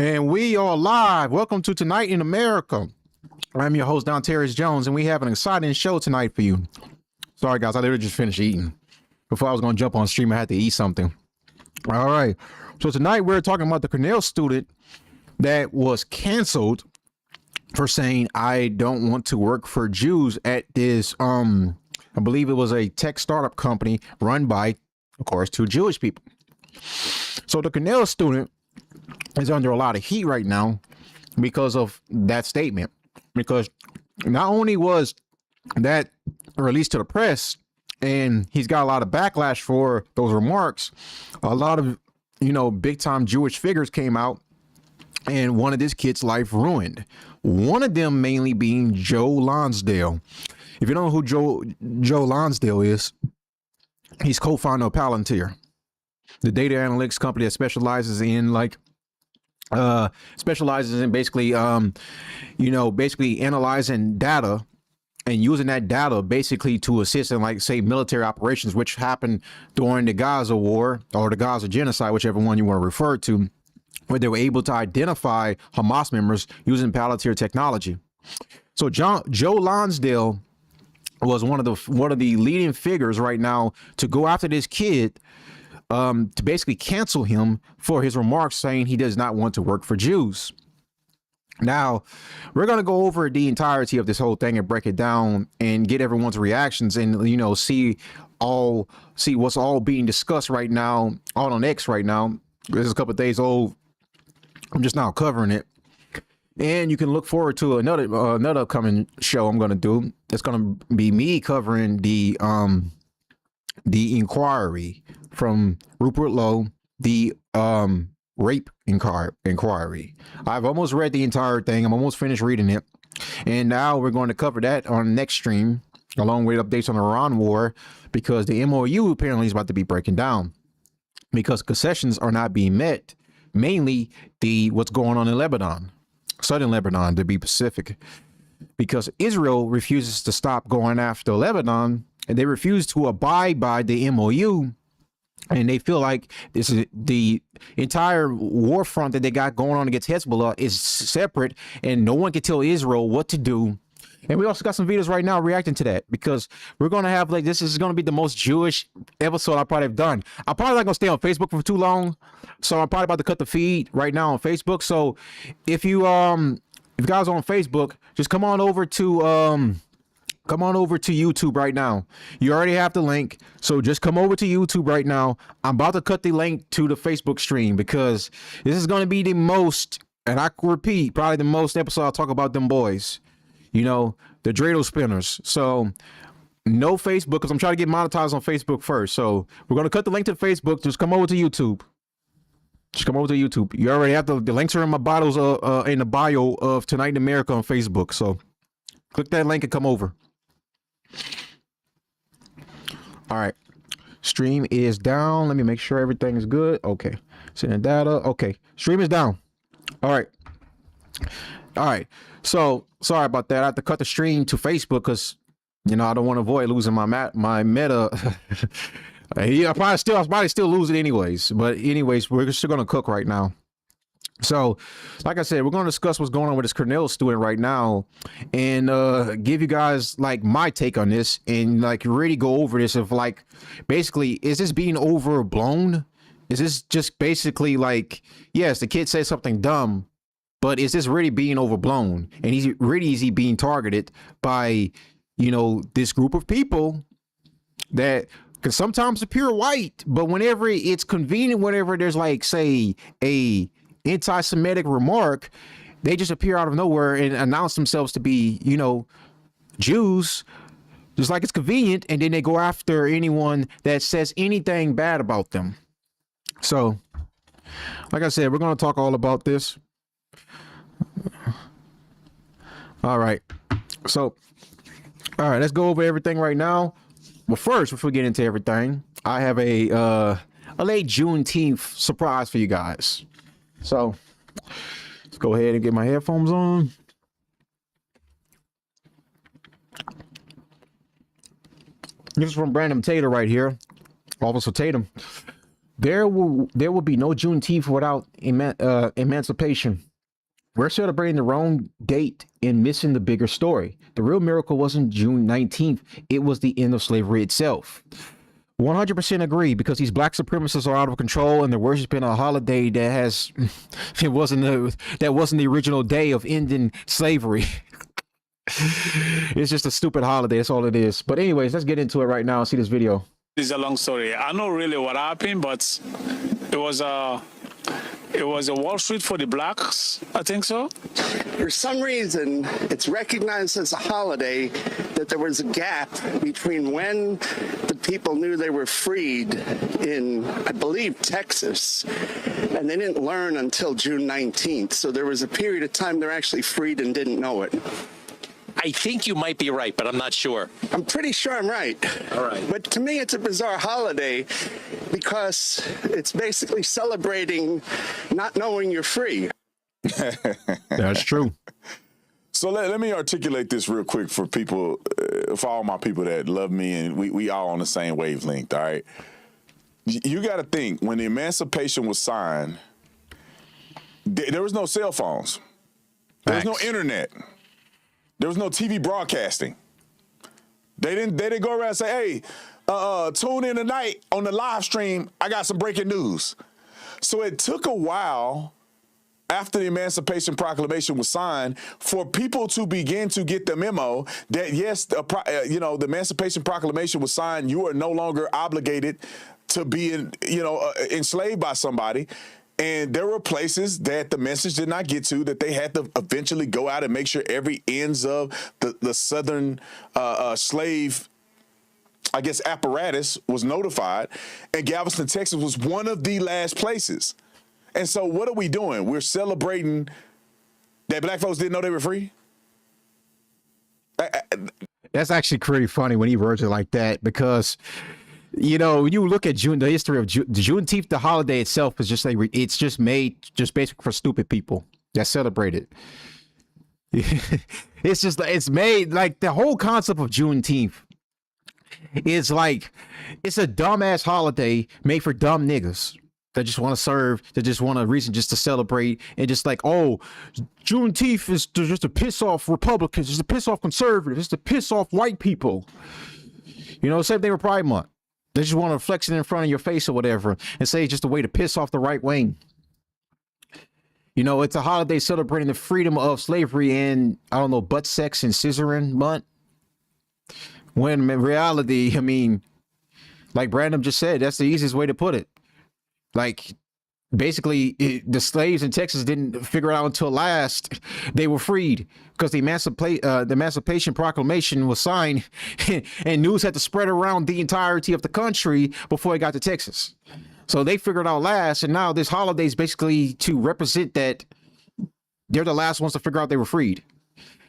And we are live. Welcome to Tonight in America. I'm your host, Don Terrence Jones, and we have an exciting show tonight for you. Sorry, guys, I literally just finished eating. Before I was going to jump on stream, I had to eat something. All right. So tonight we're talking about the Cornell student that was canceled for saying, I don't want to work for Jews at this, I believe it was a tech startup company run by, of course, two Jewish people. So the Cornell student is under a lot of heat right now because of that statement. Because not only was that released to the press and he's got a lot of backlash for those remarks, a lot of, big time Jewish figures came out and wanted this kid's life ruined. One of them mainly being Joe Lonsdale. If you don't know who Joe Lonsdale is, he's co-founder of Palantir, the data analytics company that specializes in basically analyzing data and using that data basically to assist in, say, military operations, which happened during the Gaza war or the Gaza genocide, whichever one you want to refer to, where they were able to identify Hamas members using Palantir technology. So Joe Lonsdale was one of the leading figures right now to go after this kid, to basically cancel him for his remarks saying he does not want to work for Jews. Now, we're going to go over the entirety of this whole thing and break it down and get everyone's reactions and, see what's all being discussed right now on X right now. This is a couple of days old. I'm just now covering it. And you can look forward to another upcoming show I'm going to do. It's going to be me covering the inquiry from Rupert Lowe, the rape inquiry. I've almost read the entire thing. I'm almost finished reading it. And now we're going to cover that on the next stream, along with updates on the Iran war, because the MOU apparently is about to be breaking down because concessions are not being met, mainly what's going on in Lebanon, southern Lebanon, to be specific, because Israel refuses to stop going after Lebanon and they refuse to abide by the MOU. And they feel like this is the entire war front that they got going on against Hezbollah is separate and no one can tell Israel what to do. And we also got some videos right now reacting to that because we're going to have this is going to be the most Jewish episode I probably have done. I'm probably not going to stay on Facebook for too long. So I'm probably about to cut the feed right now on Facebook. So if you guys are on Facebook, just come on over to YouTube right now. You already have the link, so just come over to YouTube right now. I'm about to cut the link to the Facebook stream because this is going to be the most, and I repeat, probably the most episode I'll talk about them boys, the dreidel spinners. So no Facebook, because I'm trying to get monetized on Facebook first. So we're going to cut the link to Facebook. Just come over to YouTube. Just come over to YouTube. You already have the links are in my bottles in the bio of Tonight in America on Facebook. So click that link and come over. All right, stream is down. Let me make sure everything is good. Okay, sending data. Okay, stream is down. All right. So sorry about that. I have to cut the stream to Facebook because I don't want to avoid losing my meta. I probably still lose it anyways. But anyways, we're still gonna cook right now. So, like I said, we're going to discuss what's going on with this Cornell student right now and give you guys my take on this and really go over this of basically, is this being overblown? Is this just basically yes, the kid said something dumb, but is this really being overblown? And is he being targeted by, this group of people that can sometimes appear white, but whenever it's convenient, whenever there's say a anti-Semitic remark, they just appear out of nowhere and announce themselves to be, Jews, just like it's convenient, and then they go after anyone that says anything bad about them. So, like I said, we're going to talk all about this. All right. So, all right, let's go over everything right now. But first, before we get into everything, I have a late Juneteenth surprise for you guys. So let's go ahead and get my headphones on. This is from Brandon Taylor right here, Officer Tatum. There will be no Juneteenth without emancipation. We're celebrating the wrong date and missing the bigger story. The real miracle wasn't June 19th. It was the end of slavery itself. 100% agree, because these black supremacists are out of control and they're worshiping a holiday that has that wasn't the original day of ending slavery. It's just a stupid holiday. That's all it is. But anyways, let's get into it right now and see this video. It's a long story. I know really what happened, but it was a Wall Street for the blacks, I think so. For some reason, it's recognized as a holiday that there was a gap between when the people knew they were freed in, I believe, Texas, and they didn't learn until June 19th. So there was a period of time they're actually freed and didn't know it. I think you might be right, but I'm not sure. I'm pretty sure I'm right. All right. But to me, it's a bizarre holiday because it's basically celebrating not knowing you're free. That's true. So let me articulate this real quick for people, for all my people that love me, and we all on the same wavelength, all right? You got to think, when the Emancipation was signed, there was no cell phones. There was no internet. There was no TV broadcasting. They didn't go around and say, hey, tune in tonight on the live stream. I got some breaking news. So it took a while after the Emancipation Proclamation was signed for people to begin to get the memo that, yes, the Emancipation Proclamation was signed. You are no longer obligated to be enslaved by somebody. And there were places that the message did not get to, that they had to eventually go out and make sure every ends of the Southern slave, I guess, apparatus was notified. And Galveston, Texas was one of the last places. And so what are we doing? We're celebrating that black folks didn't know they were free? That's actually pretty funny when he words it like that, because you look at the history of Juneteenth, the holiday itself is just like, it's just made just basically for stupid people that celebrate it. It's made like the whole concept of Juneteenth is like, it's a dumbass holiday made for dumb niggas that just want to serve, that just want a reason just to celebrate, and just like, oh, Juneteenth is just to piss off Republicans, just to piss off conservatives, just to piss off white people. Same thing with Pride Month. They just want to flex it in front of your face or whatever and say it's just a way to piss off the right wing. It's a holiday celebrating the freedom of slavery and, I don't know, butt sex and scissoring month. When in reality, I mean, like Brandon just said, that's the easiest way to put it. Like, basically, the slaves in Texas didn't figure out until last they were freed, because the Emancipation Proclamation was signed and news had to spread around the entirety of the country before it got to Texas. So they figured out last, and now this holiday is basically to represent that they're the last ones to figure out they were freed.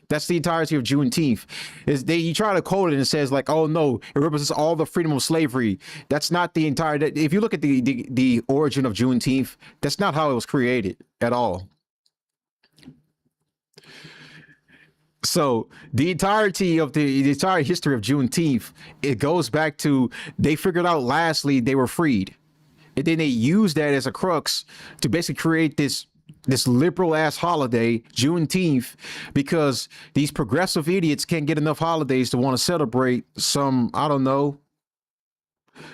That's the entirety of Juneteenth. You try to quote it and it says like, oh no, it represents all the freedom of slavery. That's not the entire. If you look at the origin of Juneteenth, that's not how it was created at all. So the entirety of the entire history of Juneteenth, it goes back to, they figured out lastly they were freed, and then they used that as a crux to basically create this liberal ass holiday, Juneteenth, because these progressive idiots can't get enough holidays to want to celebrate some, I don't know,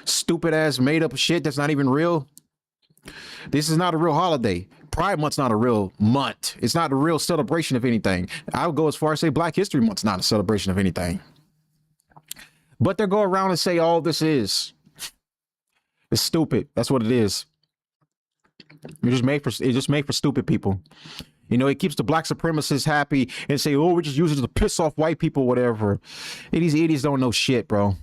stupid ass made up shit that's not even real. This is not a real holiday. Pride Month's not a real month. It's not a real celebration of anything. I would go as far as say Black History Month's not a celebration of anything. But they'll go around and say all this is. It's stupid. That's what it is. It's just made for stupid people. It keeps the black supremacists happy and say, oh, we're just using it to piss off white people, whatever. And these idiots don't know shit, bro.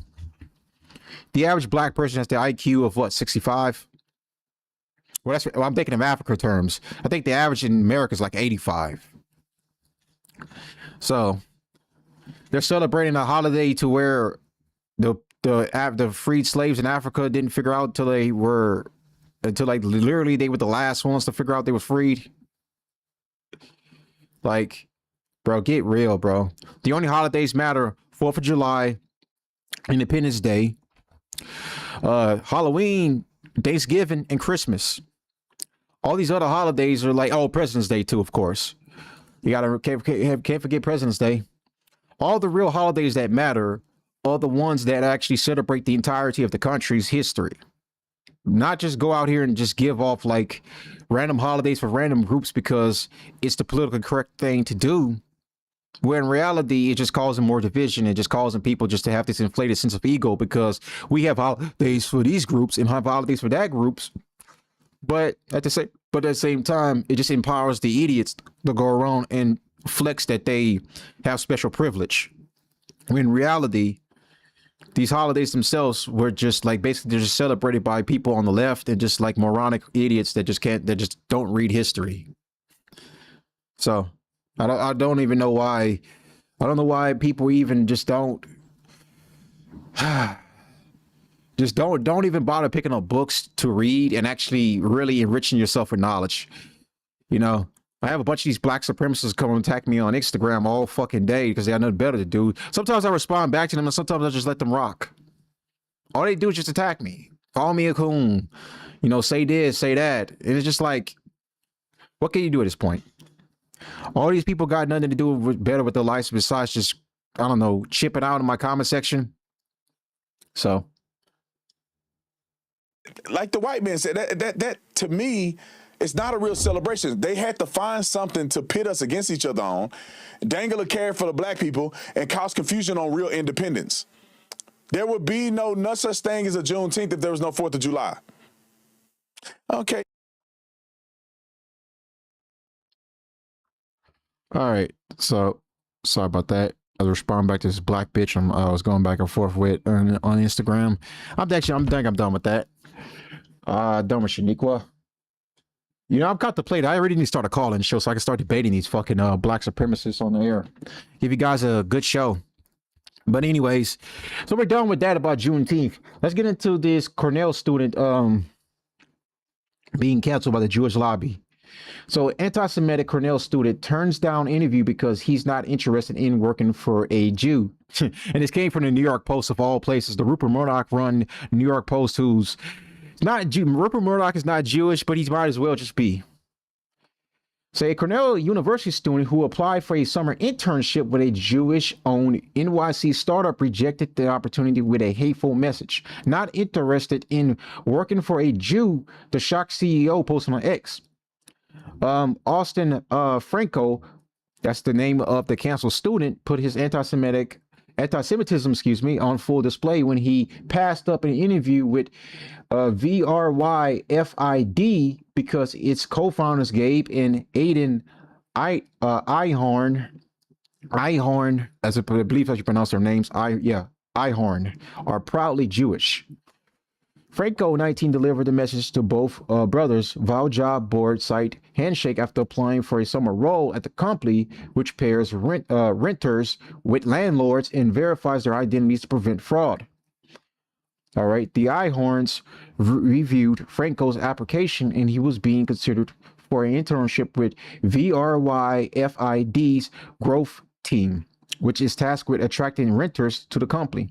The average black person has the IQ of what, 65? Well, I'm thinking of Africa terms. I think the average in America is like 85. So they're celebrating a holiday to where the freed slaves in Africa didn't figure out until like literally they were the last ones to figure out they were freed. Like, bro, get real, bro. The only holidays matter: 4th of July, Independence Day, Halloween. Thanksgiving, and Christmas. All these other holidays are like, oh, President's Day too, of course. You gotta can't forget President's Day. All the real holidays that matter are the ones that actually celebrate the entirety of the country's history. Not just go out here and just give off like random holidays for random groups because it's the politically correct thing to do. Where in reality, it's just causing more division and just causing people just to have this inflated sense of ego because we have holidays for these groups and have holidays for that groups. But at the same time, it just empowers the idiots to go around and flex that they have special privilege. When in reality, these holidays themselves were just like basically they're just celebrated by people on the left and just like moronic idiots that just don't read history. So I don't even know why. I don't know why people even just don't even bother picking up books to read and actually really enriching yourself with knowledge. You know, I have a bunch of these black supremacists come and attack me on Instagram all fucking day because they have nothing better to do. Sometimes I respond back to them and sometimes I just let them rock. All they do is just attack me. Call me a coon. You know, say this, say that. And it's just like, what can you do at this point? All these people got nothing to do better with their lives besides just, I don't know, chipping out in my comment section. So, like the white man said, that to me, it's not a real celebration. They had to find something to pit us against each other on, dangle a carrot for the black people, and cause confusion on real independence. There would be no such thing as a Juneteenth if there was no 4th of July. Okay. all right. So, sorry about that. I was responding back to this black bitch I was going back and forth with on Instagram. I'm done with that. Done with Shaniqua. You know, I'm contemplating. I already need to start a call-in show so I can start debating these fucking black supremacists on the air. Give you guys a good show. But anyways, so we're done with that about Juneteenth. Let's get into this Cornell student being canceled by the Jewish lobby. So anti-Semitic Cornell student turns down interview because he's not interested in working for a Jew. And this came from the New York Post of all places. The Rupert Murdoch run New York Post, who's not Jew. Rupert Murdoch is not Jewish, but he might as well just be. So a Cornell University student who applied for a summer internship with a Jewish-owned NYC startup rejected the opportunity with a hateful message. Not interested in working for a Jew, the shocked CEO posted on X. Austin Franco, that's the name of the canceled student, put his anti-Semitism, on full display when he passed up an interview with VRYFID because its co-founders Gabe and Aiden Ihorn, as I believe how you pronounce their names, Ihorn, are proudly Jewish. Franco, 19, delivered the message to both brothers via job board site Handshake after applying for a summer role at the company, which pairs renters with landlords and verifies their identities to prevent fraud. All right, the Ihorns reviewed Franco's application and he was being considered for an internship with VRYFID's growth team, which is tasked with attracting renters to the company.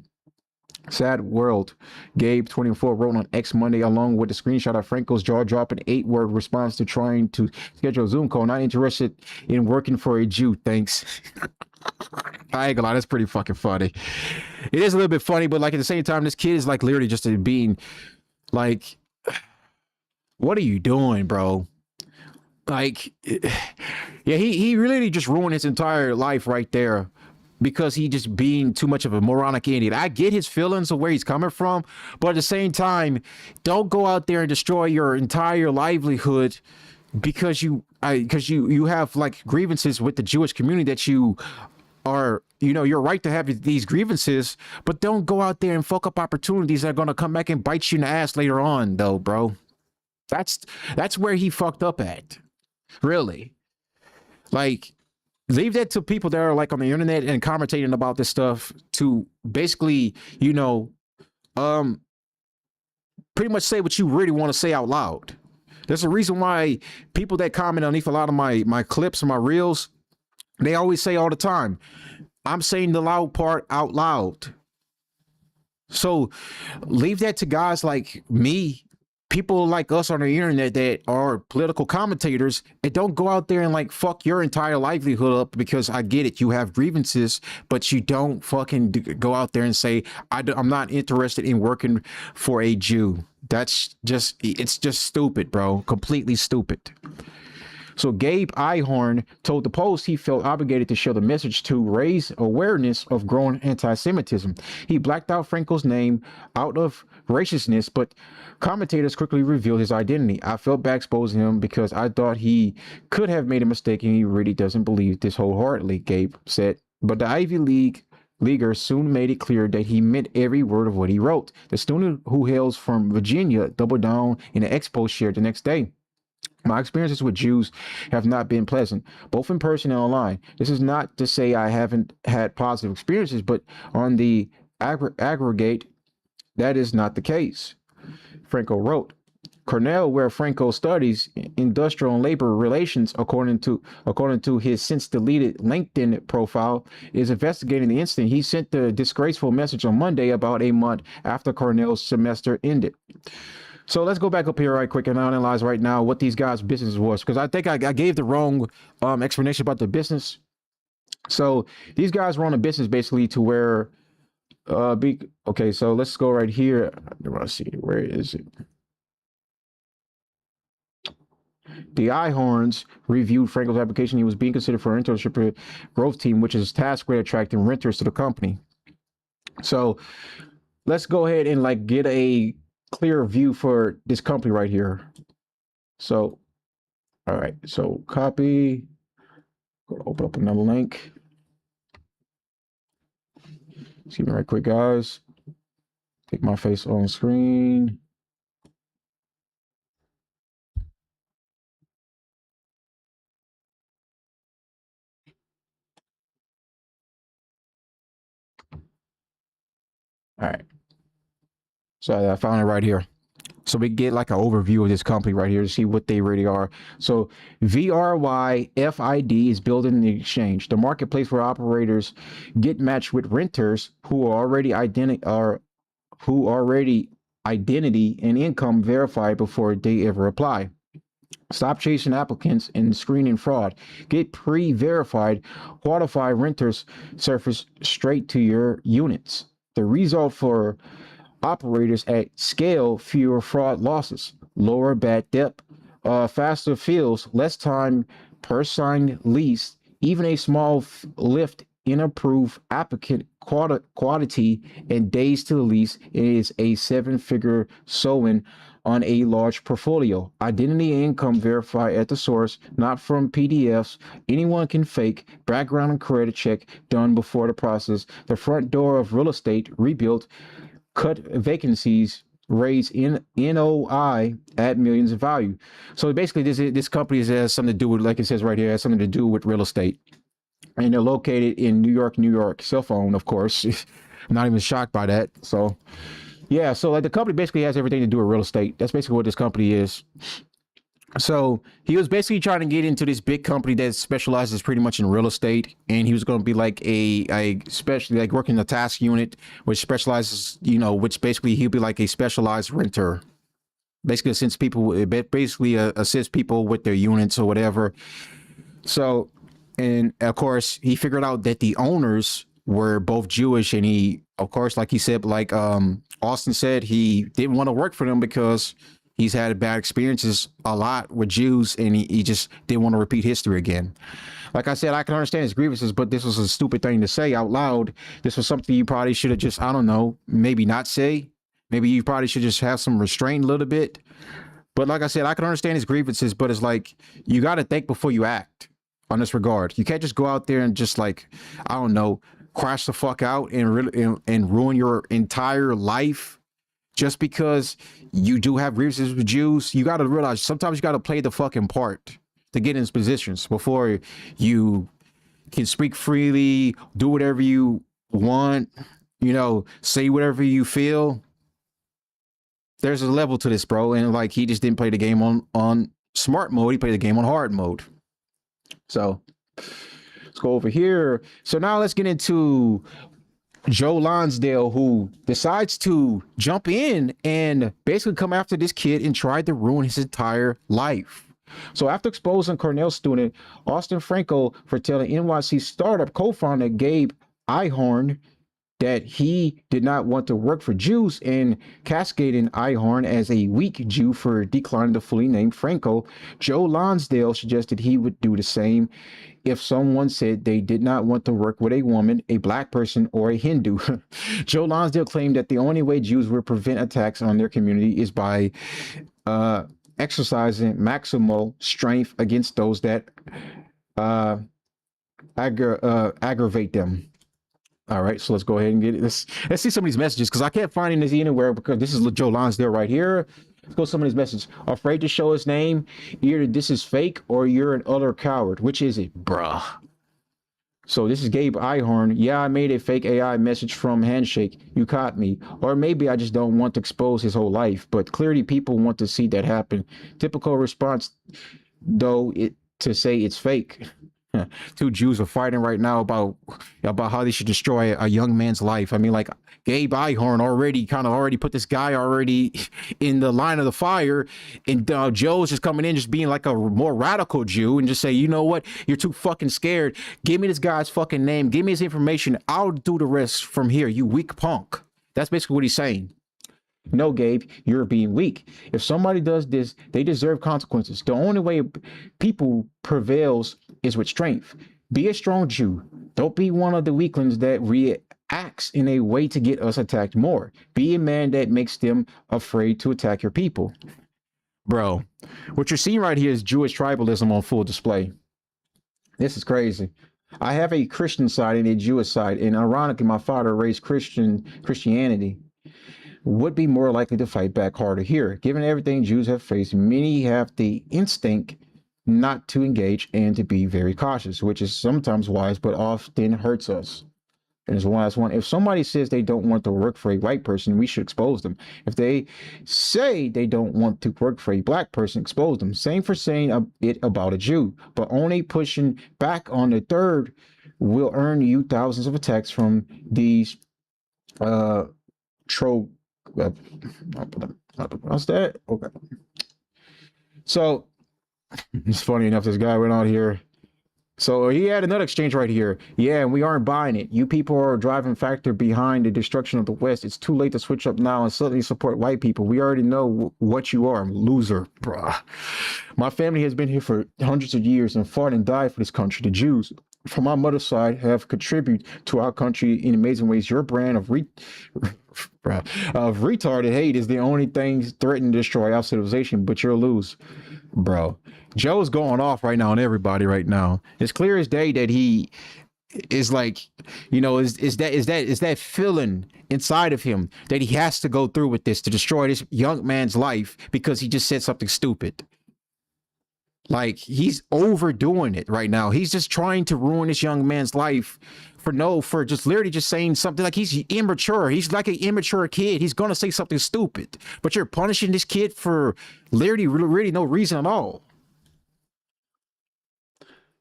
Sad world, Gabe, 24, wrote on X Monday along with a screenshot of Franco's jaw-dropping 8-word response to trying to schedule a Zoom call. Not interested in working for a Jew, thanks. I ain't gonna lie, that's pretty fucking funny. It is a little bit funny, but like at the same time, this kid is like literally just being like, what are you doing, bro? Like, yeah, he really just ruined his entire life right there. Because he just being too much of a moronic idiot. I get his feelings of where he's coming from, but at the same time, don't go out there and destroy your entire livelihood because you have like grievances with the Jewish community that you are, you know, you're right to have these grievances, but don't go out there and fuck up opportunities that are going to come back and bite you in the ass later on, though, bro. That's where he fucked up at, really. Like, leave that to people that are like on the internet and commentating about this stuff to basically, you know, pretty much say what you really want to say out loud. There's a reason why people that comment underneath a lot of my clips and my reels, they always say all the time, I'm saying the loud part out loud. So leave that to guys like me, people like us on the internet that are political commentators, and don't go out there and like fuck your entire livelihood up, because I get it, you have grievances, but you don't fucking go out there and say, I'm not interested in working for a Jew. That's just, it's just stupid, bro. Completely stupid. So Gabe Ihorn told the Post he felt obligated to share the message to raise awareness of growing anti-Semitism. He blacked out Franco's name out of racistness, but commentators quickly revealed his identity. I felt bad exposing him because I thought he could have made a mistake, and he really doesn't believe this wholeheartedly, Gabe said. But the Ivy Leaguer soon made it clear that he meant every word of what he wrote. The student, who hails from Virginia, doubled down in an expo shared the next day. My experiences with Jews have not been pleasant, both in person and online. This is not to say I haven't had positive experiences, but on the aggregate, that is not the case. Franco wrote. Cornell, where Franco studies industrial and labor relations, according to his since deleted LinkedIn profile, is investigating the incident. He sent the disgraceful message on Monday, about a month after Cornell's semester ended. So let's go back up here right quick and analyze right now what these guys' business was, because I think I gave the wrong explanation about the business. So these guys run a business basically to where, okay, so let's go right here. Let's see, where is it? The Ihorns reviewed Franco's application. He was being considered for an internship growth team, which is tasked with attracting renters to the company. So let's go ahead and like get a clear view for this company right here. So, all right, so copy, go open up another link. Excuse me right quick, guys. Take my face on screen. All right. So I found it right here. So we get like an overview of this company right here to see what they really are. So VRYFID is building the exchange, the marketplace where operators get matched with renters who are already identity and income verified before they ever apply. Stop chasing applicants and screening fraud. Get pre-verified, qualified renters surface straight to your units. The result for operators at scale: fewer fraud losses, lower bad debt, faster fills, less time per signed lease, even a small lift in approved applicant quantity and days to the lease is a seven-figure sewing on a large portfolio. Identity and income verified at the source, not from PDFs. Anyone can fake. Background and credit check done before the process. The front door of real estate rebuilt. Cut vacancies, raise NOI, add millions of value. So basically, this company has something to do with, like it says right here, has something to do with real estate. And they're located in New York. Cell phone, of course. I'm not even shocked by that. So, yeah. So like the company basically has everything to do with real estate. That's basically what this company is. So he was basically trying to get into this big company that specializes pretty much in real estate, and he was going to be like a especially like working the task unit, which specializes, which basically he'll be like a specialized renter, basically assists people with their units or whatever. So, and of course he figured out that the owners were both Jewish, and he, of course, like he said, like Austin said, he didn't want to work for them because he's had bad experiences a lot with Jews, and he just didn't want to repeat history again. Like I said, I can understand his grievances, but this was a stupid thing to say out loud. This was something you probably should have just, I don't know, maybe not say. Maybe you probably should just have some restraint a little bit. But like I said, I can understand his grievances, but it's like, you got to think before you act on this regard. You can't just go out there and just like, I don't know, crash the fuck out and ruin your entire life just because you do have grievances with Jews. You got to realize sometimes you got to play the fucking part to get in these positions before you can speak freely, do whatever you want, say whatever you feel. There's a level to this, bro. And like, he just didn't play the game on smart mode. He played the game on hard mode. So let's go over here. So now let's get into Joe Lonsdale, who decides to jump in and basically come after this kid and tried to ruin his entire life. So after exposing Cornell student Austin Franco for telling NYC startup co-founder Gabe Ihorn that he did not want to work for Jews and cascading Ihorn as a weak Jew for declining the fully named Franco, Joe Lonsdale suggested he would do the same if someone said they did not want to work with a woman, a black person, or a Hindu. Joe Lonsdale claimed that the only way Jews will prevent attacks on their community is by exercising maximal strength against those that aggravate them. All right, so let's go ahead and get it. Let's see some of these messages because I can't find this anywhere because this is Joe Lonsdale right here. Let's go some of these messages. Afraid to show his name. Either this is fake or you're an utter coward. Which is it, bruh? So this is Gabe Ihorn. Yeah, I made a fake AI message from Handshake. You caught me. Or maybe I just don't want to expose his whole life. But clearly people want to see that happen. Typical response, though, to say it's fake. Two Jews are fighting right now about how they should destroy a young man's life. I mean, like Gabe Ihorn already put this guy already in the line of the fire, and Joe's just coming in just being like a more radical Jew and just say, you know what, you're too fucking scared. Give me this guy's fucking name. Give me his information. I'll do the rest from here. You weak punk. That's basically what he's saying. No, Gabe, you're being weak. If somebody does this, they deserve consequences. The only way people prevails is with strength. Be a strong Jew. Don't be one of the weaklings that reacts in a way to get us attacked more. Be a man that makes them afraid to attack your people. Bro, what you're seeing right here is Jewish tribalism on full display. This is crazy. I have a Christian side and a Jewish side, and ironically, my father raised Christianity. Would be more likely to fight back harder here. Given everything Jews have faced, many have the instinct not to engage and to be very cautious, which is sometimes wise, but often hurts us. And there's one last one. If somebody says they don't want to work for a white person, we should expose them. If they say they don't want to work for a black person, expose them. Same for saying it about a Jew, but only pushing back on the third will earn you thousands of attacks from these what's that? Okay. So it's funny enough, this guy went out here. So he had another exchange right here. Yeah, and we aren't buying it. You people are a driving factor behind the destruction of the West. It's too late to switch up now and suddenly support white people. We already know what you are, loser, bruh. My family has been here for hundreds of years and fought and died for this country. The Jews, from my mother's side, have contributed to our country in amazing ways. Your brand of retarded hate is the only thing threatening to destroy our civilization, but you'll lose, bro. Joe's going off right now on everybody right now. It's clear as day that he is like, you know, is that feeling inside of him that he has to go through with this to destroy this young man's life because he just said something stupid. Like, he's overdoing it right now. He's just trying to ruin this young man's life for just literally just saying something. Like, he's immature. He's like an immature kid. He's going to say something stupid, but you're punishing this kid for literally really no reason at all.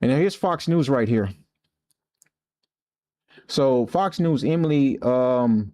And here's Fox News right here. So Fox News, Emily Compagno,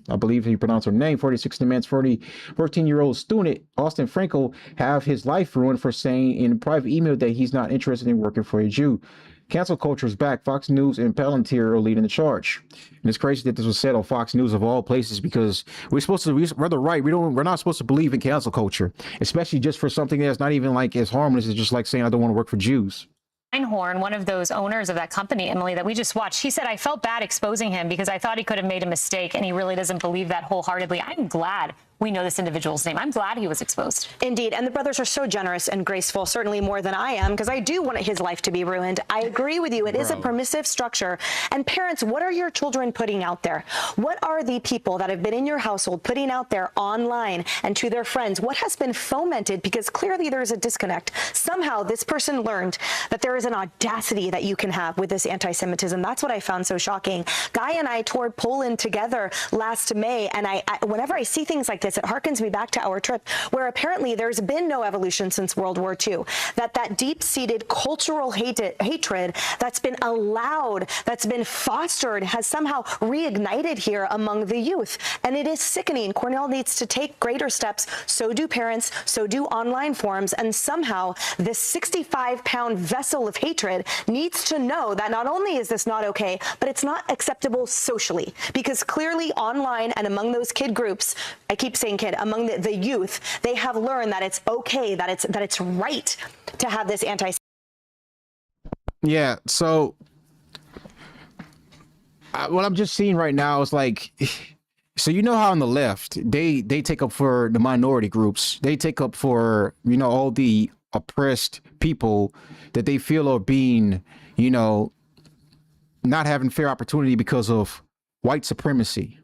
I believe he pronounced her name, 46 demands 14-year-old student Austin Franco have his life ruined for saying in a private email that he's not interested in working for a Jew. Cancel culture is back. Fox News and Palantir are leading the charge. And it's crazy that this was said on Fox News of all places, because we're the right. We're not supposed to believe in cancel culture, especially just for something that's not even like as harmless as just like saying I don't want to work for Jews. Einhorn, one of those owners of that company, Emily, that we just watched, he said, I felt bad exposing him because I thought he could have made a mistake, and he really doesn't believe that wholeheartedly. I'm glad we know this individual's name. I'm glad he was exposed. Indeed. And the brothers are so generous and graceful, certainly more than I am, because I do want his life to be ruined. I agree with you. It is a permissive structure. And parents, what are your children putting out there? What are the people that have been in your household putting out there online and to their friends? What has been fomented? Because clearly there is a disconnect. Somehow this person learned that there is an audacity that you can have with this anti-Semitism. That's what I found so shocking. Guy and I toured Poland together last May, and I whenever I see things like this, this. It harkens me back to our trip, where apparently there's been no evolution since World War II. That deep-seated cultural hatred that's been allowed, that's been fostered, has somehow reignited here among the youth. And it is sickening. Cornell needs to take greater steps. So do parents. So do online forums. And somehow this 65-pound vessel of hatred needs to know that not only is this not okay, but it's not acceptable socially, because clearly online and among those kid groups, I keep saying kid, among the youth, they have learned that it's okay, that it's right to have this Yeah, so what I'm just seeing right now is like, so you know how on the left they take up for the minority groups, they take up for, you know, all the oppressed people that they feel are being, you know, not having fair opportunity because of white supremacy.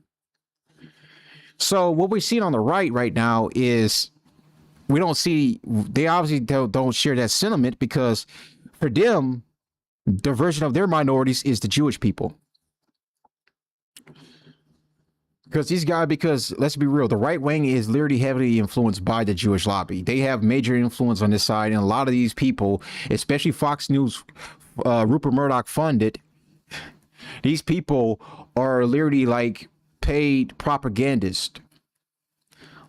So what we're seeing on the right now is we don't see, they obviously don't share that sentiment, because for them, the version of their minorities is the Jewish people. Because these guys, because let's be real, the right wing is literally heavily influenced by the Jewish lobby. They have major influence on this side. And a lot of these people, especially Fox News, Rupert Murdoch funded, these people are literally like paid propagandists.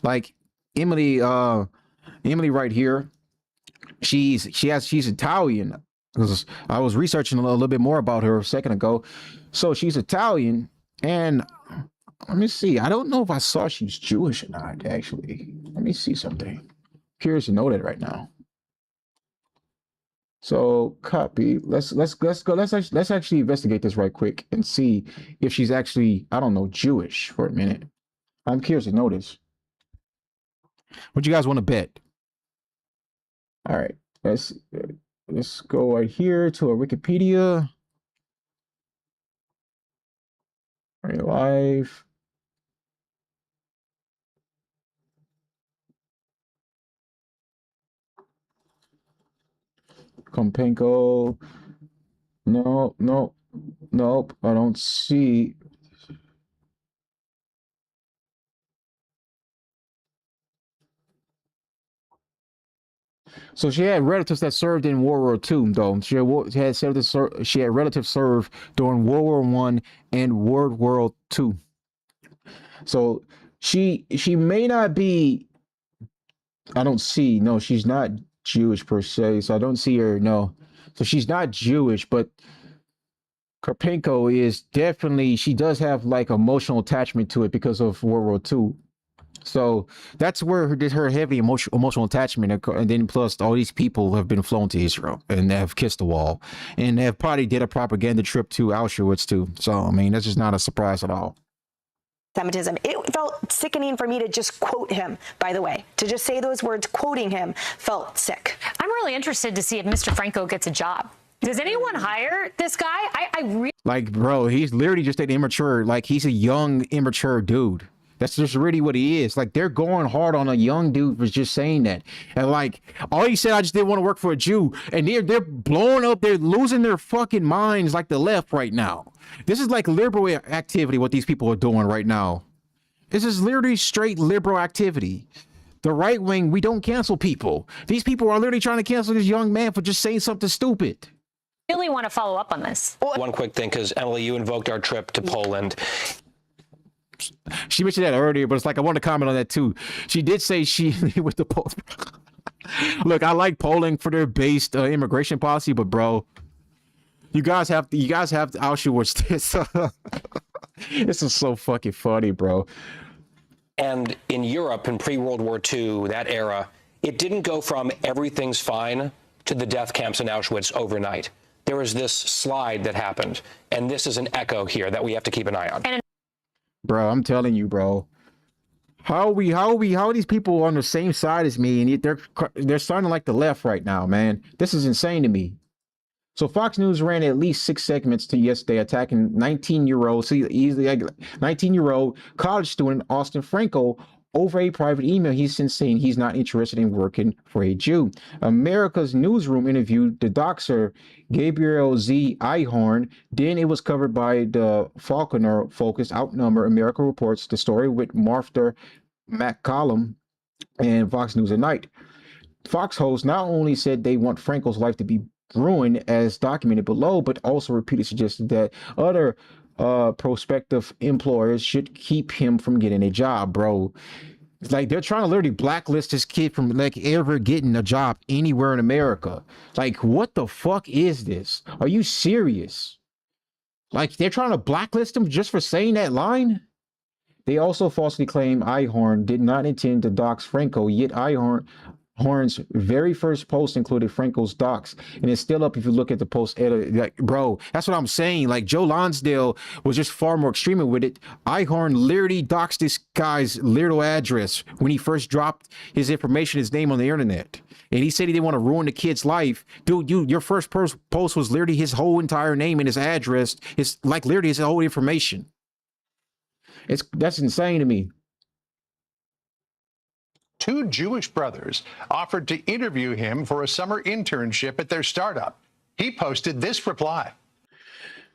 Like Emily right here, she's Italian. Because I was researching a little bit more about her a second ago. So she's Italian, and let me see. I don't know if I saw she's Jewish or not, actually. Let me see something. Curious to know that right now. So copy. Let's go. Let's actually investigate this right quick and see if she's actually, I don't know, Jewish for a minute. I'm curious to know this. What you guys want to bet? All right. Let's go right here to a Wikipedia. Are you live? Kompenko. No, nope. I don't see. So she had relatives that served in World War II, though. She had relatives serve during World War I and World War II. So she may not be. I don't see. No, she's not Jewish per se. So I don't see her. No, so she's not Jewish, but Karpenko is definitely. She does have like emotional attachment to it because of World War II. So that's where her heavy emotional attachment, and then plus all these people have been flown to Israel and have kissed the wall, and have probably did a propaganda trip to Auschwitz too. So I mean, that's just not a surprise at all. Antisemitism. It felt sickening for me to just quote him, by the way. To just say those words, quoting him, felt sick. I'm really interested to see if Mr. Franco gets a job. Does anyone hire this guy? I really, like, bro, he's literally just an immature, like he's a young, immature dude. That's just really what he is. Like, they're going hard on a young dude for just saying that. And like, all he said, I just didn't want to work for a Jew. And they're blowing up. They're losing their fucking minds like the left right now. This is like liberal activity, what these people are doing right now. This is literally straight liberal activity. The right wing, we don't cancel people. These people are literally trying to cancel this young man for just saying something stupid. really want to follow up on this. One quick thing, because Emily, you invoked our trip to Poland. She mentioned that earlier, but it's like I want to comment on that too. She did say she with the Poland. Look, I like Poland for their based immigration policy, but bro, you guys have Auschwitz. This is so fucking funny, bro. And in Europe, in pre-World War II, that era, it didn't go from everything's fine to the death camps in Auschwitz overnight. There was this slide that happened, and this is an echo here that we have to keep an eye on. Bro, I'm telling you, bro. How are these people on the same side as me, and they're starting like the left right now, man? This is insane to me. So Fox News ran at least 6 segments to yesterday attacking 19-year-old college student Austin Franco over a private email he's since saying he's not interested in working for a Jew. America's Newsroom interviewed the doxer Gabriel Z. Ihorn. Then it was covered by the Falconer-focused Outnumber America Reports, the story with Martha Matt Collum and Fox News at Night. Fox host not only said they want Franco's life to be ruined as documented below, but also repeatedly suggested that other prospective employers should keep him from getting a job, bro. It's like they're trying to literally blacklist this kid from like ever getting a job anywhere in America. Like, what the fuck is this? Are you serious? Like, they're trying to blacklist him just for saying that line? They also falsely claim Ihorn did not intend to dox Franco, yet Ihorn's very first post included Franco's dox, and it's still up if you look at the post edit. Like, bro, that's what I'm saying. Like, Joe Lonsdale was just far more extreme with it. Ihorn literally doxed this guy's little address when he first dropped his information, his name on the internet. And he said he didn't want to ruin the kid's life. Dude, your first post was literally his whole entire name and his address. It's like literally his whole information. That's insane to me. Two Jewish brothers offered to interview him for a summer internship at their startup. He posted this reply.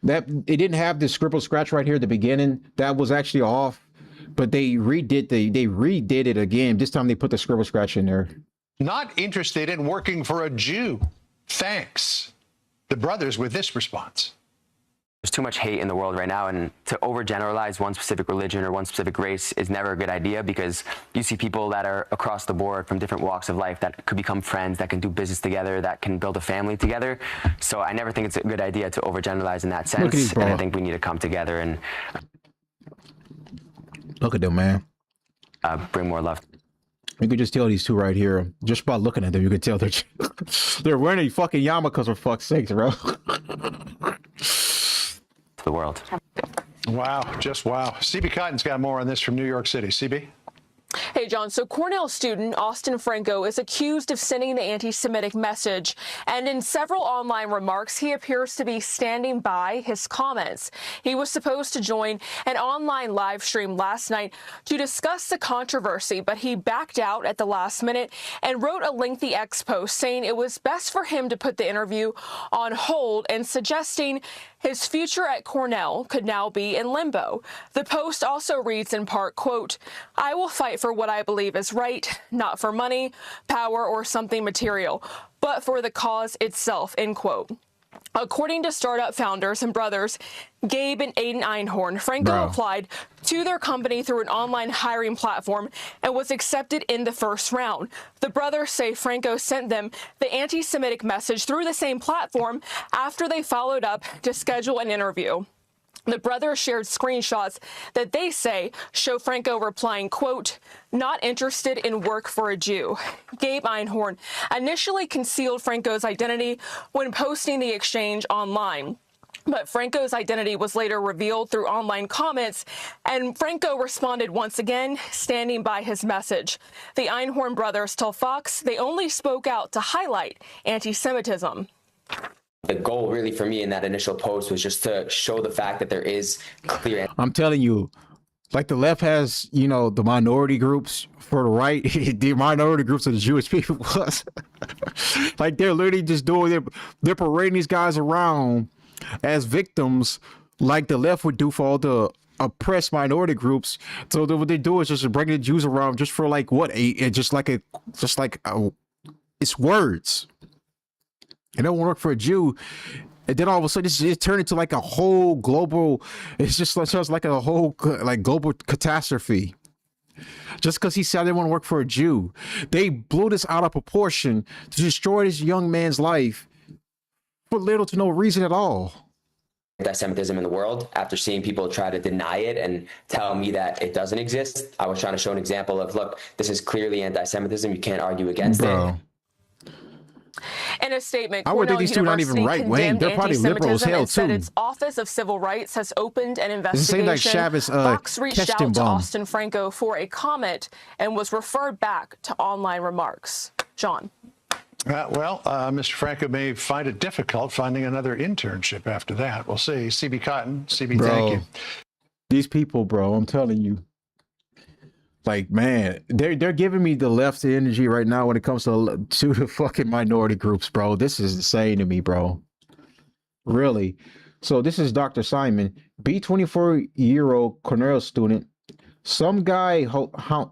That it didn't have the scribble scratch right here at the beginning. That was actually off, but they redid it again. This time they put the scribble scratch in there. Not interested in working for a Jew. Thanks. The brothers with this response. There's too much hate in the world right now, and to overgeneralize one specific religion or one specific race is never a good idea, because you see people that are across the board from different walks of life that could become friends, that can do business together, that can build a family together. So I never think it's a good idea to overgeneralize in that sense, and I think we need to come together and look at them, man. Bring more love. You could just tell these two right here, just by looking at them, you could tell they're wearing a fucking yarmulkes for fuck's sakes, bro. The world. Wow, just wow. CB Cotton's got more on this from New York City. CB? Hey, John. So Cornell student Austin Franco is accused of sending the anti-Semitic message. And in several online remarks, he appears to be standing by his comments. He was supposed to join an online live stream last night to discuss the controversy, but he backed out at the last minute and wrote a lengthy X post saying it was best for him to put the interview on hold and suggesting his future at Cornell could now be in limbo. The post also reads in part, quote, "I will fight for what I believe is right, not for money, power, or something material, but for the cause itself," end quote. According to startup founders and brothers Gabe and Aiden Einhorn, Franco applied to their company through an online hiring platform and was accepted in the first round. The brothers say Franco sent them the anti-Semitic message through the same platform after they followed up to schedule an interview. The brothers shared screenshots that they say show Franco replying, quote, "Not interested in work for a Jew." Gabe Einhorn initially concealed Franco's identity when posting the exchange online. But Franco's identity was later revealed through online comments, and Franco responded once again, standing by his message. The Einhorn brothers tell Fox they only spoke out to highlight anti-Semitism. The goal really for me in that initial post was just to show the fact that there is clear. I'm telling you, like the left has, you know, the minority groups, for the right, the minority groups of the Jewish people was like they're literally just doing, they're parading these guys around as victims like the left would do for all the oppressed minority groups. So what they do is just bringing the Jews around just for like what, it's words. It don't work for a Jew, and then all of a sudden it turned into like a whole global. It's just like a whole like global catastrophe. Just because he said I didn't want to work for a Jew, they blew this out of proportion to destroy this young man's life for little to no reason at all. Anti-Semitism in the world. After seeing people try to deny it and tell me that it doesn't exist, I was trying to show an example of, look, this is clearly anti-Semitism. You can't argue against it. In a statement, I would think these two are not even right wing. They're probably liberal as hell said too. its Office of Civil Rights has opened an investigation. Like Chavez, Fox reached out to Austin Franco for a comment and was referred back to online remarks. John. Mr. Franco may find it difficult finding another internship after that. We'll see. CB Cotton, CB, thank you. These people, bro, I'm telling you. Like, man, they're giving me the left energy right now when it comes to the fucking minority groups, bro. This is insane to me, bro. Really. So this is Dr. Simon, B24-year-old Cornell student, Some guy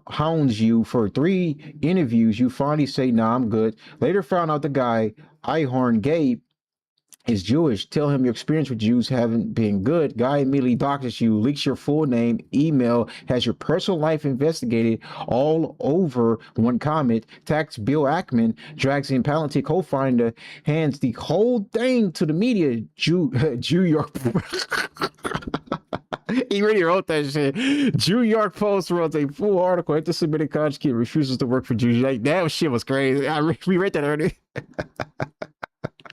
hounds you for 3 interviews. You finally say, "Nah, I'm good." Later, found out the guy, Ihorn Gabe, is Jewish. Tell him your experience with Jews haven't been good. Guy immediately doctors you, leaks your full name, email, has your personal life investigated all over one comment, tags Bill Ackman, drags in Palantir co-founder, hands the whole thing to the media. Jew York. He really wrote that shit. New York Post wrote a full article. Anti-Semitic college kid refuses to work for Jews. Like, that shit was crazy. We read that earlier.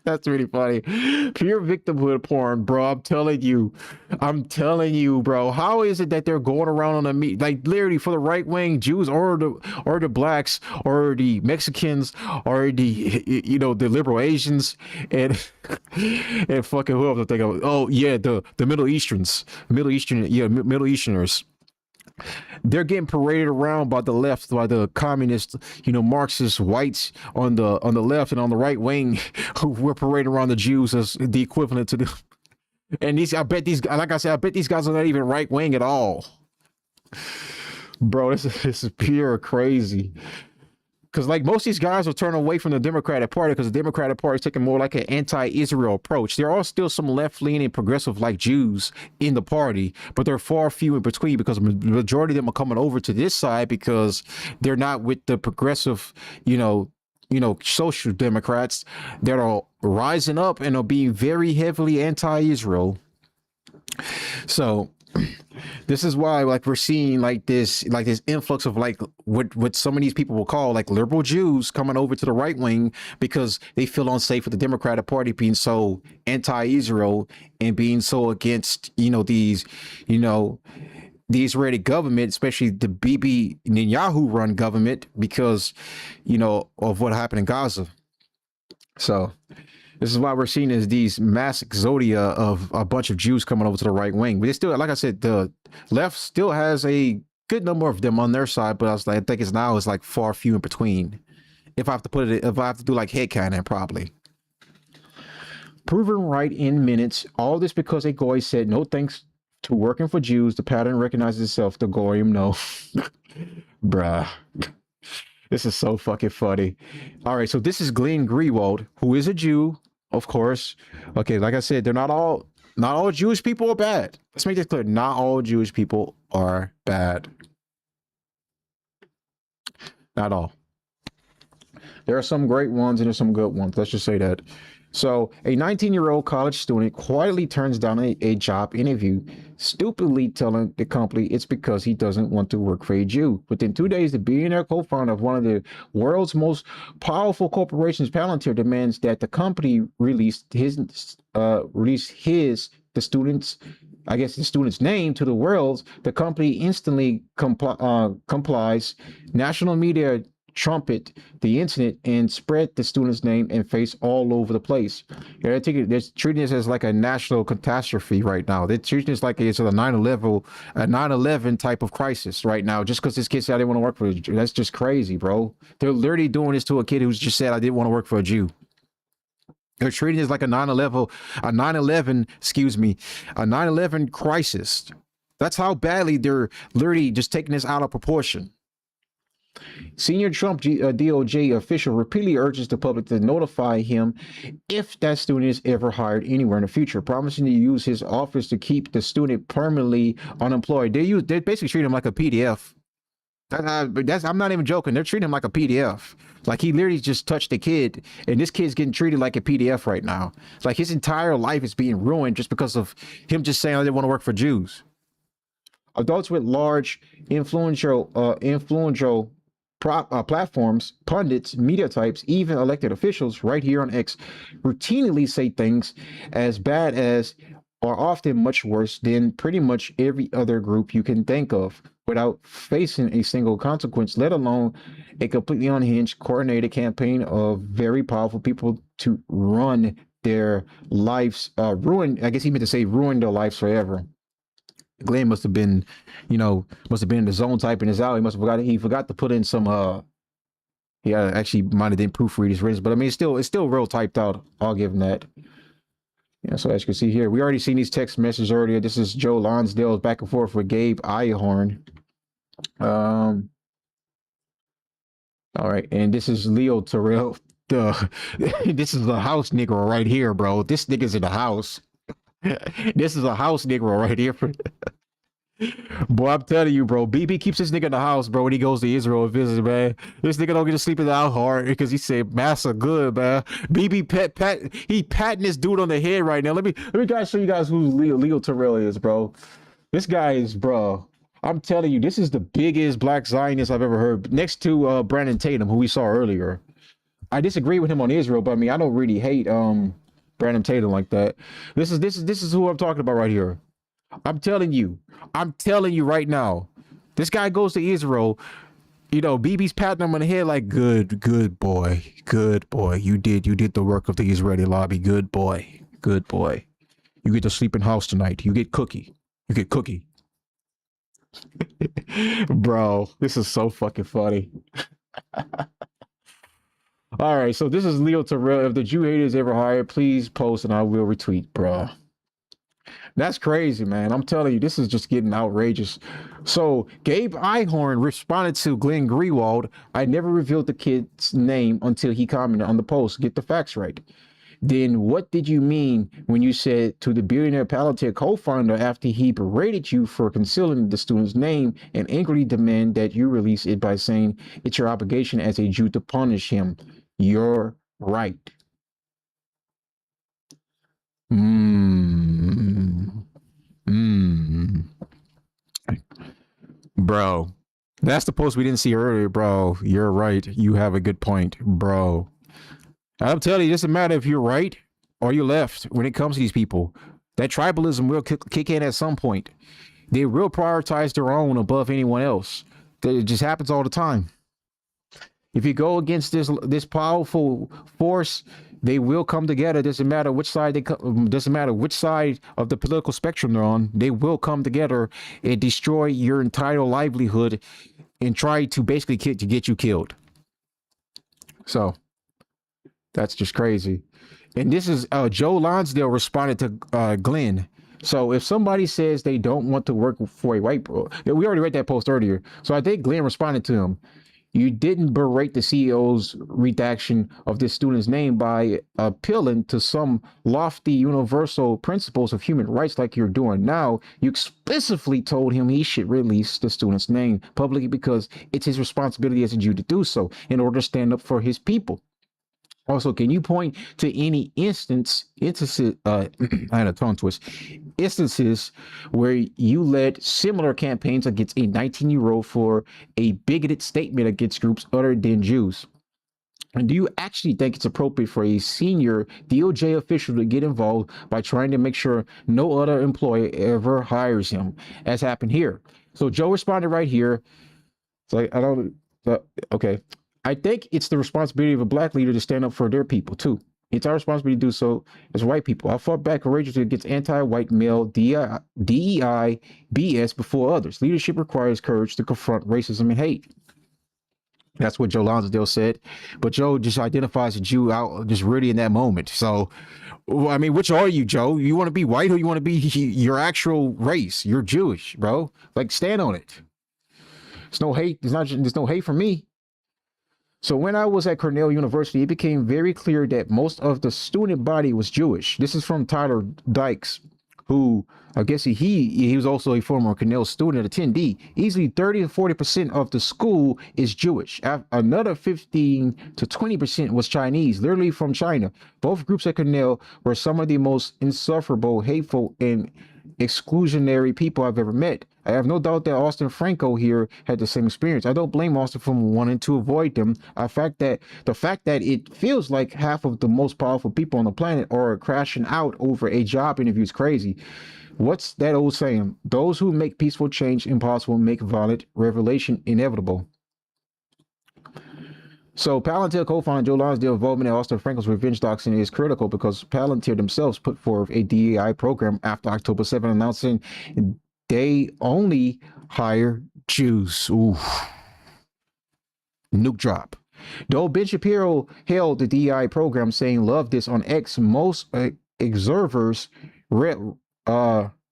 That's really funny. Pure victimhood porn, bro. I'm telling you, bro. How is it that they're going around on the meat, like literally for the right wing Jews or the blacks or the Mexicans or the the liberal Asians and fucking who else I think of? Oh yeah, the Middle Easterners. They're getting paraded around by the left, by the communist, Marxist whites on the left, and on the right wing, who were parading around the Jews as the equivalent to the. And I bet these guys are not even right wing at all, bro. This is pure crazy. Because like most of these guys are turning away from the Democratic Party because the Democratic Party is taking more like an anti-Israel approach. There are still some left-leaning progressive like Jews in the party, but they're far few in between because the majority of them are coming over to this side because they're not with the progressive, social Democrats that are rising up and are being very heavily anti-Israel. So this is why we're seeing this influx of what some of these people will call liberal Jews coming over to the right wing because they feel unsafe with the Democratic Party being so anti-Israel and being so against the Israeli government, especially the Bibi Netanyahu run government because of what happened in Gaza. So this is why we're seeing these mass exodia of a bunch of Jews coming over to the right wing. But it's still, like I said, the left still has a good number of them on their side, but I think it's far few in between. If I have to do headcanon, probably. Proven right in minutes. All this because a goy said no thanks to working for Jews. The pattern recognizes itself. The goyim no. Bruh. This is so fucking funny. All right, so this is Glenn Greenwald, who is a Jew, of course. Okay, like I said, not all Jewish people are bad. Let's make this clear. Not all Jewish people are bad. Not all. There are some great ones and there's some good ones. Let's just say that. So a 19-year-old college student quietly turns down a job interview, stupidly telling the company it's because he doesn't want to work for a Jew. Within 2 days, the billionaire co-founder of one of the world's most powerful corporations, Palantir, demands that the company release the student's name to the world. The company instantly complies. National media trumpet the incident and spread the student's name and face all over the place. They're treating this as like a national catastrophe right now. They're treating this like it's a 9/11 type of crisis right now. Just because this kid said I didn't want to work for a Jew. That's just crazy, bro. They're literally doing this to a kid who's just said I didn't want to work for a Jew. They're treating this like a 9/11 crisis. That's how badly they're literally just taking this out of proportion. Senior Trump DOJ official repeatedly urges the public to notify him if that student is ever hired anywhere in the future, promising to use his office to keep the student permanently unemployed. They basically treat him like a PDF. I'm not even joking. They're treating him like a PDF. Like he literally just touched a kid, and this kid's getting treated like a PDF right now. It's like his entire life is being ruined just because of him just saying I didn't want to work for Jews. Adults with large influential platforms, pundits, media types, even elected officials right here on X routinely say things as bad as or often much worse than pretty much every other group you can think of without facing a single consequence, let alone a completely unhinged, coordinated campaign of very powerful people to run their lives, ruin their lives forever. Glenn must have been in the zone typing this out. He forgot to put in some actually might have didn't proofread his written, but I mean it's still real typed out. I'll give him that. Yeah, so as you can see here, we already seen these text messages earlier. This is Joe Lonsdale's back and forth with Gabe Ihorn. Um. All right, and this is Leo Terrell. This is a house nigger right here, bro. This nigga's in the house. This is a house nigger right here. Boy, I'm telling you, bro. BB keeps this nigga in the house, bro, when he goes to Israel and visit, man. This nigga don't get to sleep in the out hard because he said massa good, man. BB he patting this dude on the head right now. Let me guys show you guys who Leo Terrell is, bro. This guy is, bro. I'm telling you, this is the biggest black Zionist I've ever heard. Next to Brandon Tatum, who we saw earlier. I disagree with him on Israel, but I mean, I don't really hate Brandon Tatum like that. This is who I'm talking about right here. I'm telling you right now. This guy goes to Israel. You know, BB's patting him on the head like, good boy. You did the work of the Israeli lobby. Good boy. You get to sleep in house tonight. You get cookie. Bro, this is so fucking funny. All right, so this is Leo Terrell. If the Jew hater is ever hired, please post and I will retweet, bro. That's crazy, man. I'm telling you, this is just getting outrageous. So Gabe Ihorn responded to Glenn Greenwald. I never revealed the kid's name until he commented on the post. Get the facts right. Then what did you mean when you said to the billionaire Palantir co-founder after he berated you for concealing the student's name and angrily demand that you release it by saying it's your obligation as a Jew to punish him? You're right. Bro, that's the post we didn't see earlier, bro. You're right. You have a good point, bro. I'm telling you, it doesn't matter if you're right or you're left when it comes to these people. That tribalism will kick in at some point. They will prioritize their own above anyone else. It just happens all the time. If you go against this powerful force, they will come together. Doesn't matter which side doesn't matter which side of the political spectrum they're on. They will come together and destroy your entire livelihood and try to basically get you killed. So that's just crazy. And this is Joe Lonsdale responded to Glenn. So if somebody says they don't want to work for a white bro, we already read that post earlier. So I think Glenn responded to him. You didn't berate the CEO's redaction of this student's name by appealing to some lofty universal principles of human rights like you're doing now. You explicitly told him he should release the student's name publicly because it's his responsibility as a Jew to do so in order to stand up for his people. Also, can you point to any instances where you led similar campaigns against a 19-year-old for a bigoted statement against groups other than Jews? And do you actually think it's appropriate for a senior DOJ official to get involved by trying to make sure no other employer ever hires him, as happened here? So Joe responded right here. It's like, okay. I think it's the responsibility of a black leader to stand up for their people, too. It's our responsibility to do so as white people. I fought back courageously against anti-white male DEI BS before others. Leadership requires courage to confront racism and hate. That's what Joe Lonsdale said. But Joe just identifies a Jew out just really in that moment. So, I mean, which are you, Joe? You want to be white or you want to be your actual race? You're Jewish, bro. Like, stand on it. There's no hate. There's no hate from me. So when I was at Cornell University, it became very clear that most of the student body was Jewish. This is from Tyler Dykes, who I guess he was also a former Cornell student attendee. Easily 30 to 40% of the school is Jewish. Another 15 to 20% was Chinese, literally from China. Both groups at Cornell were some of the most insufferable, hateful, and exclusionary people I've ever met. I have no doubt that Austin Franco here had the same experience. I don't blame Austin for wanting to avoid them. The fact that it feels like half of the most powerful people on the planet are crashing out over a job interview is crazy. What's that old saying? Those who make peaceful change impossible make violent revelation inevitable. So Palantir co-founder Joe Lonsdale's involvement in Austin Franco's revenge doxing is critical because Palantir themselves put forth a DEI program after October 7, announcing they only hire Jews. Ooh. Nuke drop. Though Ben Shapiro hailed the DEI program, saying, "Love this" on X, most observers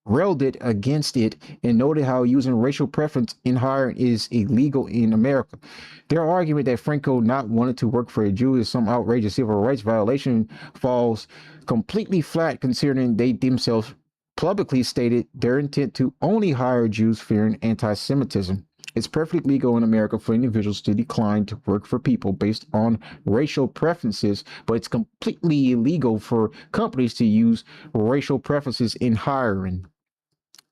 railed it against it and noted how using racial preference in hiring is illegal in America. Their argument that Franco not wanting to work for a Jew is some outrageous civil rights violation falls completely flat, considering they themselves publicly stated their intent to only hire Jews fearing anti-Semitism. It's perfectly legal in America for individuals to decline to work for people based on racial preferences, but it's completely illegal for companies to use racial preferences in hiring.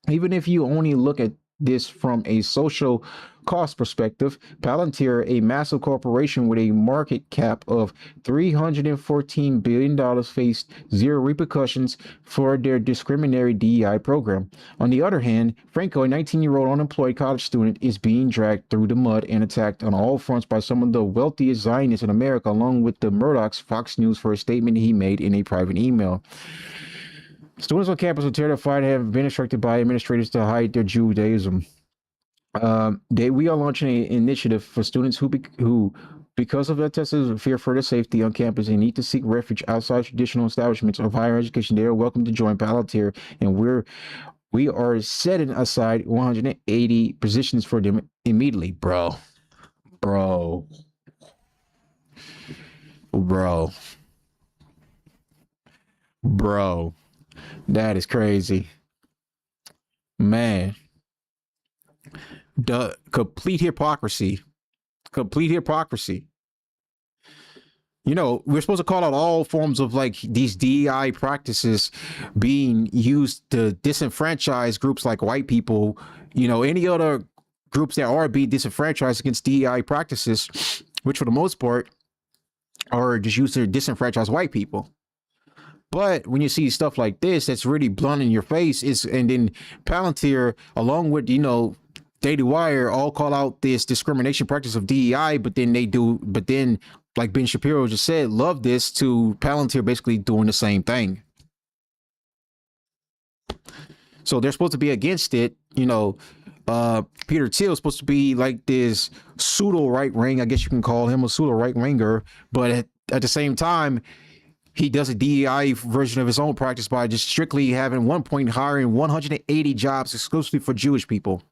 Even if you only look at this from a social cost perspective, Palantir, a massive corporation with a market cap of $314 billion, faced zero repercussions for their discriminatory DEI program. On the other hand, Franco, a 19-year-old unemployed college student, is being dragged through the mud and attacked on all fronts by some of the wealthiest Zionists in America, along with the Murdoch's Fox News, for a statement he made in a private email. Students on campus are terrified and have been instructed by administrators to hide their Judaism. We are launching an initiative for students who, because of their tested fear for their safety on campus and need to seek refuge outside traditional establishments of higher education. They are welcome to join Palantir, and we are setting aside 180 positions for them immediately, bro. That is crazy, man. The complete hypocrisy. You know, we're supposed to call out all forms of like these DEI practices being used to disenfranchise groups like white people, you know, any other groups that are being disenfranchised against DEI practices, which for the most part are just used to disenfranchise white people. But when you see stuff like this, that's really blunt in your face, and then Palantir, along with, you know, Daily Wire, all call out this discrimination practice of DEI, but then, like Ben Shapiro just said, love this to Palantir basically doing the same thing. So they're supposed to be against it, you know. Peter Thiel is supposed to be like this pseudo right wing, I guess you can call him a pseudo right winger, but at the same time, he does a DEI version of his own practice by just strictly having one point hiring 180 jobs exclusively for Jewish people.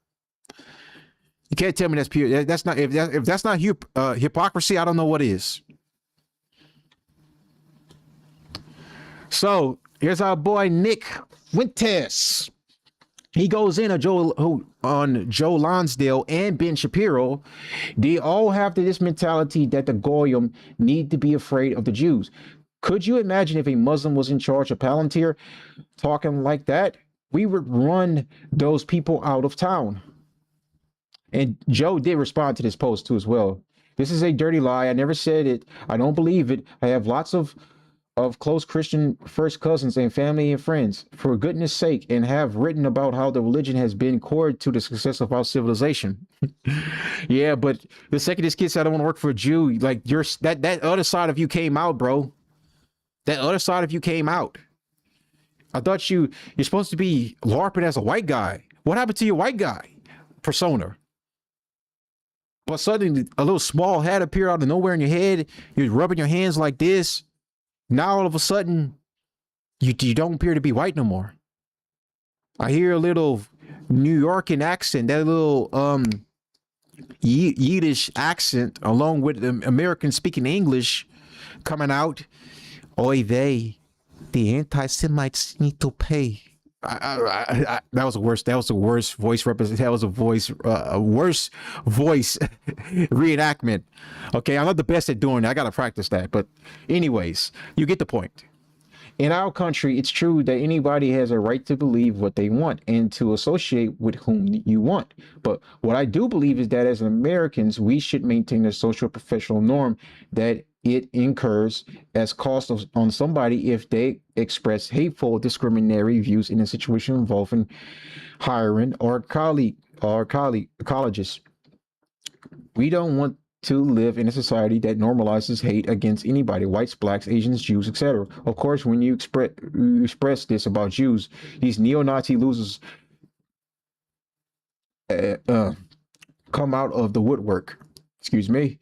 You can't tell me that's pure. That's not, if that's not hypocrisy, I don't know what is. So here's our boy Nick Winters. He goes in on Joe Lonsdale and Ben Shapiro. They all have this mentality that the Goyim need to be afraid of the Jews. Could you imagine if a Muslim was in charge of Palantir talking like that? We would run those people out of town. And Joe did respond to this post too as well. This is a dirty lie. I never said it. I don't believe it. I have lots of close Christian first cousins and family and friends, for goodness sake, and have written about how the religion has been core to the success of our civilization. Yeah, but the second this kid said I don't want to work for a Jew, like that other side of you came out, bro. That other side of you came out. I thought you're supposed to be LARPing as a white guy. What happened to your white guy persona? But suddenly a little small hat appeared out of nowhere in your head. You're rubbing your hands like this. Now all of a sudden, you don't appear to be white no more. I hear a little New Yorker accent, that little Yiddish accent, along with the American speaking English coming out. Oy vey, the anti-Semites need to pay. That was the worst. That was the worst voice represent. That was a worst voice reenactment. Okay, I'm not the best at doing that. I gotta practice that. But anyways, you get the point. In our country, it's true that anybody has a right to believe what they want and to associate with whom you want. But what I do believe is that as Americans, we should maintain a social professional norm that it incurs as cost on somebody if they express hateful, discriminatory views in a situation involving hiring or colleges. We don't want to live in a society that normalizes hate against anybody, whites, blacks, Asians, Jews, etc. Of course, when you express this about Jews, these neo-Nazi losers come out of the woodwork. Excuse me.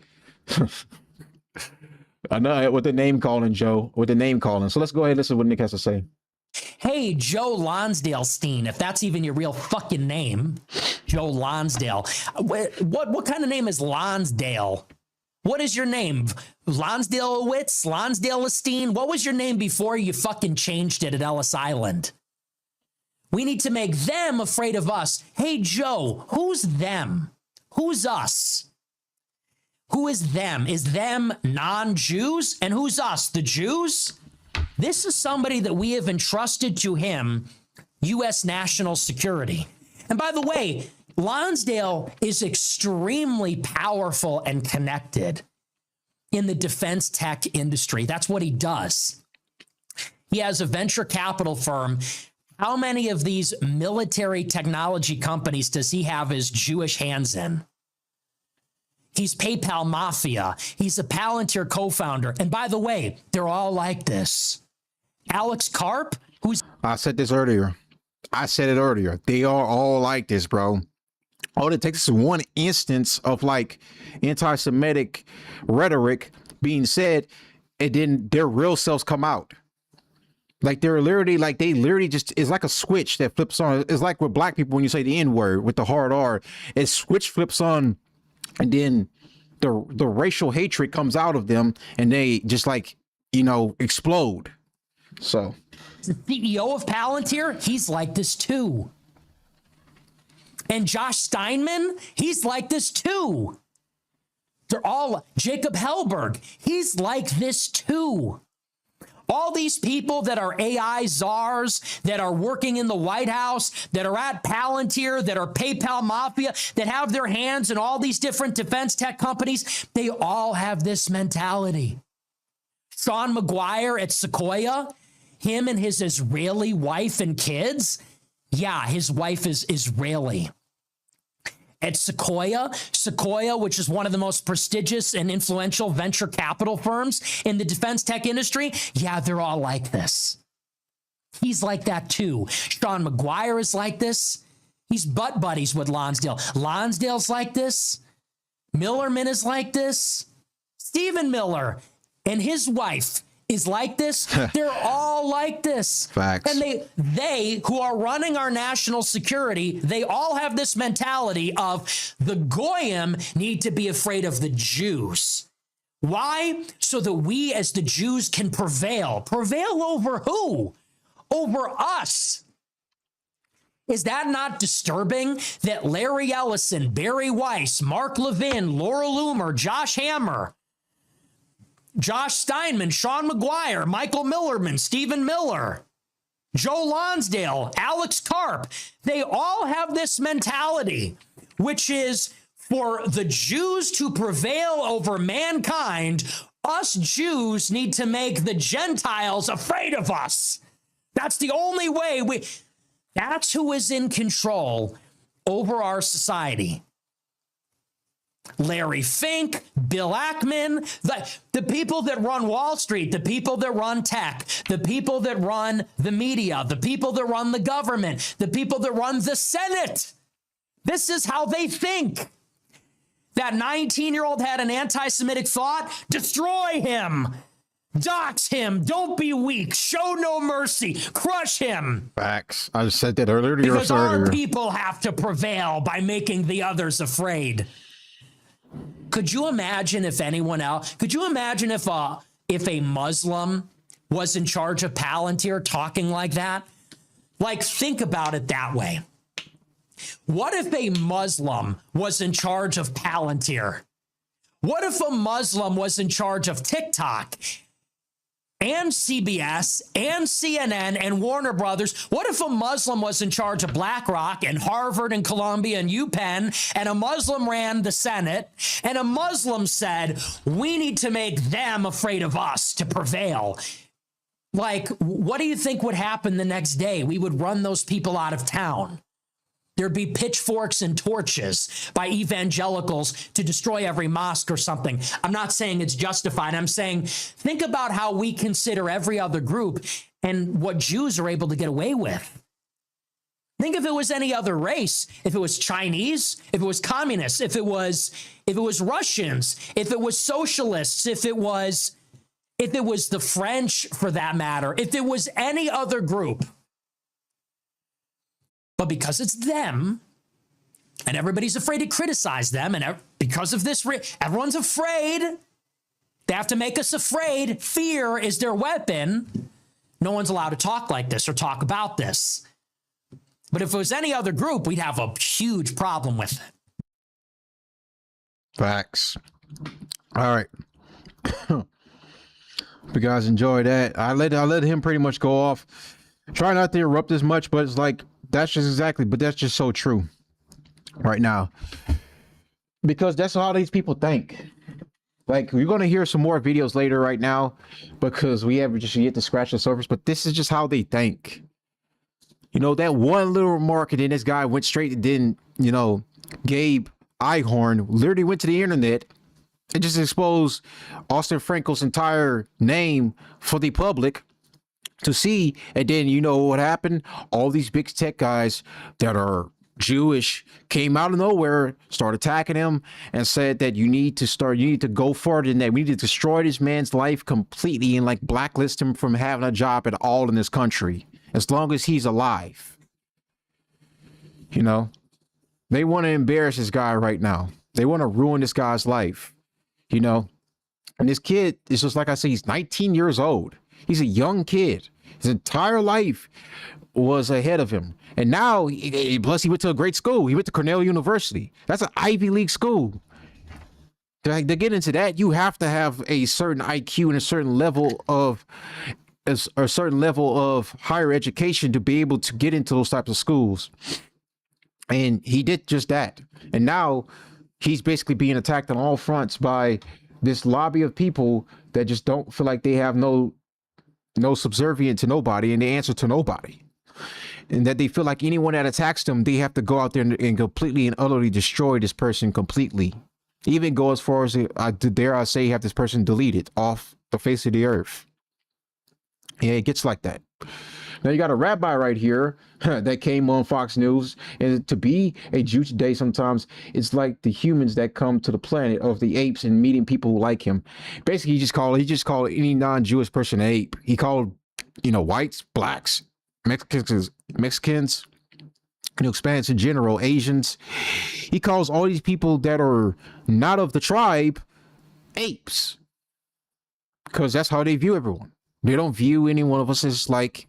I know with the name calling, Joe, with the name calling. So let's go ahead and listen to what Nick has to say. Hey, Joe Lonsdale-Steen, if that's even your real fucking name, Joe Lonsdale. What kind of name is Lonsdale? What is your name? Lonsdale-Witz? Lonsdale-Steen? What was your name before you fucking changed it at Ellis Island? We need to make them afraid of us. Hey, Joe, who's them? Who's us? Who is them? Is them non-Jews? And who's us, the Jews? This is somebody that we have entrusted to him U.S. national security. And by the way, Lonsdale is extremely powerful and connected in the defense tech industry. That's what he does. He has a venture capital firm. How many of these military technology companies does he have his Jewish hands in? He's PayPal Mafia. He's a Palantir co-founder. And by the way, they're all like this. Alex Karp, who's... I said this earlier. They are all like this, bro. All it takes is one instance of like anti-Semitic rhetoric being said, and then their real selves come out. Like they literally just, it's like a switch that flips on. It's like with black people when you say the N-word with the hard R, a switch flips on, and then the racial hatred comes out of them, and they just like, explode. So the CEO of Palantir, he's like this too. And Josh Steinman, he's like this too. They're all, Jacob Hellberg, he's like this too. All these people that are AI czars, that are working in the White House, that are at Palantir, that are PayPal Mafia, that have their hands in all these different defense tech companies, they all have this mentality. Sean McGuire at Sequoia, him and his Israeli wife and kids, yeah, his wife is Israeli. At Sequoia, which is one of the most prestigious and influential venture capital firms in the defense tech industry, yeah, they're all like this. He's like that too. Sean McGuire is like this. He's butt buddies with Lonsdale. Lonsdale's like this. Millerman is like this. Stephen Miller and his wife is like this. They're all like this. Facts. And they who are running our national security, they all have this mentality of the Goyim need to be afraid of the Jews. Why? So that we as the Jews can prevail. Prevail over who? Over us. Is that not disturbing that Larry Ellison, Barry Weiss, Mark Levin, Laura Loomer, Josh Hammer, Josh Steinman, Sean McGuire, Michael Millerman, Stephen Miller, Joe Lonsdale, Alex Karp, they all have this mentality, which is for the Jews to prevail over mankind, us Jews need to make the Gentiles afraid of us. That's the only way that's who is in control over our society. Larry Fink, Bill Ackman, the people that run Wall Street, the people that run tech, the people that run the media, the people that run the government, the people that run the Senate. This is how they think. That 19-year-old had an anti-Semitic thought, destroy him, dox him, don't be weak, show no mercy, crush him. Facts. I said that earlier. Because our people have to prevail by making the others afraid. Could you imagine if anyone else, could you imagine if a Muslim was in charge of Palantir talking like that? Like, think about it that way. What if a Muslim was in charge of Palantir? What if a Muslim was in charge of TikTok and CBS and CNN and Warner Brothers? What if a Muslim was in charge of BlackRock and Harvard and Columbia and UPenn, and a Muslim ran the Senate, and a Muslim said, we need to make them afraid of us to prevail? Like, what do you think would happen the next day? We would run those people out of town. There'd be pitchforks and torches by evangelicals to destroy every mosque or something. I'm not saying it's justified. I'm saying think about how we consider every other group and what Jews are able to get away with. Think if it was any other race, if it was Chinese, if it was communists, if it was Russians, if it was socialists, if it was the French for that matter, if it was any other group. But because it's them, and everybody's afraid to criticize them, and because of this, everyone's afraid. They have to make us afraid. Fear is their weapon. No one's allowed to talk like this or talk about this. But if it was any other group, we'd have a huge problem with it. Facts. All right. Hope you guys enjoy that. I let him pretty much go off. Try not to interrupt as much, but it's like that's just so true right now. Because that's how these people think. Like, we're gonna hear some more videos later right now because we have just yet to scratch the surface, but this is just how they think. You know, that one little remark, and then this guy went straight, and then, you know, Gabe Ihorn literally went to the internet and just exposed Austin Frankel's entire name for the public to see. And then, you know what happened? All these big tech guys that are Jewish came out of nowhere, started attacking him, and said that you need to go further than that. We need to destroy this man's life completely and like blacklist him from having a job at all in this country as long as he's alive. You know, they want to embarrass this guy right now. They want to ruin this guy's life, you know. And this kid is just, like I say, he's 19 years old. He's a young kid. His entire life was ahead of him. And now, plus he went to a great school. He went to Cornell University. That's an Ivy League school. To get into that, you have to have a certain IQ and a certain level of higher education to be able to get into those types of schools. And he did just that. And now he's basically being attacked on all fronts by this lobby of people that just don't feel like they have no subservient to nobody and they answer to nobody. And that they feel like anyone that attacks them, they have to go out there and completely and utterly destroy this person completely. Even go as far as, dare I say, have this person deleted off the face of the earth. Yeah, it gets like that. Now you got a rabbi right here that came on Fox News, and to be a Jew today, sometimes it's like the humans that come to the planet of the apes and meeting people like him. Basically, he just called any non-Jewish person an ape. He called, you know, whites, blacks, Mexicans, you know, Hispanics in general, Asians. He calls all these people that are not of the tribe apes, because that's how they view everyone. They don't view any one of us as like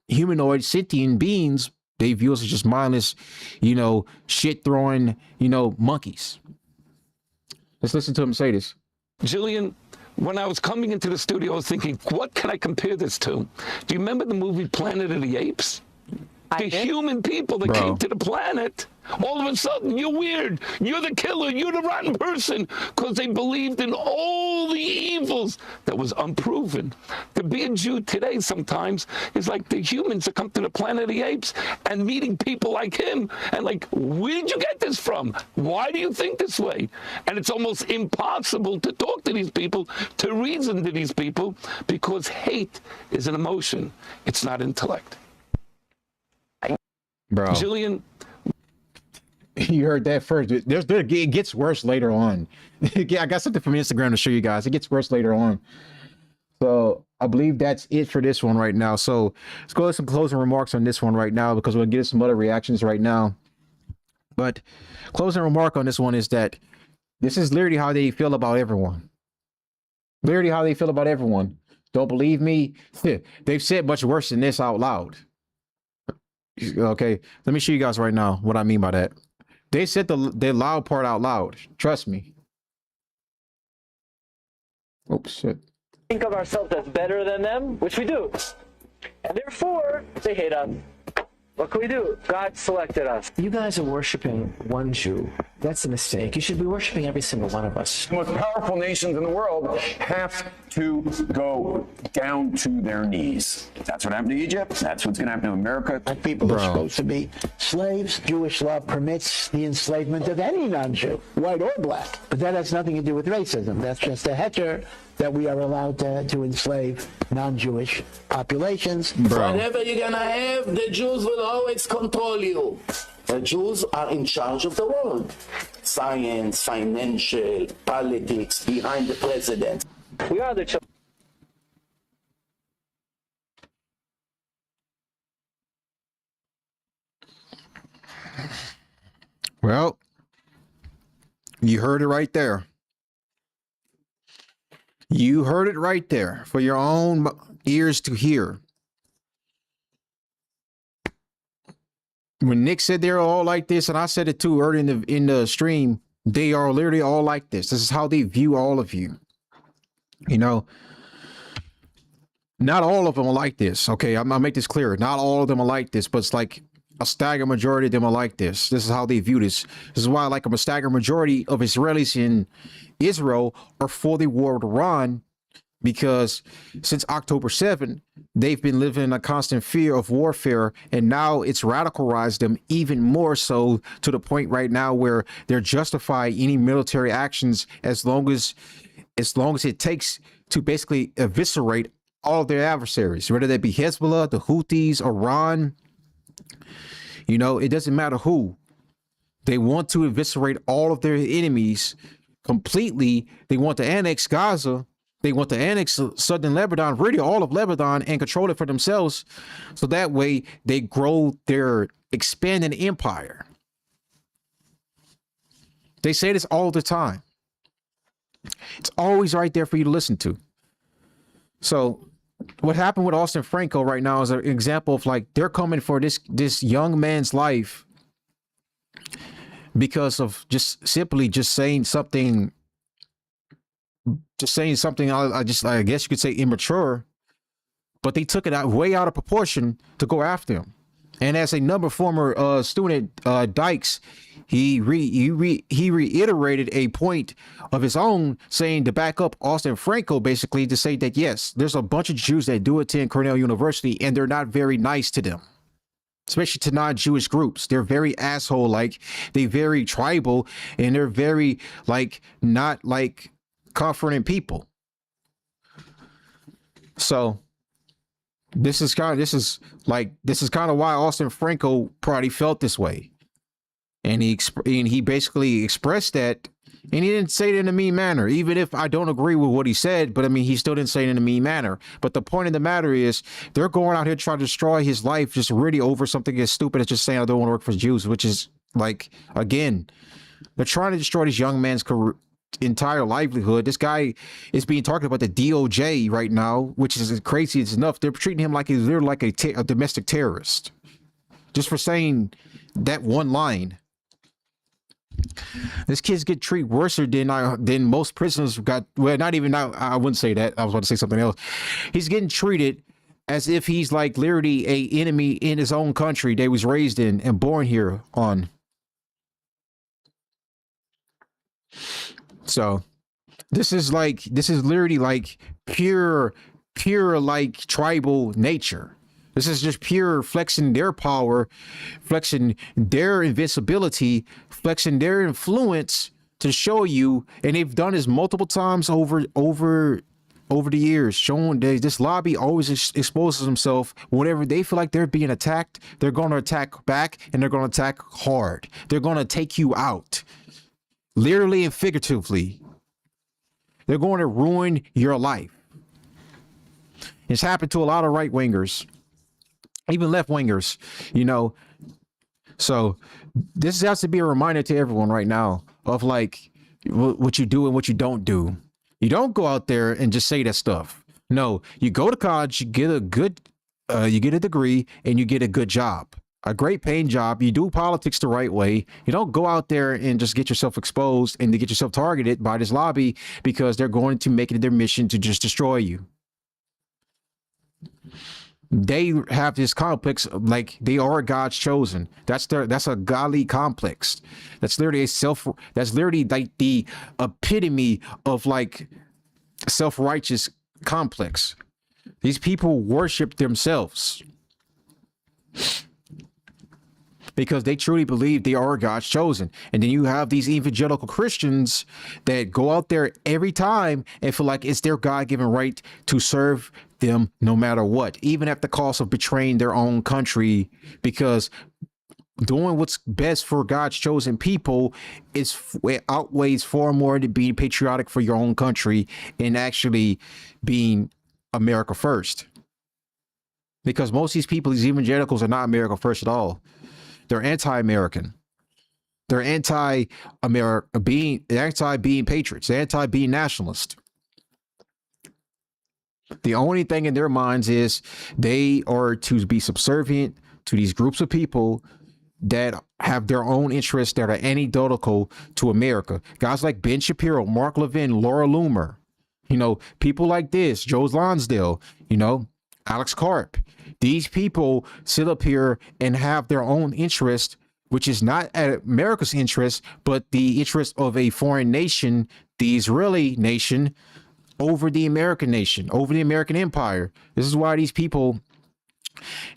humanoid sentient beings. They view us as just mindless, you know, shit throwing, you know, monkeys. Let's listen to him say this. Jillian, when I was coming into the studio, I was thinking, what can I compare this to? Do you remember the movie Planet of the Apes? The human people that came to the planet, all of a sudden, you're weird, you're the killer, you're the rotten person, because they believed in all the evils that was unproven. To be a Jew today sometimes is like the humans that come to the Planet of the Apes and meeting people like him, and like, where did you get this from? Why do you think this way? And it's almost impossible to talk to these people, to reason to these people, because hate is an emotion, it's not intellect. Bro, Jillian, you heard that first. It gets worse later on. I got something from Instagram to show you guys. It gets worse later on. So I believe that's it for this one right now. So let's go with some closing remarks on this one right now, because we'll get some other reactions right now. But closing remark on this one is that this is literally how they feel about everyone. Literally how they feel about everyone. Don't believe me? They've said much worse than this out loud. Okay, let me show you guys right now what I mean by that. They said the loud part out loud. Trust me. Oh, shit. Think of ourselves as better than them, which we do. And therefore, they hate us. What can we do? God selected us. You guys are worshiping one Jew. That's a mistake. You should be worshiping every single one of us. The most powerful nations in the world have to go down to their knees. That's what happened to Egypt. That's what's going to happen to America. People are supposed to be slaves. Jewish law permits the enslavement of any non-Jew, white or black. But that has nothing to do with racism. That's just a heter that we are allowed to enslave non-Jewish populations. Whatever you're gonna have, the Jews will always control you. The Jews are in charge of the world. Science, financial, politics, behind the president. We are the children. heard it right there. You heard it right there for your own ears to hear. When Nick said they're all like this, and I said it too earlier in the stream, they are literally all like this. This is how they view all of you. You know, not all of them are like this. Okay, I'm gonna make this clear. Not all of them are like this, but it's like a staggering majority of them are like this. This is how they view this. This is why, like, a staggering majority of Israelis in Israel are for the war with Iran, because since October 7th, they've been living in a constant fear of warfare, and now it's radicalized them even more so, to the point right now where they're justifying any military actions as long as it takes to basically eviscerate all of their adversaries, whether they be Hezbollah, the Houthis, Iran. You know, it doesn't matter who. They want to eviscerate all of their enemies completely. They want to annex Gaza. They want to annex southern Lebanon, really all of Lebanon, and control it for themselves. So that way they grow their expanding empire. They say this all the time. It's always right there for you to listen to. So what happened with Austin Franco right now is an example of, like, they're coming for this young man's life because of just simply saying something. I guess you could say immature, but they took it way out of proportion to go after him. And as a number former student, Dykes, he reiterated a point of his own, saying to back up Austin Franco, basically to say that, yes, there's a bunch of Jews that do attend Cornell University, and they're not very nice to them, especially to non-Jewish groups. They're very asshole-like, they very tribal, and they're very, like, not, like, comforting people. So this is kind of why Austin Franco probably felt this way, and he basically expressed that, and he didn't say it in a mean manner, even if I don't agree with what he said. But I mean, he still didn't say it in a mean manner. But the point of the matter is, they're going out here trying to destroy his life just really over something as stupid as just saying I don't want to work for Jews, which is, like, again, they're trying to destroy this young man's career, entire livelihood. This guy is being talked about the DOJ right now, which is crazy. It's enough. They're treating him like he's literally like a domestic terrorist just for saying that one line. This kid's get treated worse than most prisoners got. Well, not even now. I wouldn't say that. I was about to say something else. He's getting treated as if he's, like, literally a enemy in his own country they was raised in and born here on. So this is literally like pure like tribal nature. This is just pure flexing their power, flexing their invincibility, flexing their influence to show you. And they've done this multiple times over the years, showing this lobby always exposes themselves. Whenever they feel like they're being attacked, they're going to attack back, and they're going to attack hard. They're going to take you out. Literally and figuratively. They're going to ruin your life. It's happened to a lot of right-wingers, even left-wingers, you know. So this has to be a reminder to everyone right now of, like, what you do and what you don't do. You don't go out there and just say that stuff. No, you go to college, you get a degree, and you get a good job. A great paying job. You do politics the right way. You don't go out there and just get yourself exposed and to get yourself targeted by this lobby because they're going to make it their mission to just destroy you. They have this complex, like they are God's chosen. That's a godly complex. That's literally that's literally like the epitome of, like, self-righteous complex. These people worship themselves because they truly believe they are God's chosen. And then you have these evangelical Christians that go out there every time and feel like it's their God-given right to serve them no matter what, even at the cost of betraying their own country, because doing what's best for God's chosen people it outweighs far more than being patriotic for your own country and actually being America first. Because most of these people, these evangelicals, are not America first at all. They're anti-American. They're anti-America, being patriots, anti-being nationalist. The only thing in their minds is they are to be subservient to these groups of people that have their own interests that are antithetical to America. Guys like Ben Shapiro, Mark Levin, Laura Loomer, people like this, Joe Lonsdale, Alex Karp. These people sit up here and have their own interest, which is not at America's interest, but the interest of a foreign nation, the Israeli nation, over the American nation, over the American empire. This is why these people,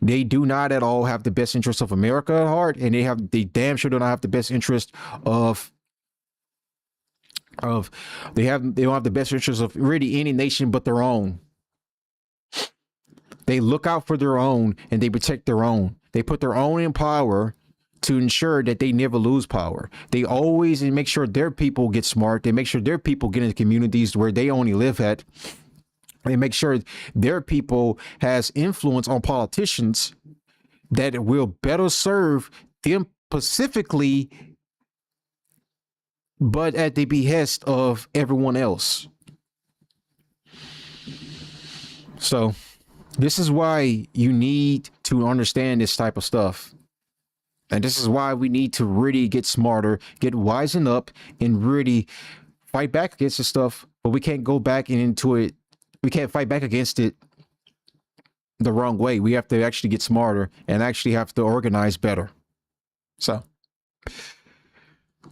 they do not at all have the best interest of America at heart, and they damn sure do not have the best interest they don't have the best interest of really any nation but their own. They look out for their own and they protect their own. They put their own in power to ensure that they never lose power. They always make sure their people get smart. They make sure their people get into communities where they only live at. They make sure their people has influence on politicians that will better serve them specifically, but at the behest of everyone else. So this is why you need to understand this type of stuff. And this is why we need to really get smarter, get wisen up, and really fight back against this stuff. But we can't go back into it. We can't fight back against it the wrong way. We have to actually get smarter and actually have to organize better. So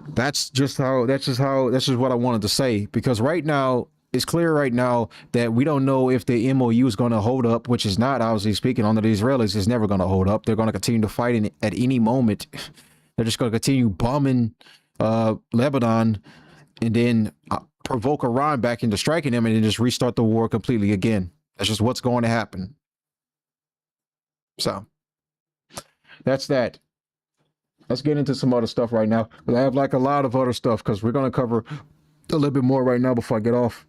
that's just what I wanted to say, because right now, it's clear right now that we don't know if the MOU is going to hold up, which is not, obviously speaking, under the Israelis, is never going to hold up. They're going to continue to fight at any moment. They're just going to continue bombing Lebanon and then provoke Iran back into striking them and then just restart the war completely again. That's just what's going to happen. So that's that. Let's get into some other stuff right now. But I have like a lot of other stuff because we're going to cover a little bit more right now before I get off.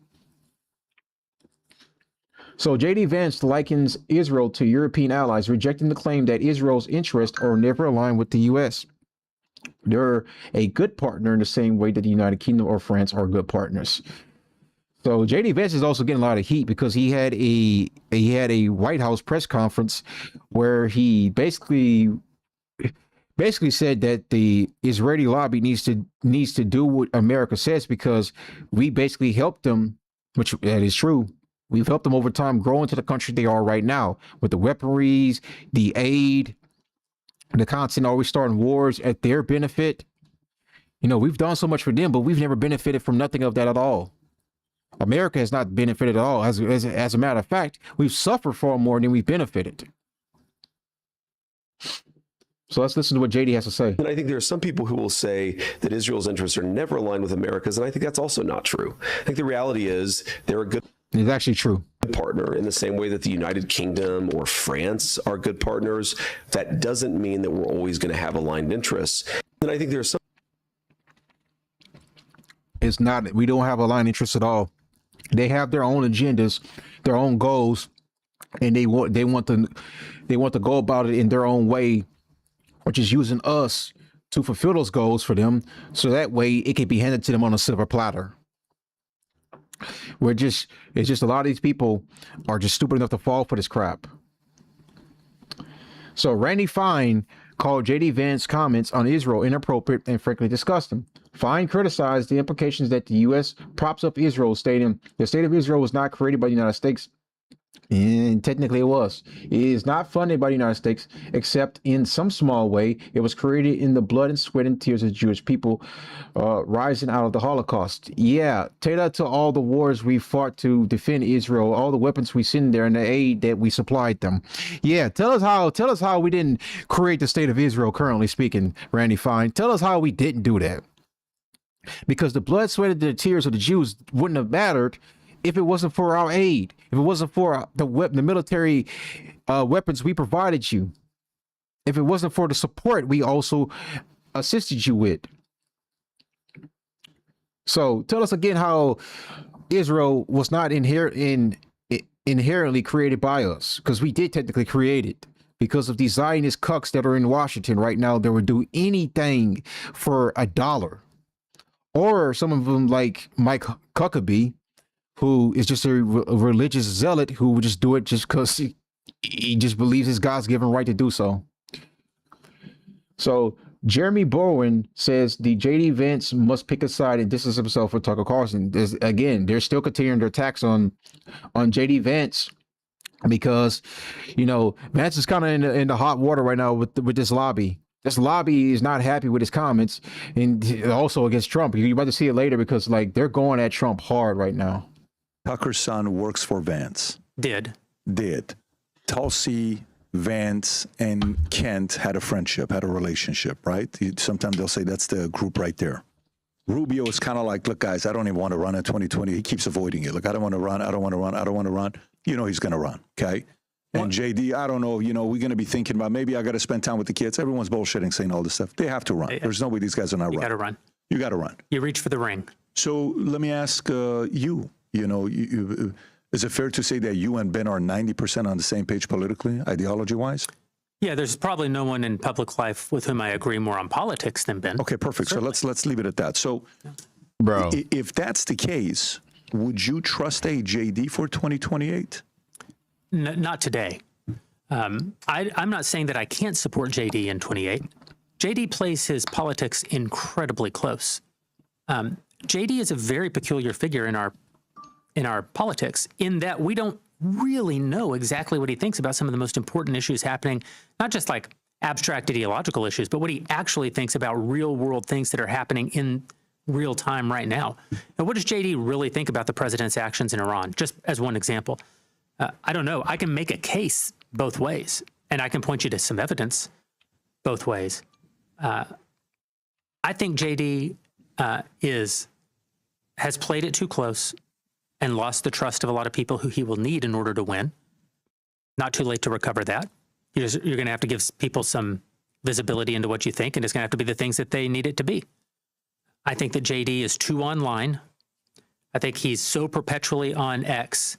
So J.D. Vance likens Israel to European allies, rejecting the claim that Israel's interests are never aligned with the U.S. They're a good partner in the same way that the United Kingdom or France are good partners. So J.D. Vance is also getting a lot of heat because he had a White House press conference where he basically said that the Israeli lobby needs to do what America says, because we basically helped them, which that is true. We've helped them over time grow into the country they are right now, with the weaponries, the aid, the constant always starting wars at their benefit. We've done so much for them, but we've never benefited from nothing of that at all. America has not benefited at all. As a matter of fact, we've suffered far more than we've benefited. So let's listen to what JD has to say. And I think there are some people who will say that Israel's interests are never aligned with America's, and I think that's also not true. I think the reality is they're a good... It's actually true. Partner in the same way that the United Kingdom or France are good partners. That doesn't mean that we're always going to have aligned interests. And I think there's some... It's not, we don't have aligned interests at all. They have their own agendas, their own goals, and they want to go about it in their own way, which is using us to fulfill those goals for them, so that way it can be handed to them on a silver platter. It's just a lot of these people are just stupid enough to fall for this crap. So Randy Fine called J.D. Vance's comments on Israel inappropriate and frankly disgusting. Fine criticized the implications that the U.S. props up Israel, stating the state of Israel was not created by the United States. And technically it was. It is not funded by the United States, except in some small way. It was created in the blood and sweat and tears of Jewish people rising out of the Holocaust. Yeah, take that to all the wars we fought to defend Israel, all the weapons we sent there, and the aid that we supplied them. Yeah, tell us how we didn't create the state of Israel, currently speaking, Randy Fine. Tell us how we didn't do that. Because the blood, sweat, and the tears of the Jews wouldn't have mattered if it wasn't for our aid, if it wasn't for the military weapons we provided you, if it wasn't for the support we also assisted you with. So tell us again how Israel was not inherently created by us, because we did technically create it, because of these Zionist cucks that are in Washington right now that would do anything for $1. Or some of them like Mike Huckabee, who is just a religious zealot who would just do it just because he just believes it's God's given right to do so. So Jeremy Bowen says the JD Vance must pick a side and distance himself from Tucker Carlson. They're still continuing their attacks on JD Vance because, you know, Vance is kind of in the hot water right now with this lobby. This lobby is not happy with his comments, and also against Trump. You're about to see it later because, like, they're going at Trump hard right now. Tucker's son works for Vance. Did. Tulsi, Vance, and Kent had a friendship, had a relationship, right? Sometimes they'll say that's the group right there. Rubio is kind of like, look, guys, I don't even want to run in 2020. He keeps avoiding it. Like, I don't want to run. I don't want to run. I don't want to run. You know he's going to run, okay? And JD, I don't know, you know, we're going to be thinking about maybe I got to spend time with the kids. Everyone's bullshitting, saying all this stuff. They have to run. There's no way these guys are not running. You got to run. You got to run. You reach for the ring. So let me ask you know, is it fair to say that you and Ben are 90% on the same page politically, ideology-wise? Yeah, there's probably no one in public life with whom I agree more on politics than Ben. Okay, perfect. Certainly. So let's leave it at that. So, bro, if that's the case, would you trust a JD for 2028? Not today. I'm not saying that I can't support JD in 28. JD plays his politics incredibly close. JD is a very peculiar figure in our politics in that we don't really know exactly what he thinks about some of the most important issues happening, not just like abstract ideological issues, but what he actually thinks about real world things that are happening in real time right now. And what does JD really think about the president's actions in Iran? Just as one example. I don't know. I can make a case both ways, and I can point you to some evidence both ways. I think JD has played it too close and lost the trust of a lot of people who he will need in order to win. Not too late to recover that. You're going to have to give people some visibility into what you think, and it's going to have to be the things that they need it to be. I think that JD is too online. I think he's so perpetually on X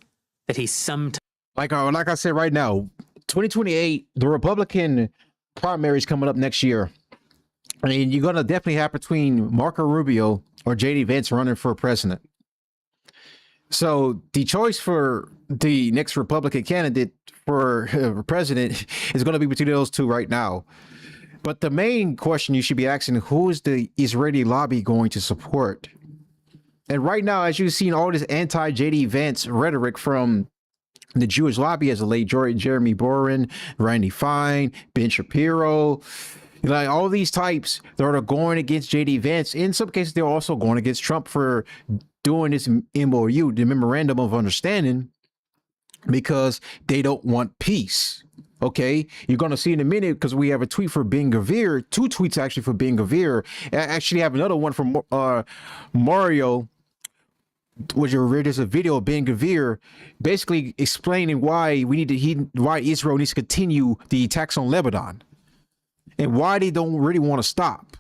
that he's sometimes... Like I said right now, 2028, the Republican primary is coming up next year. I mean, you're going to definitely have between Marco Rubio or JD Vance running for president. So the choice for the next Republican candidate for president is going to be between those two right now. But the main question you should be asking, who is the Israeli lobby going to support? And right now, as you've seen all this anti-JD Vance rhetoric from the Jewish lobby as of late, Jeremy Boren, Randy Fine, Ben Shapiro, like all these types that are going against JD Vance. In some cases, they're also going against Trump for doing this MOU, the Memorandum of Understanding, because they don't want peace. Okay, you're going to see in a minute because we have a tweet for Ben Gvir, two tweets actually for Ben Gvir. I actually have another one from Mario, which there's a video of Ben Gvir basically explaining why why Israel needs to continue the attacks on Lebanon and why they don't really want to stop.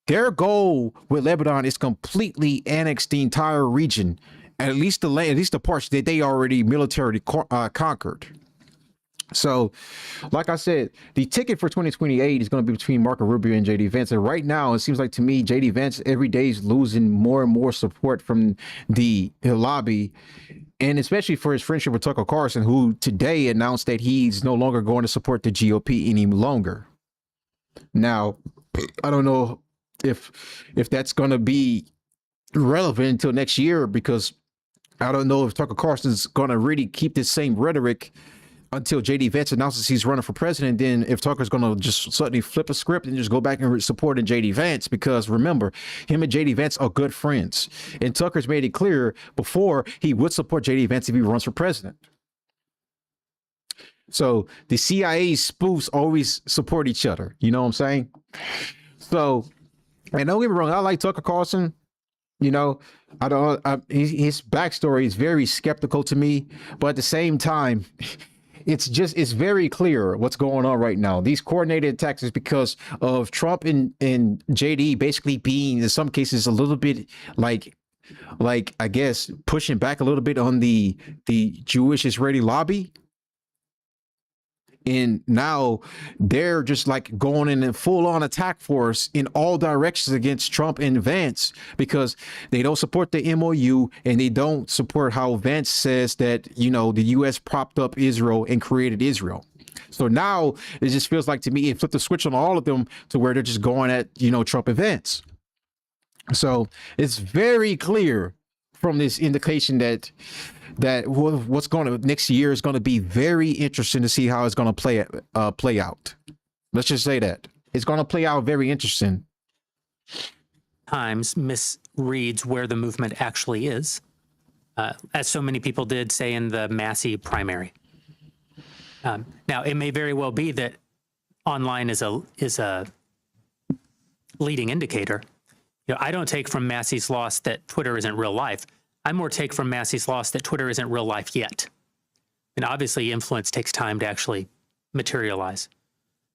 Their goal with Lebanon is completely annex the entire region, at least the land, at least the parts that they already militarily conquered. So, like I said, the ticket for 2028 is going to be between Marco Rubio and JD Vance. And right now, it seems like to me, JD Vance every day is losing more and more support from the lobby, and especially for his friendship with Tucker Carlson, who today announced that he's no longer going to support the GOP any longer. Now, I don't know if that's going to be relevant until next year, because I don't know if Tucker Carlson's going to really keep this same rhetoric until JD Vance announces he's running for president. Then if Tucker's going to just suddenly flip a script and just go back and support JD Vance, because remember, him and JD Vance are good friends. And Tucker's made it clear before he would support JD Vance if he runs for president. So the CIA spoofs always support each other. You know what I'm saying? So, and don't get me wrong, I like Tucker Carlson. You know, his backstory is very skeptical to me, but at the same time, it's very clear what's going on right now. These coordinated attacks is because of Trump and JD basically being, in some cases, a little bit like I guess pushing back a little bit on the Jewish Israeli lobby. And now they're just like going in a full on attack force in all directions against Trump and Vance because they don't support the MOU and they don't support how Vance says that, you know, the U.S. propped up Israel and created Israel. So now it just feels like to me, it flipped the switch on all of them to where they're just going at, you know, Trump and Vance. So it's very clear from this indication that what's going to next year is going to be very interesting to see how it's going to play out. Let's just say that it's going to play out very interesting. Times misreads where the movement actually is, as so many people did say in the Massey primary. Now, it may very well be that online is a leading indicator. You know, I don't take from Massey's loss that Twitter isn't real life. I more take from Massey's loss that Twitter isn't real life yet. And obviously, influence takes time to actually materialize.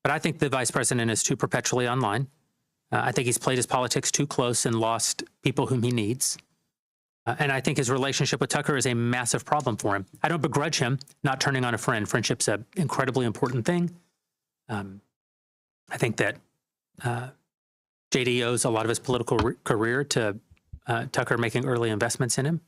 But I think the vice president is too perpetually online. I think he's played his politics too close and lost people whom he needs. And I think his relationship with Tucker is a massive problem for him. I don't begrudge him not turning on a friend. Friendship's an incredibly important thing. I think that JD owes a lot of his political career to Tucker making early investments in him.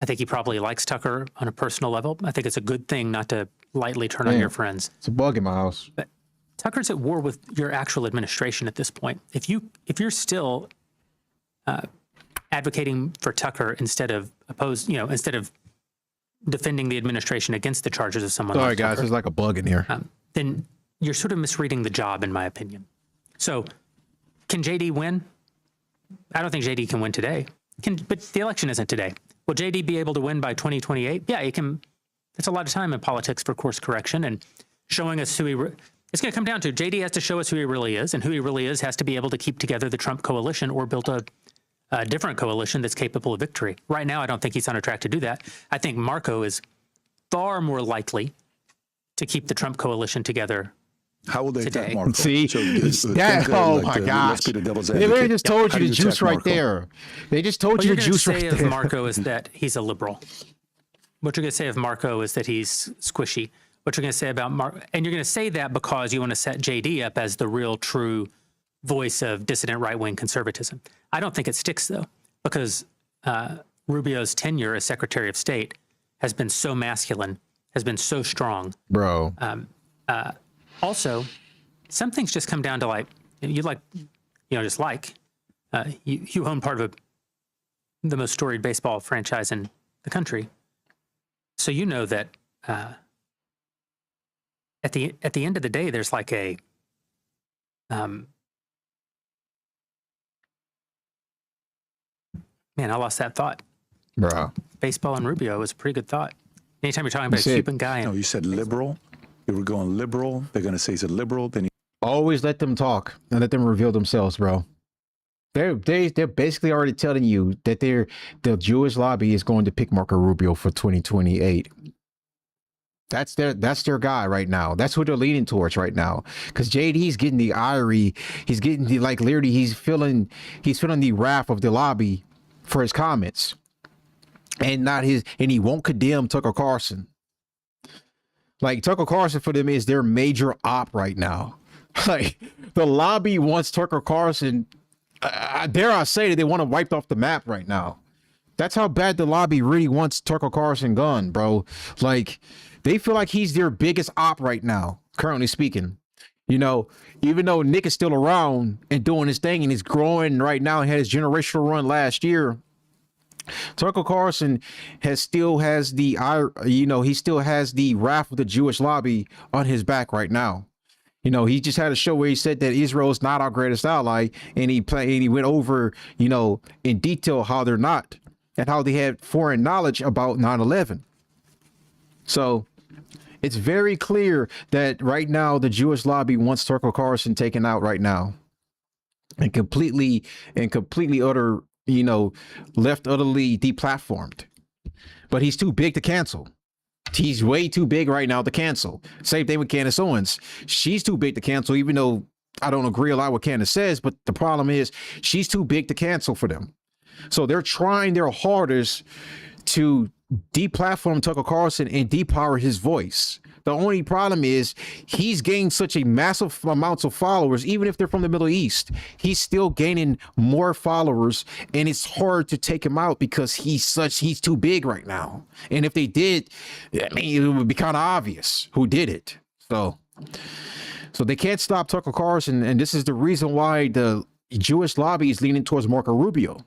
I think he probably likes Tucker on a personal level. I think it's a good thing not to lightly turn on your friends. It's a bug in my house. But Tucker's at war with your actual administration at this point. If you're still advocating for Tucker instead of instead of defending the administration against the charges of someone Sorry, like guys, Tucker, there's like a bug in here. then you're sort of misreading the job, in my opinion. So, can JD win? I don't think JD can win today. But the election isn't today. Will JD be able to win by 2028? Yeah, he can. That's a lot of time in politics for course correction and showing us who he. It's going to come down to JD has to show us who he really is, and who he really is has to be able to keep together the Trump coalition or build a different coalition that's capable of victory. Right now, I don't think he's on a track to do that. I think Marco is far more likely to keep the Trump coalition together. How will they today? attack Marco? See, that, oh my gosh. Let's be the devil's They advocate. literally just told How you do the juice attack right Marco? there. They just told you the juice right there. What you're going to say of Marco is that he's a liberal. What you're going to say of Marco is that he's squishy. What you're going to say about Marco, and you're going to say that because you want to set JD up as the real, true voice of dissident right-wing conservatism. I don't think it sticks, though, because Rubio's tenure as Secretary of State has been so masculine, has been so strong. Bro. Also, some things just come down to you own part of the most storied baseball franchise in the country. So you know that at the end of the day, there's like a man, I lost that thought. Bro. Baseball and Rubio was a pretty good thought. Anytime you're talking about a Cuban guy. No, you said liberal. You were going liberal. They're going to say he's a liberal. Then Always let them talk and let them reveal themselves, bro. They're basically already telling you that the Jewish lobby is going to pick Marco Rubio for 2028. That's their guy right now. That's who they're leaning towards right now. Because JD's getting the irony. He's getting the literally he's feeling the wrath of the lobby for his comments. And he won't condemn Tucker Carlson. Like Tucker Carlson for them is their major op right now. Like the lobby wants Tucker Carlson. Dare I say that they want him wiped off the map right now. That's how bad the lobby really wants Tucker Carlson gone, bro. Like they feel like he's their biggest op right now, currently speaking. You know, even though Nick is still around and doing his thing and he's growing right now, he had his generational run last year. Tucker Carlson still has the wrath of the Jewish lobby on his back right now. You know, he just had a show where he said that Israel is not our greatest ally, and he went over, in detail how they're not and how they had foreign knowledge about 9/11. So it's very clear that right now the Jewish lobby wants Tucker Carlson taken out right now, and completely left utterly deplatformed. But he's too big to cancel. He's way too big right now to cancel. Same thing with Candace Owens. She's too big to cancel, even though I don't agree a lot with Candace says, but the problem is she's too big to cancel for them. So they're trying their hardest to deplatform Tucker Carlson and depower his voice. The only problem is he's gained such a massive amounts of followers, even if they're from the Middle East. He's still gaining more followers, and it's hard to take him out because he's too big right now. And if they did, I mean, it would be kind of obvious who did it. So they can't stop Tucker Carlson, and this is the reason why the Jewish lobby is leaning towards Marco Rubio.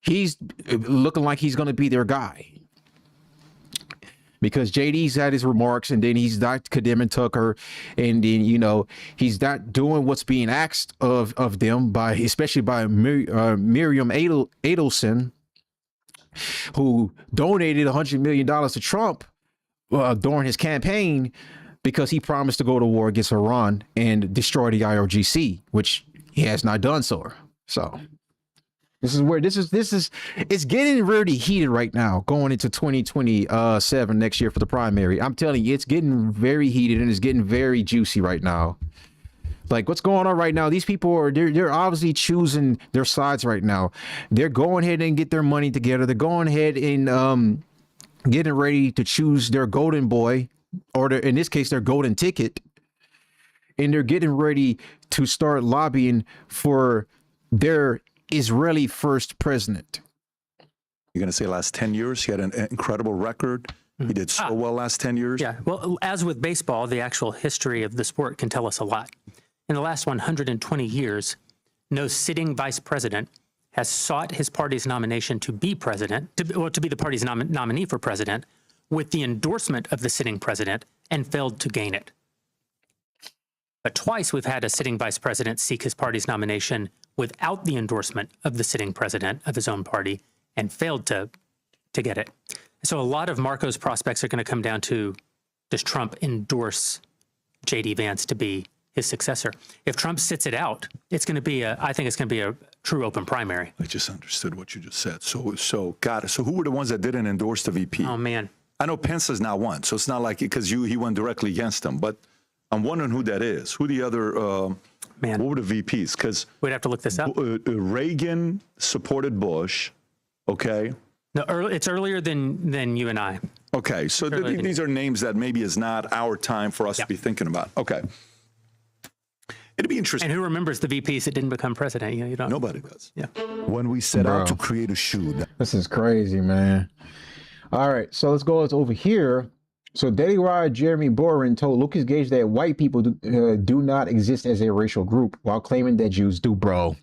He's looking like he's going to be their guy. Because JD's had his remarks, and then he's not condemning Tucker, and then, you know, he's not doing what's being asked of them by, especially by Miriam Adelson, who donated $100 million to Trump during his campaign because he promised to go to war against Iran and destroy the IRGC, which he has not done so. So this is where this is it's getting really heated right now going into 2027 next year for the primary. I'm telling you, it's getting very heated and it's getting very juicy right now. Like, what's going on right now? These people are they're obviously choosing their sides right now. They're going ahead and get their money together. They're going ahead and getting ready to choose their golden boy, or in this case their golden ticket, and they're getting ready to start lobbying for their Israeli first president. You're going to say last 10 years, he had an incredible record. He did so well last 10 years. Yeah, well, as with baseball, the actual history of the sport can tell us a lot. In the last 120 years, no sitting vice president has sought his party's nomination to be president, to be the party's nominee for president, with the endorsement of the sitting president, and failed to gain it. But twice we've had a sitting vice president seek his party's nomination without the endorsement of the sitting president of his own party and failed to get it. So a lot of Marco's prospects are going to come down to, does Trump endorse J.D. Vance to be his successor? If Trump sits it out, it's going to be I think it's going to be a true open primary. I just understood what you just said. So got it. So who were the ones that didn't endorse the VP? Oh, man. I know Pence has now won, so it's not like because he went directly against him, but I'm wondering who that is. Who the other what were the VPs? Because we'd have to look this up. Reagan supported Bush. Okay. No, it's earlier than you and I. Okay, so these are names that maybe is not our time for us to be thinking about. Okay. It'd be interesting. And who remembers the VPs that didn't become president? You don't. Nobody does. Yeah. When we set out to create a shoe. This is crazy, man. All right, so let's go over here. So Daily Wire Jeremy Boren told Lucas Gage that white people do not exist as a racial group while claiming that Jews do, bro.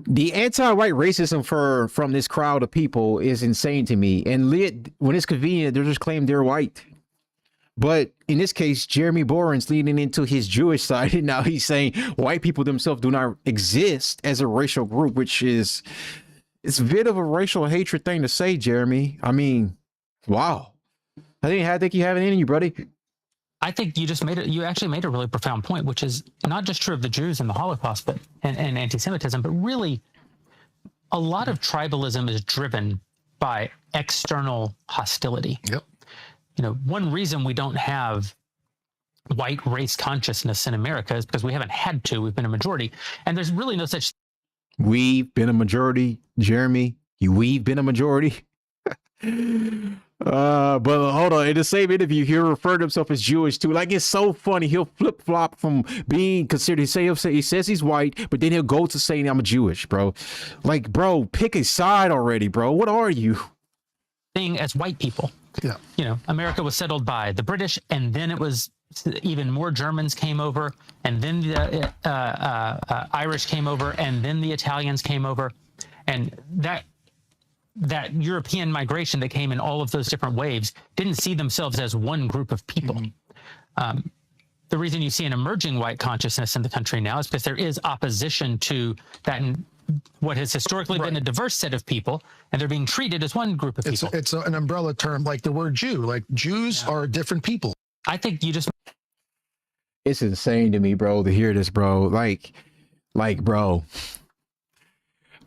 The anti-white racism from this crowd of people is insane to me. And when it's convenient, they're just claiming they're white. But in this case, Jeremy Boren's leaning into his Jewish side, and now he's saying white people themselves do not exist as a racial group, which is it's a bit of a racial hatred thing to say, Jeremy. I mean, wow. I think you have it in you, buddy. I think you actually made a really profound point, which is not just true of the Jews and the Holocaust, but and anti-Semitism, but really a lot of tribalism is driven by external hostility. Yep. You know, one reason we don't have white race consciousness in America is because we haven't had to. We've been a majority, and there's really no such. We've been a majority, Jeremy. We've been a majority. But hold on, in the same interview, he'll refer to himself as Jewish too. Like, it's so funny. He'll flip flop from being considered. He says he's white, but then he'll go to saying I'm a Jewish, bro. Like, bro, pick a side already, bro. What are you? Thing as white people. Yeah. You know, America was settled by the British, and then it was even more Germans came over, and then the Irish came over, and then the Italians came over, and that European migration that came in all of those different waves didn't see themselves as one group of people. The reason you see an emerging white consciousness in the country now is because there is opposition to that, what has historically been a diverse set of people, and they're being treated as one group of people. It's an umbrella term, like the word Jew. Like, Jews are different people. I think you just... It's insane to me, bro, to hear this, bro. Like, bro.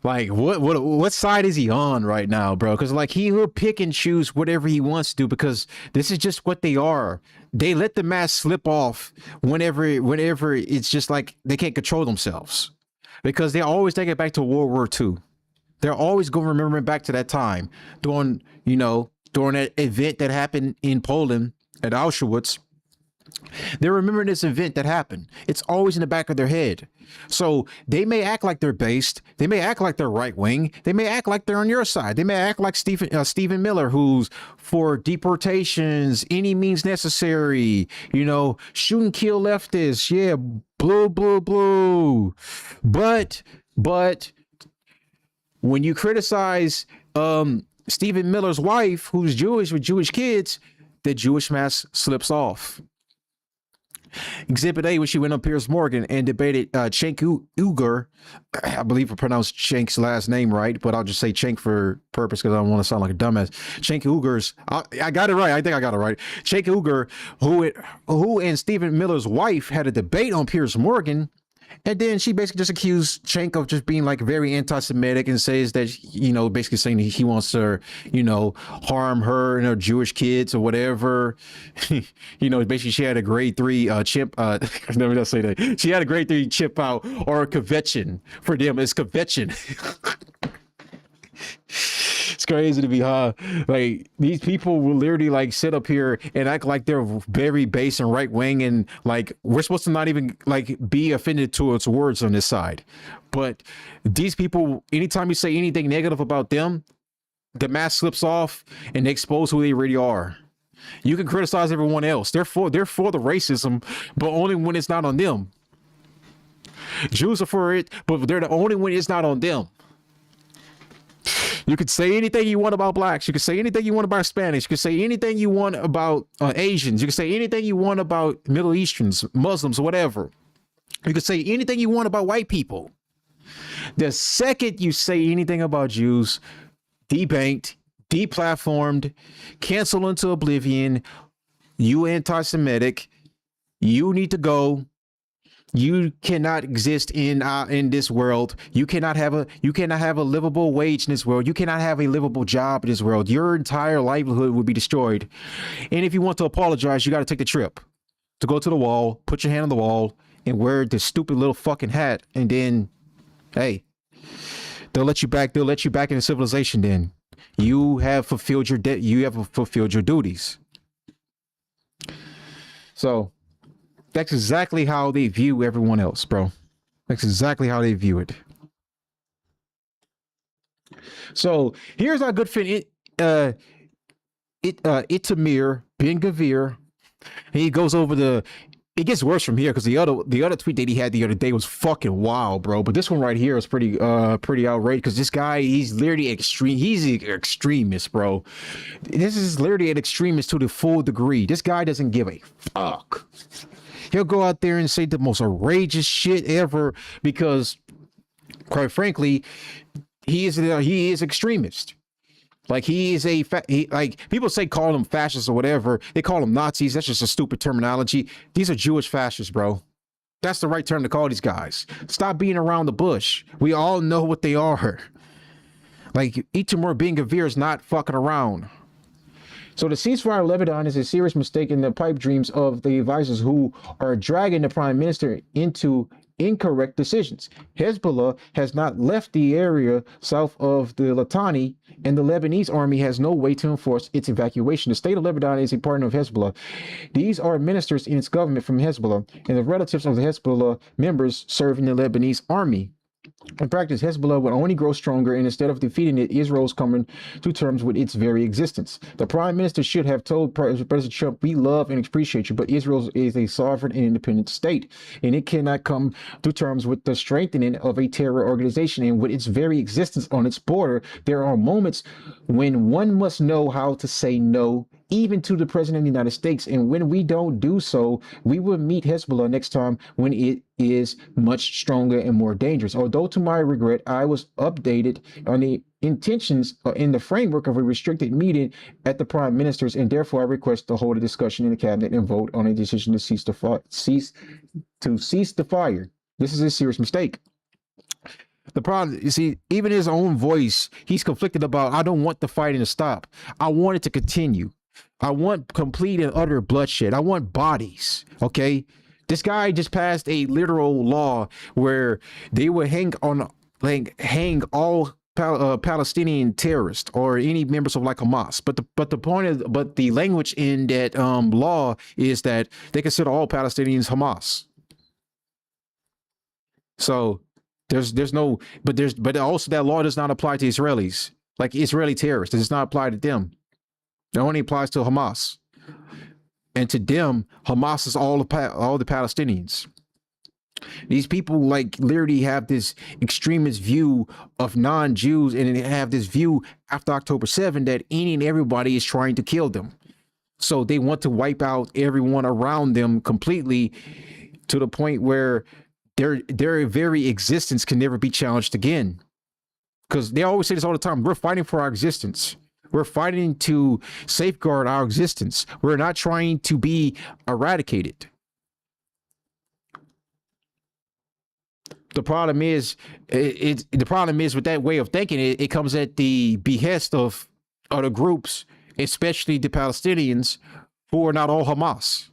Like, what side is he on right now, bro? Because, like, he will pick and choose whatever he wants to do, because this is just what they are. They let the mask slip off whenever it's just like they can't control themselves, because they always take it back to World War II. They're always going to remember back to that time during that event that happened in Poland at Auschwitz. They're remembering this event that happened. It's always in the back of their head. So they may act like they're based. They may act like they're right wing. They may act like they're on your side. They may act like Stephen Miller, who's for deportations, any means necessary, shoot and kill leftists. Yeah, blue, blue, blue. But when you criticize Stephen Miller's wife, who's Jewish with Jewish kids, the Jewish mask slips off. Exhibit A, when she went on Piers Morgan and debated Cenk Uygur, I believe I pronounced Cenk's last name right, but I'll just say Cenk for purpose because I don't want to sound like a dumbass. Cenk Uygur's, I got it right. I think I got it right. Cenk Uygur, who and Stephen Miller's wife had a debate on Piers Morgan. And then she basically just accused Cenk of just being like very anti-Semitic and says that, basically saying that he wants to, harm her and her Jewish kids or whatever. Basically she had a grade 3 chip. Let me not say that. She had a grade 3 chip out, or a kvetchen. For them, it's kvetchen. It's crazy to be like these people will literally like sit up here and act like they're very base and right wing, and like we're supposed to not even like be offended towards words on this side. But these people, anytime you say anything negative about them, the mask slips off and they expose who they really are. You can criticize everyone else. They're for the racism, but only when it's not on them. Jews are for it, but they're the only when it's not on them. You could say anything you want about blacks. You could say anything you want about Hispanics. You could say anything you want about Asians. You could say anything you want about Middle Easterns, Muslims, whatever. You could say anything you want about white people. The second you say anything about Jews, debanked, deplatformed, canceled into oblivion, you anti-Semitic, you need to go. You cannot exist in this world. You cannot have a livable wage in this world. You cannot have a livable job in this world. Your entire livelihood would be destroyed. And if you want to apologize, you got to take the trip to go to the wall, put your hand on the wall, and wear this stupid little fucking hat. And then, hey, they'll let you back. They'll let you back into civilization. Then you have fulfilled your debt. You have fulfilled your duties. So. That's exactly how they view everyone else, bro. That's exactly how they view it. So here's our good friend, Itamar Ben-Gvir. He goes over it gets worse from here because the other tweet that he had the other day was fucking wild, bro. But this one right here is pretty outrageous because this guy, he's literally extreme. He's an extremist, bro. This is literally an extremist to the full degree. This guy doesn't give a fuck. He'll go out there and say the most outrageous shit ever because, quite frankly, he is extremist. Like he is like people say call them fascists or whatever. They call them Nazis. That's just a stupid terminology. These are Jewish fascists, bro. That's the right term to call these guys. Stop being around the bush. We all know what they are. Like Itamar Ben-Gvir is not fucking around. So the ceasefire of Lebanon is a serious mistake in the pipe dreams of the advisors who are dragging the prime minister into incorrect decisions. Hezbollah has not left the area south of the Litani, and the Lebanese army has no way to enforce its evacuation. The state of Lebanon is a partner of Hezbollah. These are ministers in its government from Hezbollah, and the relatives of the Hezbollah members serve in the Lebanese army. In practice, Hezbollah will only grow stronger, and instead of defeating it, Israel is coming to terms with its very existence. The prime minister should have told President Trump, we love and appreciate you, but Israel is a sovereign and independent state, and it cannot come to terms with the strengthening of a terror organization and with its very existence on its border. There are moments when one must know how to say no, even to the president of the United States. And when we don't do so, we will meet Hezbollah next time when it is much stronger and more dangerous. Although to my regret, I was updated on the intentions in the framework of a restricted meeting at the prime minister's, and therefore I request to hold a discussion in the cabinet and vote on a decision to cease the fire. This is a serious mistake. The problem, you see, even his own voice, he's conflicted about, I don't want the fighting to stop. I want it to continue. I want complete and utter bloodshed. I want bodies. Okay. This guy just passed a literal law where they would hang all Palestinian terrorists or any members of like Hamas. But the language in that law is that they consider all Palestinians Hamas. So but also that law does not apply to Israelis, like Israeli terrorists. It does not apply to them. It only applies to Hamas. And to them, Hamas is all the Palestinians. These people like literally have this extremist view of non-Jews, and they have this view after October 7 that any and everybody is trying to kill them. So they want to wipe out everyone around them completely, to the point where their very existence can never be challenged again. Because they always say this all the time: we're fighting for our existence. We're fighting to safeguard our existence. We're not trying to be eradicated. The problem is, with that way of thinking, it comes at the behest of other groups, especially the Palestinians, who are not all Hamas.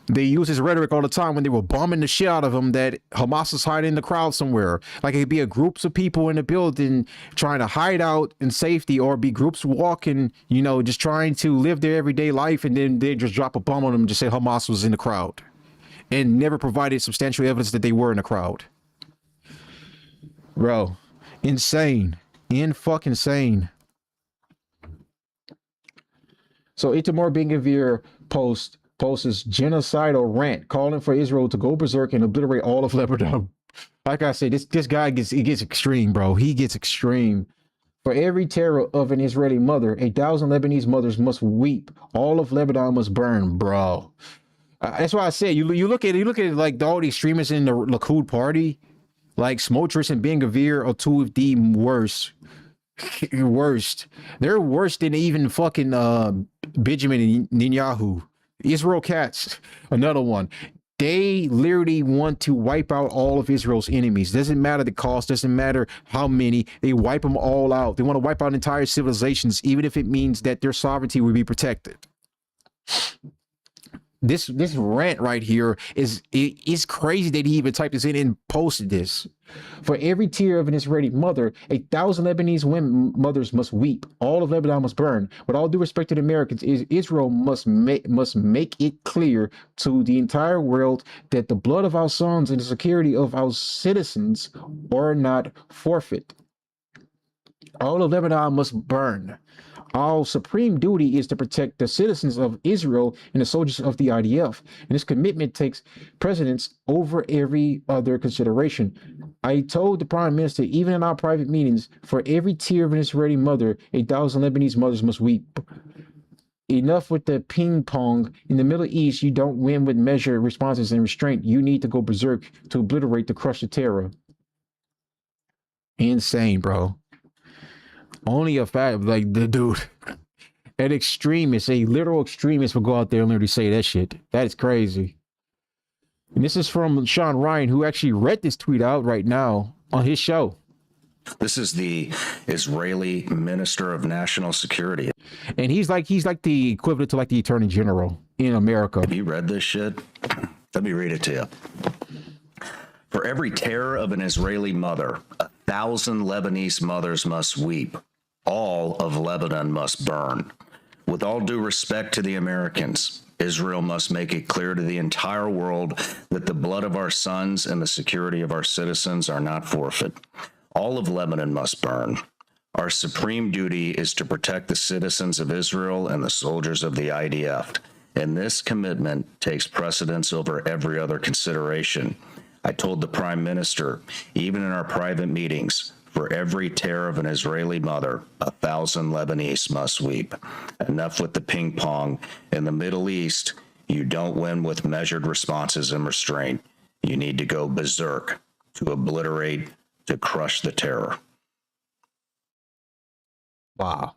They use this rhetoric all the time when they were bombing the shit out of them, that Hamas is hiding in the crowd somewhere. Like, it could be a groups of people in the building trying to hide out in safety, or be groups walking, just trying to live their everyday life, and then they just drop a bomb on them and just say Hamas was in the crowd, and never provided substantial evidence that they were in the crowd. Bro, insane. Fucking insane. So Itamar Ben-Gvir posts his genocidal rant calling for Israel to go berserk and obliterate all of Lebanon. Like I said, this guy gets extreme, bro. He gets extreme. For every terror of an Israeli mother, 1,000 Lebanese mothers must weep. All of Lebanon must burn, bro. That's why I said, you look at it like all the extremists in the Likud party, like Smotrich and Ben-Gvir are two of the worst. They're worse than even fucking Benjamin Netanyahu. Israel Katz, another one. They literally want to wipe out all of Israel's enemies. Doesn't matter the cost, doesn't matter how many. They wipe them all out. They want to wipe out entire civilizations, even if it means that their sovereignty will be protected. This rant right here is crazy that he even typed this in and posted this. For every tear of an Israeli mother, 1,000 Lebanese mothers must weep. All of Lebanon must burn. With all due respect to the Americans, Israel must make it clear to the entire world that the blood of our sons and the security of our citizens are not forfeit. All of Lebanon must burn. Our supreme duty is to protect the citizens of Israel and the soldiers of the IDF, and this commitment takes precedence over every other consideration. I told the Prime Minister, even in our private meetings, for every tear of an Israeli mother, 1,000 Lebanese mothers must weep. Enough with the ping pong. In the Middle East, you don't win with measured responses and restraint. You need to go berserk to obliterate, to crush the terror. Insane, bro. Only a fact, like, the dude, an extremist, a literal extremist will go out there and literally say that shit. That is crazy. And this is from Sean Ryan, who actually read this tweet out right now on his show. This is the Israeli Minister of National Security. And he's like the equivalent to like the Attorney General in America. Have you read this shit? Let me read it to you. For every terror of an Israeli mother, 1,000 Lebanese mothers must weep. All of Lebanon must burn. With all due respect to the Americans, Israel must make it clear to the entire world that the blood of our sons and the security of our citizens are not forfeit. All of Lebanon must burn. Our supreme duty is to protect the citizens of Israel and the soldiers of the IDF, and this commitment takes precedence over every other consideration. I told the Prime Minister, even in our private meetings, for every tear of an Israeli mother, 1,000 Lebanese must weep. Enough with the ping pong. In the Middle East, you don't win with measured responses and restraint. You need to go berserk, to obliterate, to crush the terror. Wow.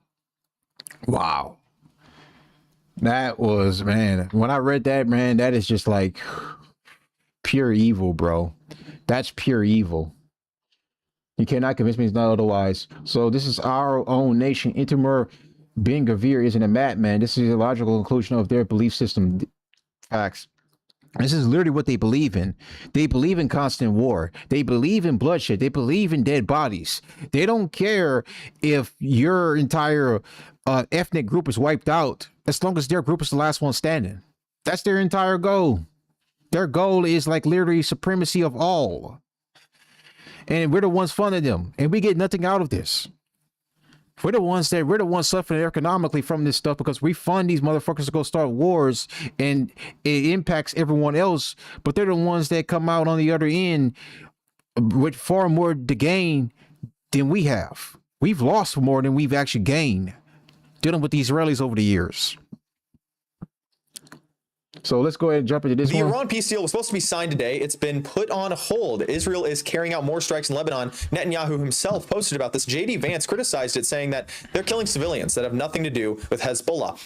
Wow. That was, man, when I read that, man, that is just like pure evil, bro. That's pure evil. You cannot convince me it's not otherwise. So this is our own nation. Itamar Ben-Gvir isn't a madman. This is a logical conclusion of their belief system. Facts. This is literally what they believe in. They believe in constant war. They believe in bloodshed. They believe in dead bodies. They don't care if your entire ethnic group is wiped out, as long as their group is the last one standing. That's their entire goal. Their goal is like literally supremacy of all. And we're the ones funding them. And we get nothing out of this. We're the ones suffering economically from this stuff because we fund these motherfuckers to go start wars, and it impacts everyone else. But they're the ones that come out on the other end with far more to gain than we have. We've lost more than we've actually gained dealing with the Israelis over the years. So let's go ahead and jump into this one. The Iran peace deal was supposed to be signed today. It's been put on hold. Israel is carrying out more strikes in Lebanon. Netanyahu himself posted about this. J.D. Vance criticized it, saying that they're killing civilians that have nothing to do with Hezbollah.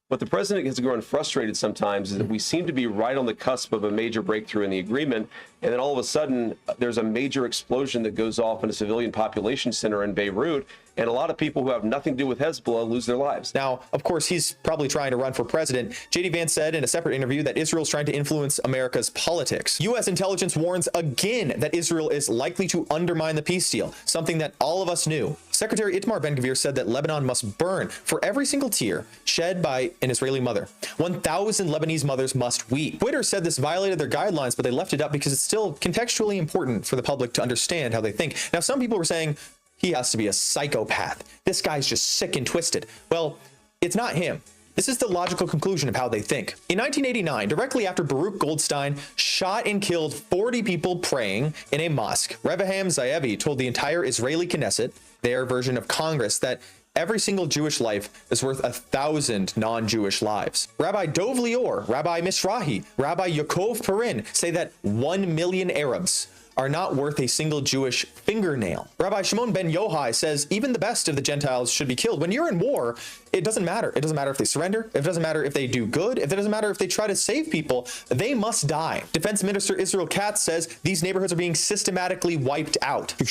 What the president has grown frustrated sometimes is that we seem to be right on the cusp of a major breakthrough in the agreement, and then all of a sudden there's a major explosion that goes off in a civilian population center in Beirut, and a lot of people who have nothing to do with Hezbollah lose their lives. Now, of course, he's probably trying to run for president. J.D. Vance said in a separate interview that Israel's trying to influence America's politics. U.S. intelligence warns again that Israel is likely to undermine the peace deal, something that all of us knew. Secretary Itamar Ben-Gvir said that Lebanon must burn for every single tear shed by an Israeli mother. 1,000 Lebanese mothers must weep. Twitter said this violated their guidelines, but they left it up because it's still contextually important for the public to understand how they think. Now, some people were saying, he has to be a psychopath. This guy's just sick and twisted. Well, it's not him. This is the logical conclusion of how they think. In 1989, directly after Baruch Goldstein shot and killed 40 people praying in a mosque, Revaham Zaevi told the entire Israeli Knesset, their version of Congress, that every single Jewish life is worth 1,000 non-Jewish lives. Rabbi Dov Lior, Rabbi Mishrahi, Rabbi Yaakov Perin say that 1 million Arabs are not worth a single Jewish fingernail. Rabbi Shimon ben Yohai says even the best of the Gentiles should be killed. When you're in war, it doesn't matter. It doesn't matter if they surrender. It doesn't matter if they do good. It doesn't matter if they try to save people. They must die. Defense Minister Israel Katz says these neighborhoods are being systematically wiped out. The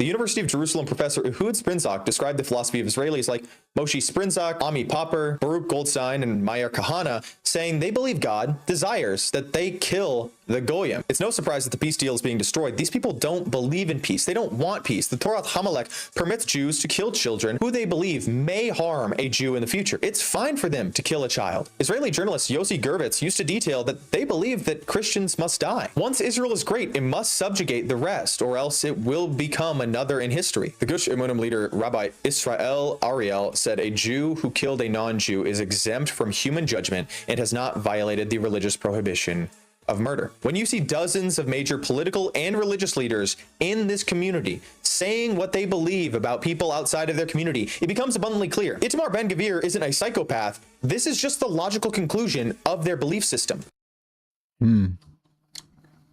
University of Jerusalem professor Ehud Sprinzak described the philosophy of Israelis like Moshe Sprinzak, Ami Popper, Baruch Goldstein, and Meir Kahana, saying they believe God desires that they kill the Goyim. It's no surprise that the peace deal is being destroyed. These people don't believe in peace. They don't want peace. The Torah Hamalek permits Jews to kill children who they believe may harm a Jew in the future. It's fine for them to kill a child. Israeli journalist Yossi Gervitz used to detail that they believe that Christians must die. Once Israel is great, it must subjugate the rest, or else it will become another in history. The Gush Emunim leader Rabbi Israel Ariel said a Jew who killed a non-Jew is exempt from human judgment and has not violated the religious prohibition of murder. When you see dozens of major political and religious leaders in this community saying what they believe about people outside of their community, it becomes abundantly clear. Itamar Ben-Gvir isn't a psychopath. This is just the logical conclusion of their belief system.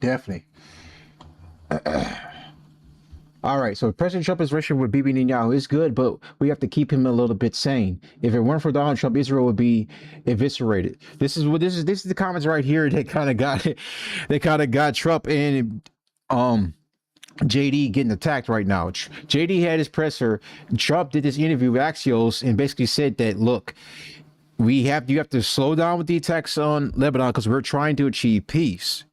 Definitely. All right, so President Trump's relationship with Bibi Netanyahu is good, but we have to keep him a little bit sane. If it weren't for Donald Trump, Israel would be eviscerated. This is the comments right here that kind of got Trump and JD getting attacked right now. JD had his presser. Trump did this interview with Axios and basically said that, look, you have to slow down with the attacks on Lebanon because we're trying to achieve peace.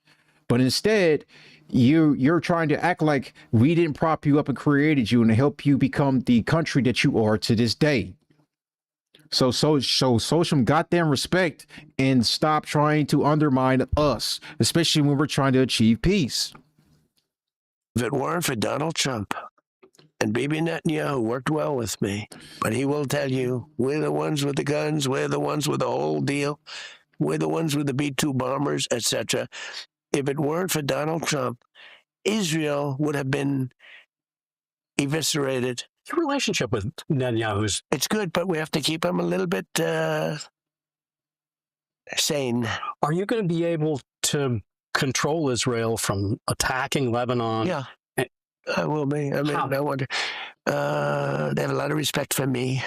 But instead, you're trying to act like we didn't prop you up and created you and help you become the country that you are to this day. So show some goddamn respect and stop trying to undermine us, especially when we're trying to achieve peace. If it weren't for Donald Trump and Bibi Netanyahu worked well with me, but he will tell you, we're the ones with the guns, we're the ones with the whole deal, we're the ones with the B-2 bombers, etc. If it weren't for Donald Trump, Israel would have been eviscerated. Your relationship with Netanyahu it's good, but we have to keep him a little bit sane. Are you going to be able to control Israel from attacking Lebanon? Yeah, I will be. I mean, I wonder. They have a lot of respect for me,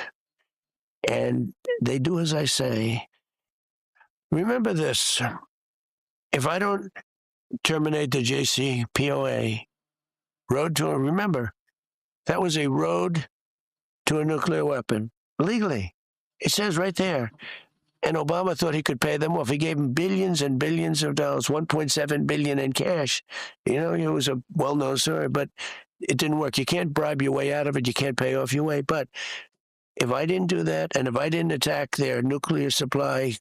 and they do as I say. Remember this. If I don't terminate the JCPOA, remember, that was a road to a nuclear weapon, legally. It says right there, And Obama thought he could pay them off. He gave them billions and billions of dollars, 1.7 billion in cash. You know, it was a well-known story, but it didn't work. You can't bribe your way out of it. You can't pay off your way. But if I didn't do that, and if I didn't attack their nuclear supply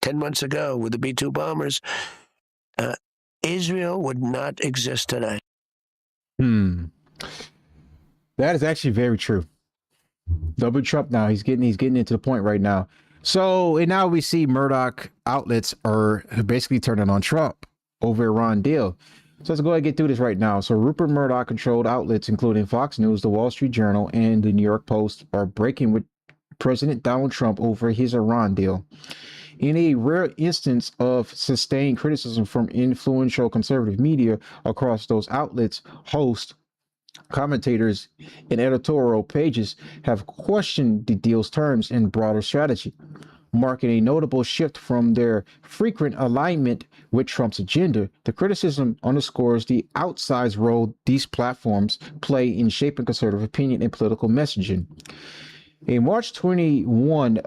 10 months ago with the B-2 bombers, Israel would not exist today. That is actually very true. Double Trump now. He's getting into the point right now. So, and now we see Murdoch outlets are basically turning on Trump over Iran deal. So let's go ahead and get through this right now. So Rupert Murdoch controlled outlets, including Fox News, the Wall Street Journal, and the New York Post, are breaking with President Donald Trump over his Iran deal. In a rare instance of sustained criticism from influential conservative media across those outlets, hosts, commentators, and editorial pages have questioned the deal's terms and broader strategy, marking a notable shift from their frequent alignment with Trump's agenda. The criticism underscores the outsized role these platforms play in shaping conservative opinion and political messaging. A March 21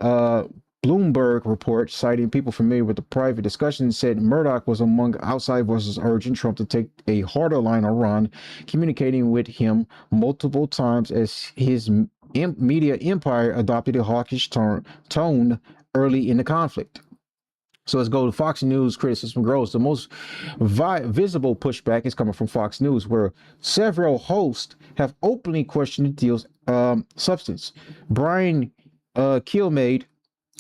Bloomberg report, citing people familiar with the private discussions, said Murdoch was among outside voices urging Trump to take a harder line on Iran, communicating with him multiple times as his media empire adopted a hawkish tone early in the conflict. So let's go to Fox News. Criticism grows. The most visible pushback is coming from Fox News, where several hosts have openly questioned the deal's substance. Brian Kilmeade,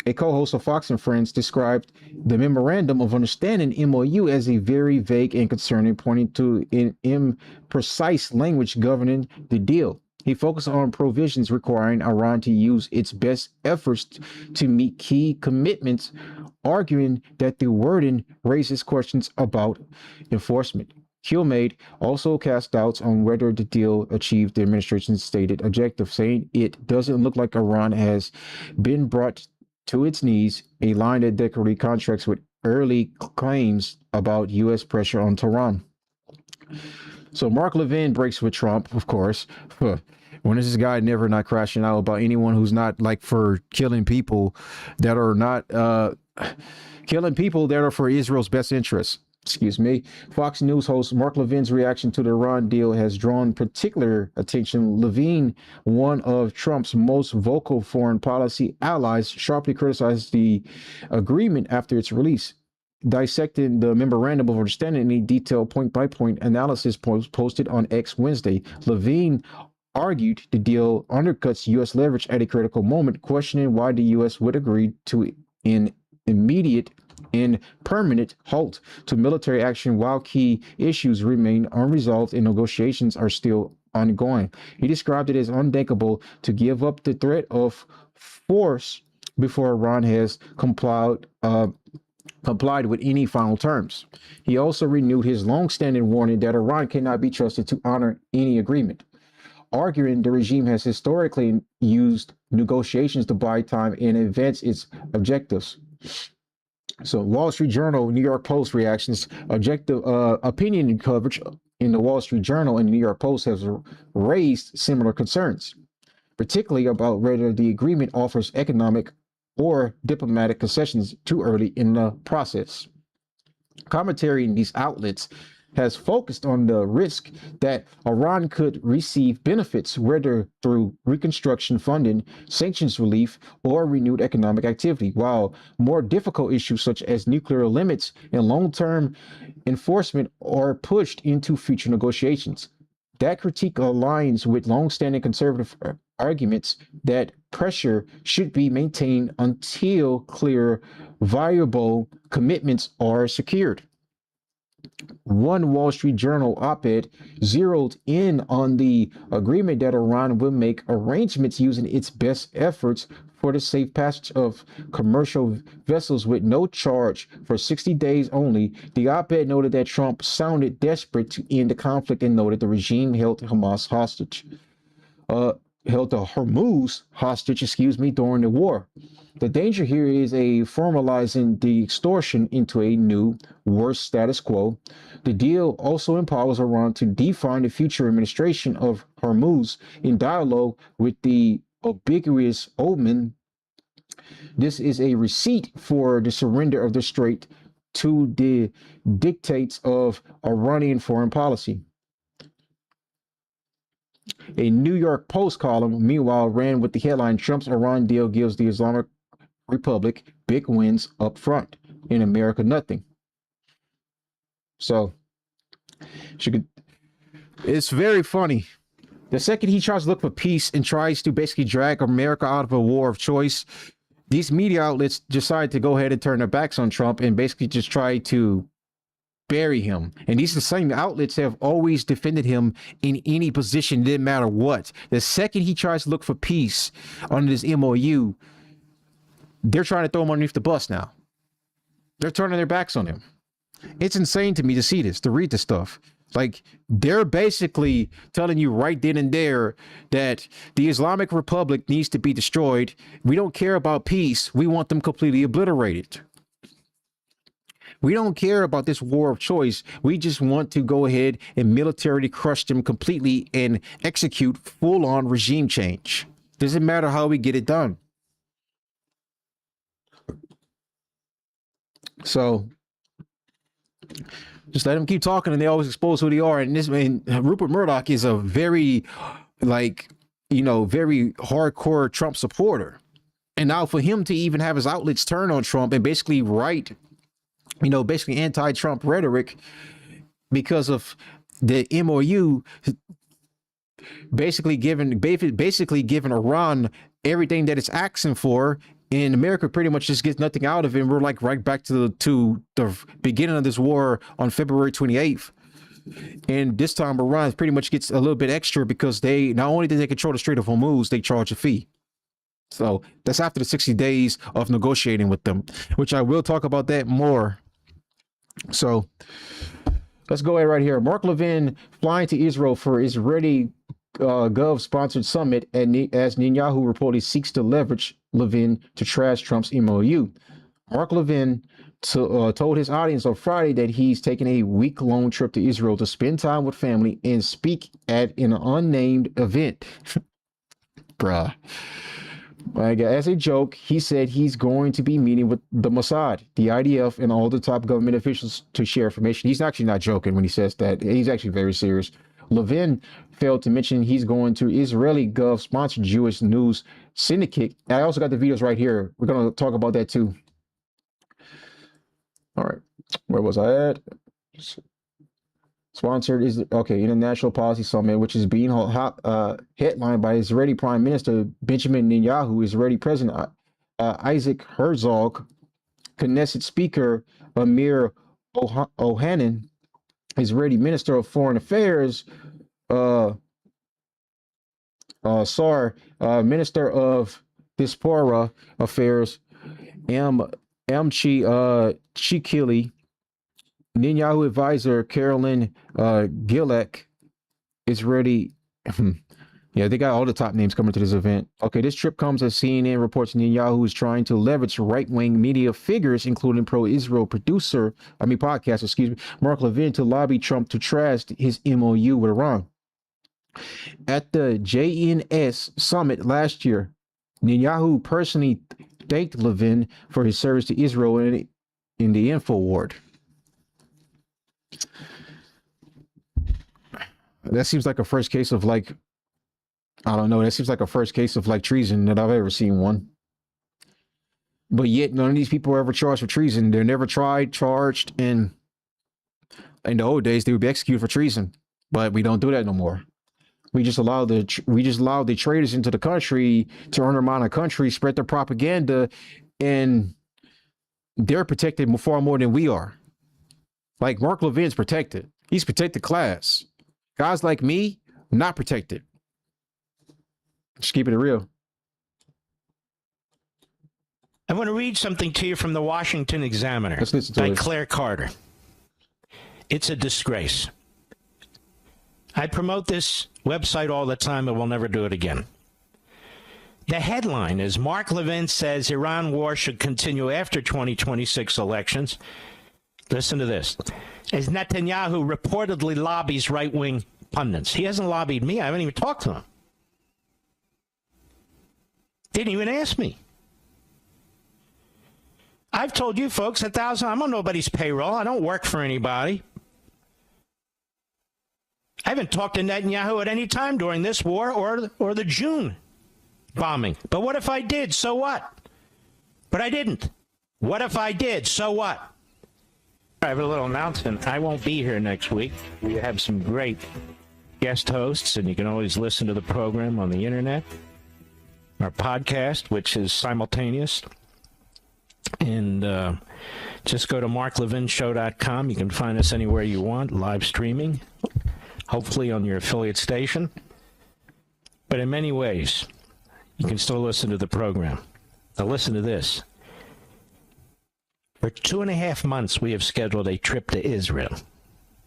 a co-host of Fox and Friends, described the Memorandum of Understanding (MOU) as a very vague and concerning, pointing to an imprecise language governing the deal. He focused on provisions requiring Iran to use its best efforts to meet key commitments, arguing that the wording raises questions about enforcement. Kilmeade also cast doubts on whether the deal achieved the administration's stated objective, saying it doesn't look like Iran has been brought to its knees, a line that decorated contracts with early claims about U.S. pressure on Tehran. So Mark Levin breaks with Trump, of course. When is this guy never not crashing out about anyone who's not like for killing people that are not killing people that are for Israel's best interests? Excuse me. Fox News host Mark Levin's reaction to the Iran deal has drawn particular attention. Levin, one of Trump's most vocal foreign policy allies, sharply criticized the agreement after its release. Dissecting the Memorandum of Understanding in a detailed point-by-point analysis posted on X Wednesday, Levin argued the deal undercuts U.S. leverage at a critical moment, questioning why the U.S. would agree to an immediate and permanent halt to military action while key issues remain unresolved and negotiations are still ongoing. He described it as unthinkable to give up the threat of force before Iran has complied with any final terms. He also renewed his long-standing warning that Iran cannot be trusted to honor any agreement, arguing the regime has historically used negotiations to buy time and advance its objectives. So Wall Street Journal, New York Post reactions, objective opinion coverage in the Wall Street Journal and the New York Post has raised similar concerns, particularly about whether the agreement offers economic or diplomatic concessions too early in the process. Commentary in these outlets has focused on the risk that Iran could receive benefits, whether through reconstruction funding, sanctions relief, or renewed economic activity, while more difficult issues such as nuclear limits and long-term enforcement are pushed into future negotiations. That critique aligns with long-standing conservative arguments that pressure should be maintained until clear, viable commitments are secured. One Wall Street Journal op-ed zeroed in on the agreement that Iran will make arrangements using its best efforts for the safe passage of commercial vessels with no charge for 60 days only. The op-ed noted that Trump sounded desperate to end the conflict and noted the regime held Hormuz hostage, during the war. The danger here is a formalizing the extortion into a new, worse status quo. The deal also empowers Iran to define the future administration of Hormuz in dialogue with the ambiguous Oman This is a receipt for the surrender of the strait to the dictates of Iranian foreign policy. A New York Post column, meanwhile, ran with the headline, Trump's Iran deal gives the Islamic Republic big wins up front. In America, nothing. So, it's very funny. The second he tries to look for peace and tries to basically drag America out of a war of choice, these media outlets decide to go ahead and turn their backs on Trump and basically just try to bury him. And these are the same outlets that have always defended him in any position, didn't matter what. The second he tries to look for peace under this MOU, they're trying to throw him underneath the bus now. They're turning their backs on him. It's insane to me to see this, to read this stuff. Like, they're basically telling you right then and there that the Islamic Republic needs to be destroyed. We don't care about peace. We want them completely obliterated. We don't care about this war of choice. We just want to go ahead and militarily crush them completely and execute full-on regime change. Doesn't matter how we get it done. So just let them keep talking, and they always expose who they are. And this man, Rupert Murdoch, is a very, very hardcore Trump supporter. And now for him to even have his outlets turn on Trump and basically write, basically anti-Trump rhetoric because of the MOU, basically giving Iran everything that it's asking for. And America pretty much just gets nothing out of it. And we're like right back to the beginning of this war on February 28th. And this time Iran pretty much gets a little bit extra because they not only do they control the Strait of Hormuz, they charge a fee. So that's after the 60 days of negotiating with them, which I will talk about that more. So let's go ahead right here. Mark Levin flying to Israel for Israeli Gov-sponsored summit, and as Netanyahu reportedly seeks to leverage Levin to trash Trump's MOU. Mark Levin told his audience on Friday that he's taking a week-long trip to Israel to spend time with family and speak at an unnamed event. Bruh. As a joke, he said he's going to be meeting with the Mossad, the IDF, and all the top government officials to share information. He's actually not joking when he says that. He's actually very serious. Levin failed to mention he's going to Israeli Gov-sponsored Jewish news syndicate. I also got the videos right here. We're going to talk about that too. All right. Where was I at? Sponsored is International Policy Summit, which is being headlined by Israeli Prime Minister Benjamin Netanyahu, Israeli President Isaac Herzog, Knesset Speaker Amir Ohanan, Israeli Minister of Foreign Affairs, Minister of Diaspora Affairs, Amchi Chikili, Netanyahu advisor Carolyn Gilek, Israeli. Yeah, they got all the top names coming to this event. Okay, this trip comes as CNN reports Netanyahu is trying to leverage right-wing media figures, including pro-Israel podcaster, Mark Levin, to lobby Trump to trash his MOU with Iran. At the JNS summit last year, Netanyahu personally thanked Levin for his service to Israel in the info ward. That seems like a first case of that seems like a first case of treason that I've ever seen one. But yet none of these people are ever charged for treason. They're never charged, and in the old days they would be executed for treason. But we don't do that no more. We just allow the traitors into the country to undermine our country, spread their propaganda, and they're protected far more than we are. Like Mark Levin's protected. He's protected class. Guys like me, not protected. Just keeping it real. I want to read something to you from the Washington Examiner by Claire Carter. It's a disgrace. I promote this website all the time, but we'll never do it again. The headline is Mark Levin says Iran war should continue after 2026 elections. Listen to this. As Netanyahu reportedly lobbies right-wing pundits. He hasn't lobbied me. I haven't even talked to him. Didn't even ask me. I've told you folks 1,000. I'm on nobody's payroll. I don't work for anybody. I haven't talked to Netanyahu at any time during this war or the June bombing. But what if I did? So what? But I didn't. What if I did? So what? I have a little announcement. I won't be here next week. We have some great guest hosts, and you can always listen to the program on the internet. Our podcast, which is simultaneous. And just go to marklevinshow.com. You can find us anywhere you want, live streaming, hopefully on your affiliate station. But in many ways, you can still listen to the program. Now listen to this. For 2.5 months, we have scheduled a trip to Israel.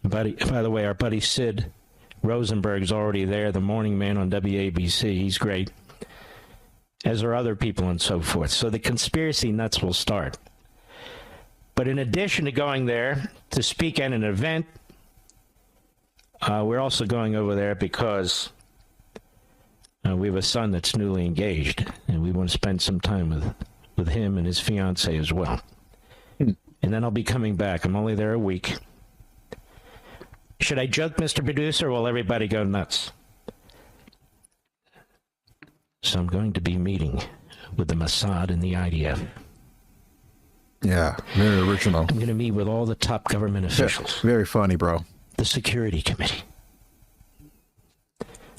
By the way, our buddy Sid Rosenberg's already there, the morning man on WABC. He's great, as are other people and so forth. So the conspiracy nuts will start. But in addition to going there to speak at an event, we're also going over there because we have a son that's newly engaged, and we want to spend some time with him and his fiance as well. And then I'll be coming back. I'm only there a week. Should I joke, Mr. Producer, or will everybody go nuts? So I'm going to be meeting with the Mossad and the IDF. Yeah, very original. I'm going to meet with all the top government officials. Yeah, very funny, bro. The Security Committee.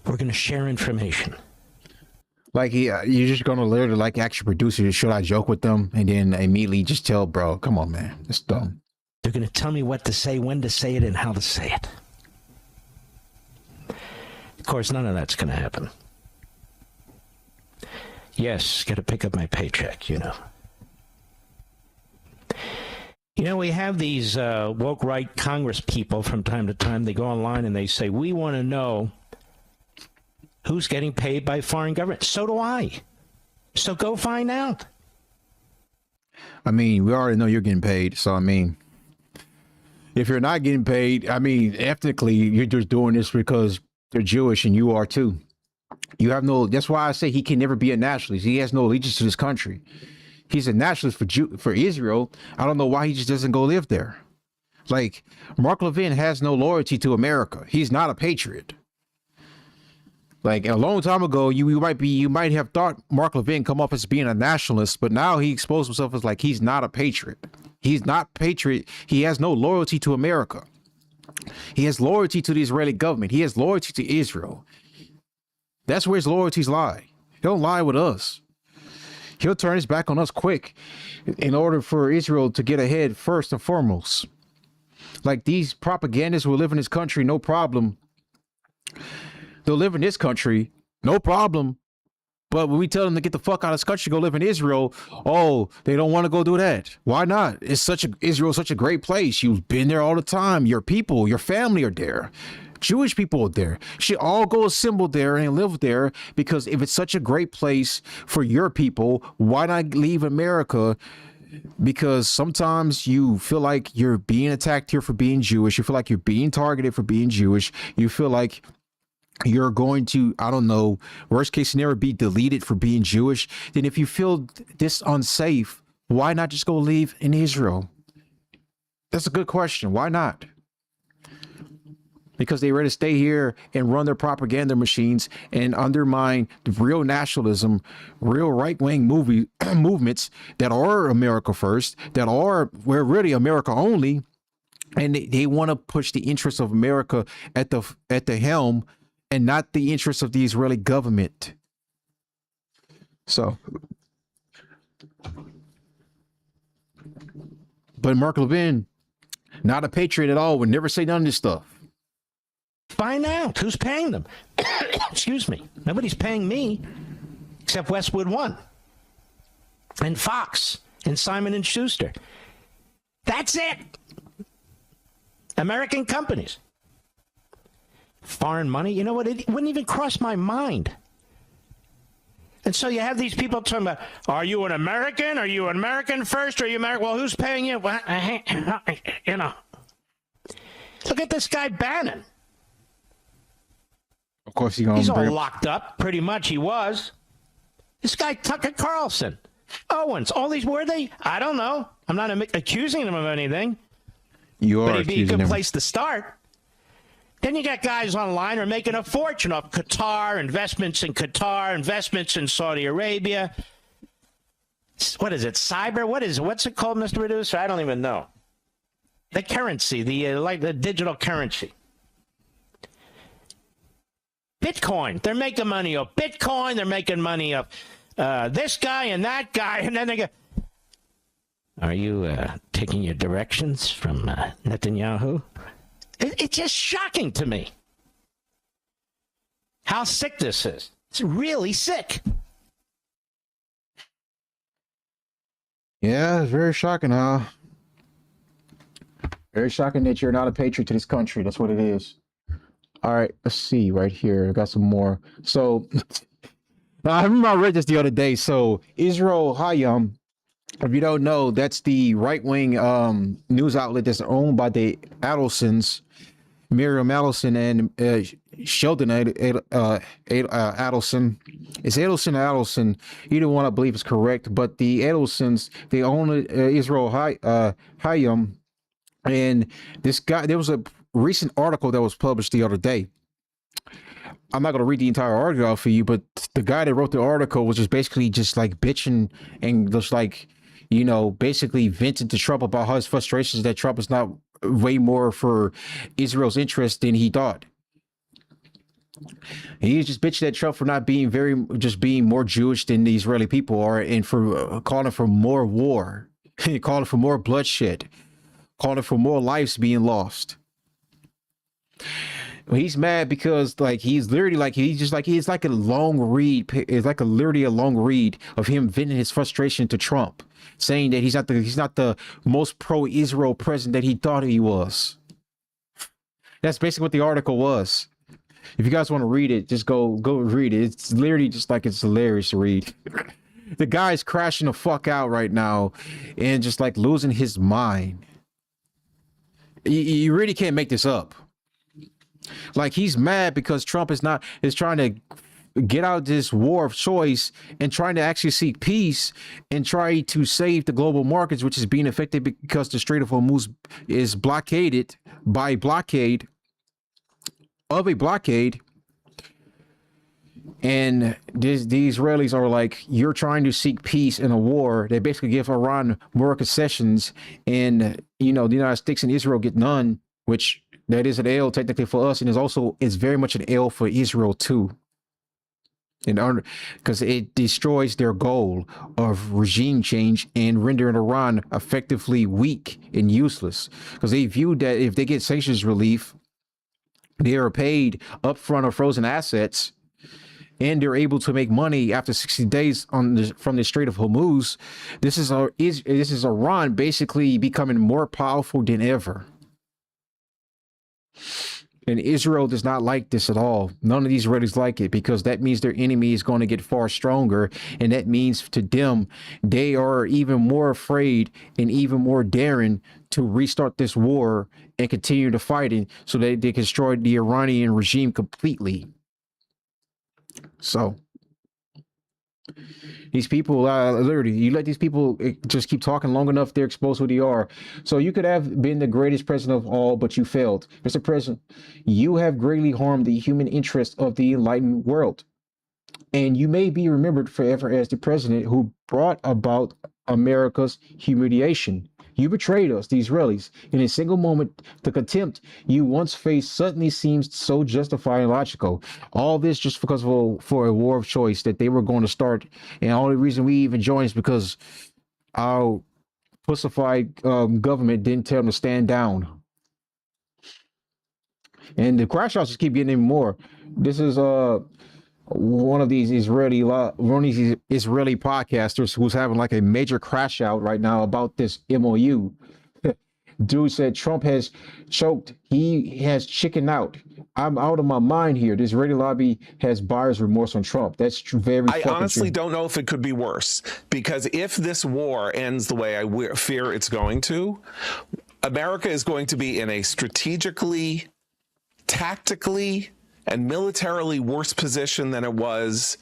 We're going to share information. Like, you're just going to literally, like, ask your producer, should I joke with them? And then immediately just tell, bro, come on, man. It's dumb. They're going to tell me what to say, when to say it, and how to say it. Of course, none of that's going to happen. Yes, got to pick up my paycheck, you know. You know, we have these woke right Congress people from time to time. They go online and they say, we want to know who's getting paid by foreign government. So do I. So go find out. I mean, we already know you're getting paid. So, I mean, if you're not getting paid, I mean, ethnically, you're just doing this because they're Jewish and you are too. You have no, that's why I say he can never be a nationalist. He has no allegiance to this country. He's a nationalist for Israel. I don't know why he just doesn't go live there. Like, Mark Levin has no loyalty to America. He's not a patriot. Like, a long time ago, you might have thought Mark Levin come up as being a nationalist, but now he exposed himself as like he's not a patriot. He's not patriot. He has no loyalty to America. He has loyalty to the Israeli government. He has loyalty to Israel. That's where his loyalties lie. He don't lie with us. He'll turn his back on us quick in order for Israel to get ahead first and foremost. Like, these propagandists will live in this country, no problem. They'll live in this country, no problem. But when we tell them to get the fuck out of this country, go live in Israel, oh, they don't want to go do that. Why not? Israel's such a great place. You've been there all the time. Your people, your family are there. Jewish people are there. Should all go assemble there and live there, because if it's such a great place for your people, why not leave America? Because sometimes you feel like you're being attacked here for being Jewish. You feel like you're being targeted for being Jewish. You feel like you're going to, I don't know, worst case scenario, be deleted for being Jewish. Then if you feel this unsafe, why not just go live in Israel? That's a good question. Why not? Because they ready to stay here and run their propaganda machines and undermine the real nationalism, real right-wing movements that are America first, we're really America only, and they want to push the interests of America at the helm and not the interests of the Israeli government. So, but Mark Levin, not a patriot at all, would never say none of this stuff. Find out who's paying them. Excuse me. Nobody's paying me except Westwood One and Fox and Simon & Schuster. That's it. American companies. Foreign money, you know what? It wouldn't even cross my mind. And so you have these people talking about, are you an American? Are you an American first? Are you American? Well, who's paying you? Well, you know. Look at this guy Bannon. Of course, he's all locked up. Pretty much he was. This guy Tucker Carlson, Owens, all these, were they? I don't know. I'm not accusing him of anything. You are But it'd be a accusing good him. place to start. Then you got guys online who are making a fortune off Qatar, investments in Qatar, investments in Saudi Arabia. What is it? Cyber? What's it called, Mr. Producer? I don't even know. The currency, the digital currency. Bitcoin. They're making money off Bitcoin. They're making money off this guy and that guy. And then they go, are you taking your directions from Netanyahu? It's just shocking to me how sick this is. It's really sick. Yeah, it's very shocking, huh? Very shocking that you're not a patriot to this country. That's what it is. All right, let's see right here. I got some more. So I remember I read this the other day. So Israel Hayom, if you don't know, that's the right-wing news outlet that's owned by the Adelsons, Miriam Adelson and Sheldon Adelson. It's Adelson or Adelson. Either one I believe is correct, but the Adelsons, they own Israel Hayom. And this guy, there was a recent article that was published the other day. I'm not going to read the entire article out for you, but the guy that wrote the article was just basically just like bitching and just like, you know, basically vented to Trump about his frustrations that Trump is not way more for Israel's interest than he thought. He was just bitching at Trump for not being being more Jewish than the Israeli people are, and for calling for more war, calling for more bloodshed, calling for more lives being lost. He's mad because like he's literally like it's like a long read. It's like literally a long read of him venting his frustration to Trump, saying that he's not the most pro-Israel president that he thought he was. That's basically what the article was. If you guys want to read it, just go read it. It's literally just like it's hilarious to read. The guy's crashing the fuck out right now and just like losing his mind. You really can't make this up. Like he's mad because Trump is trying to get out this war of choice and trying to actually seek peace and try to save the global markets, which is being affected because the Strait of Hormuz is blockaded by blockade of a blockade. And the Israelis are like, you're trying to seek peace in a war. They basically give Iran more concessions, and you know the United States and Israel get none, which that is an L technically for us, and it's very much an L for Israel too. And because it destroys their goal of regime change and rendering Iran effectively weak and useless. Because they view that if they get sanctions relief, they are paid upfront or frozen assets, and they're able to make money after 60 days from the Strait of Hormuz. This is Iran basically becoming more powerful than ever. And Israel does not like this at all. None of these Israelis like it, because that means their enemy is going to get far stronger. And that means to them, they are even more afraid and even more daring to restart this war and continue to fight it so that they can destroy the Iranian regime completely. So these people, literally, you let these people just keep talking long enough, they're exposed who they are. So you could have been the greatest president of all, but you failed. Mr. President, you have greatly harmed the human interest of the enlightened world. And you may be remembered forever as the president who brought about America's humiliation. You betrayed us, the Israelis. In a single moment, the contempt you once faced suddenly seems so justified and logical. All this just because for a war of choice that they were going to start. And the only reason we even joined is because our pussified government didn't tell them to stand down. And the crash outs just keep getting even more. This is one of these Israeli podcasters who's having like a major crash out right now about this MOU. Dude said Trump has choked. He has chickened out. I'm out of my mind here. The Israeli lobby has buyer's remorse on Trump. That's very I honestly don't know if it could be worse, because if this war ends the way I fear it's going to, America is going to be in a strategically, tactically, and militarily worse position than it was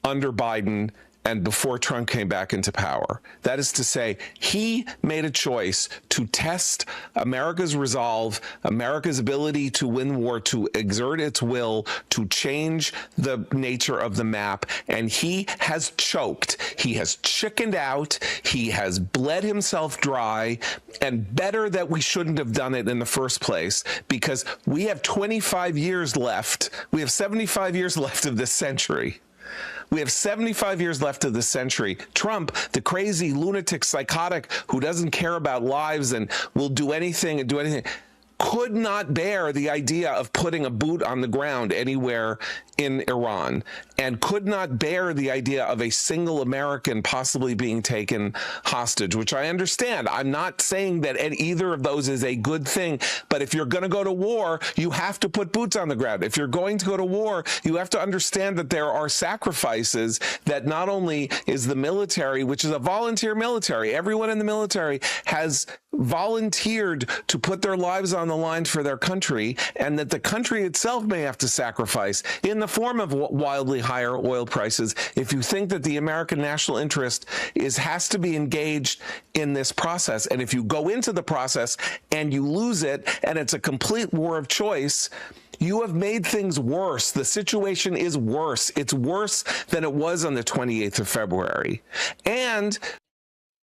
under Biden and before Trump came back into power. That is to say, he made a choice to test America's resolve, America's ability to win war, to exert its will, to change the nature of the map, and he has choked. He has chickened out. He has bled himself dry, and better that we shouldn't have done it in the first place, because we have 25 years left. We have 75 years left of this century. We have 75 years left of the century. Trump, the crazy lunatic psychotic who doesn't care about lives and will do anything and do anything, could not bear the idea of putting a boot on the ground anywhere in Iran, and could not bear the idea of a single American possibly being taken hostage, which I understand. I'm not saying that either of those is a good thing, but if you're going to go to war, you have to put boots on the ground. If you're going to go to war, you have to understand that there are sacrifices, that not only is the military, which is a volunteer military, everyone in the military has volunteered to put their lives on the line for their country, and that the country itself may have to sacrifice in the form of wildly higher oil prices. If you think that the American national interest has to be engaged in this process, and if you go into the process and you lose it, and it's a complete war of choice, you have made things worse. The situation is worse. It's worse than it was on the 28th of February. And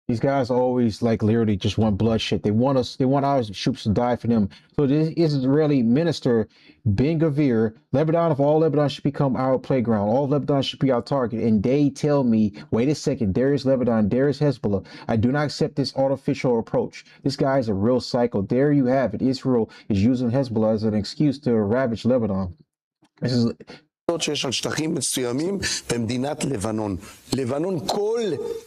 these guys always literally just want bloodshed. They want our troops to die for them. So this Israeli minister Ben Gvir, Lebanon, if all Lebanon should become our playground, all Lebanon should be our target. And they tell me, wait a second, there is Lebanon, there is Hezbollah. I do not accept this artificial approach. This guy is a real psycho. There you have it. Israel is using Hezbollah as an excuse to ravage Lebanon. This is שיש על שטחים מסוימים במדינת לבנון. כל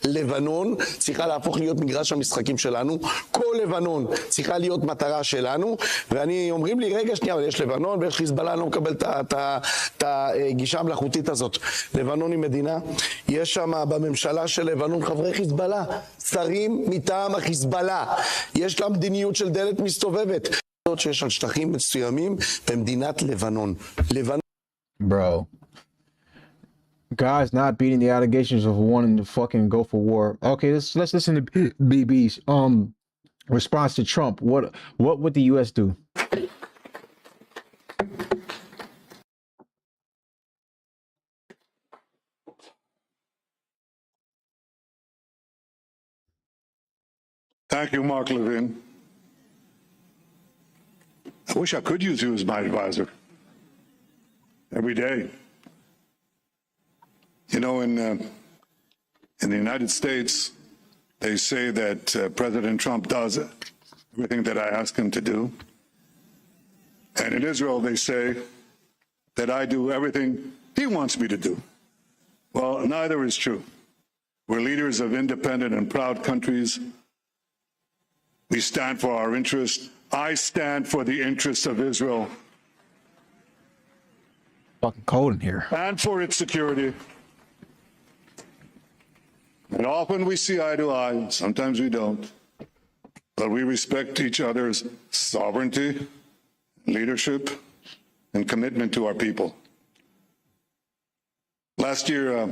לבנון צריכה להפוך להיות מגרש המשחקים שלנו. כל לבנון צריכה להיות מטרה שלנו. ואני אומרים לי, רגע שנייה, אבל יש לבנון ויש חיזבאללה, אני לא מקבל את הגישה המלאכותית הזאת. לבנון היא מדינה. יש שם בממשלה של לבנון חברי חיזבאללה, שרים מטעם החיזבאללה. יש לה מדיניות של דלת מסתובבת. שיש על שטחים מסוימים במדינת לבנון. Bro, guys not beating the allegations of wanting to fucking go for war. Okay, let's listen to BB's response to Trump. What would the U.S. do? Thank you, Mark Levin. I wish I could use you as my advisor. Every day. You know, in the United States, they say that President Trump does everything that I ask him to do. And in Israel, they say that I do everything he wants me to do. Well, neither is true. We're leaders of independent and proud countries. We stand for our interests. I stand for the interests of Israel. Fucking cold in here. And for its security. And often we see eye to eye, sometimes we don't. But we respect each other's sovereignty, leadership, and commitment to our people. Last year,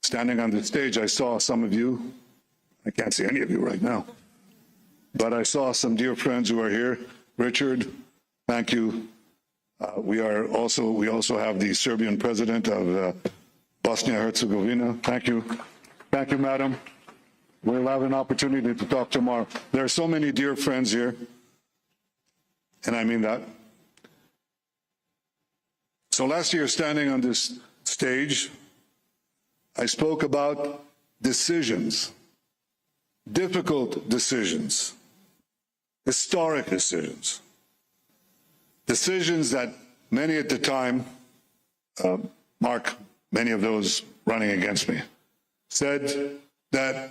standing on the stage, I saw some of you. I can't see any of you right now. But I saw some dear friends who are here. Richard, thank you. We also have the Serbian president of Bosnia-Herzegovina. Thank you. Thank you, madam. We'll have an opportunity to talk tomorrow. There are so many dear friends here, and I mean that. So last year, standing on this stage, I spoke about decisions, difficult decisions, historic decisions. Decisions that many at the time, Mark, many of those running against me, said that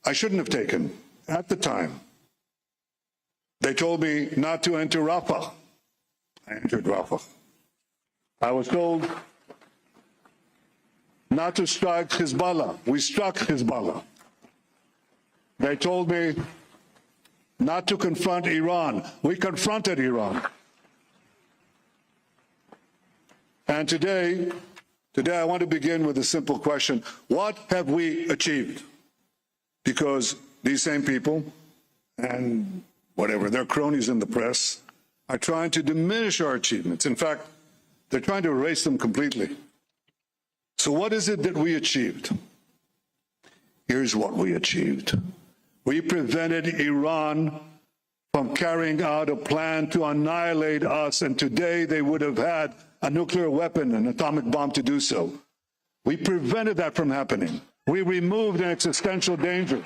I shouldn't have taken at the time. They told me not to enter Rafah. I entered Rafah. I was told not to strike Hezbollah. We struck Hezbollah. They told me not to confront Iran. We confronted Iran. And today, Today, I want to begin with a simple question. What have we achieved? Because these same people and whatever, their cronies in the press are trying to diminish our achievements. In fact, they're trying to erase them completely. So what is it that we achieved? Here's what we achieved. We prevented Iran from carrying out a plan to annihilate us, and today they would have had a nuclear weapon, an atomic bomb to do so. We prevented that from happening. We removed an existential danger.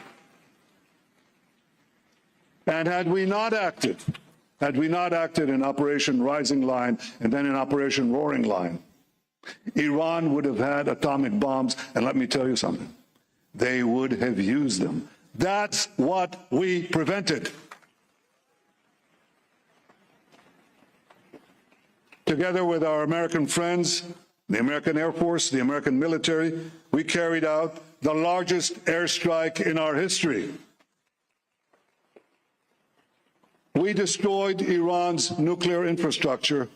And had we not acted in Operation Rising Line and then in Operation Roaring Line, Iran would have had atomic bombs, and let me tell you something, they would have used them. That's what we prevented. Together with our American friends, the American Air Force, the American military, we carried out the largest airstrike in our history. We destroyed Iran's nuclear infrastructure.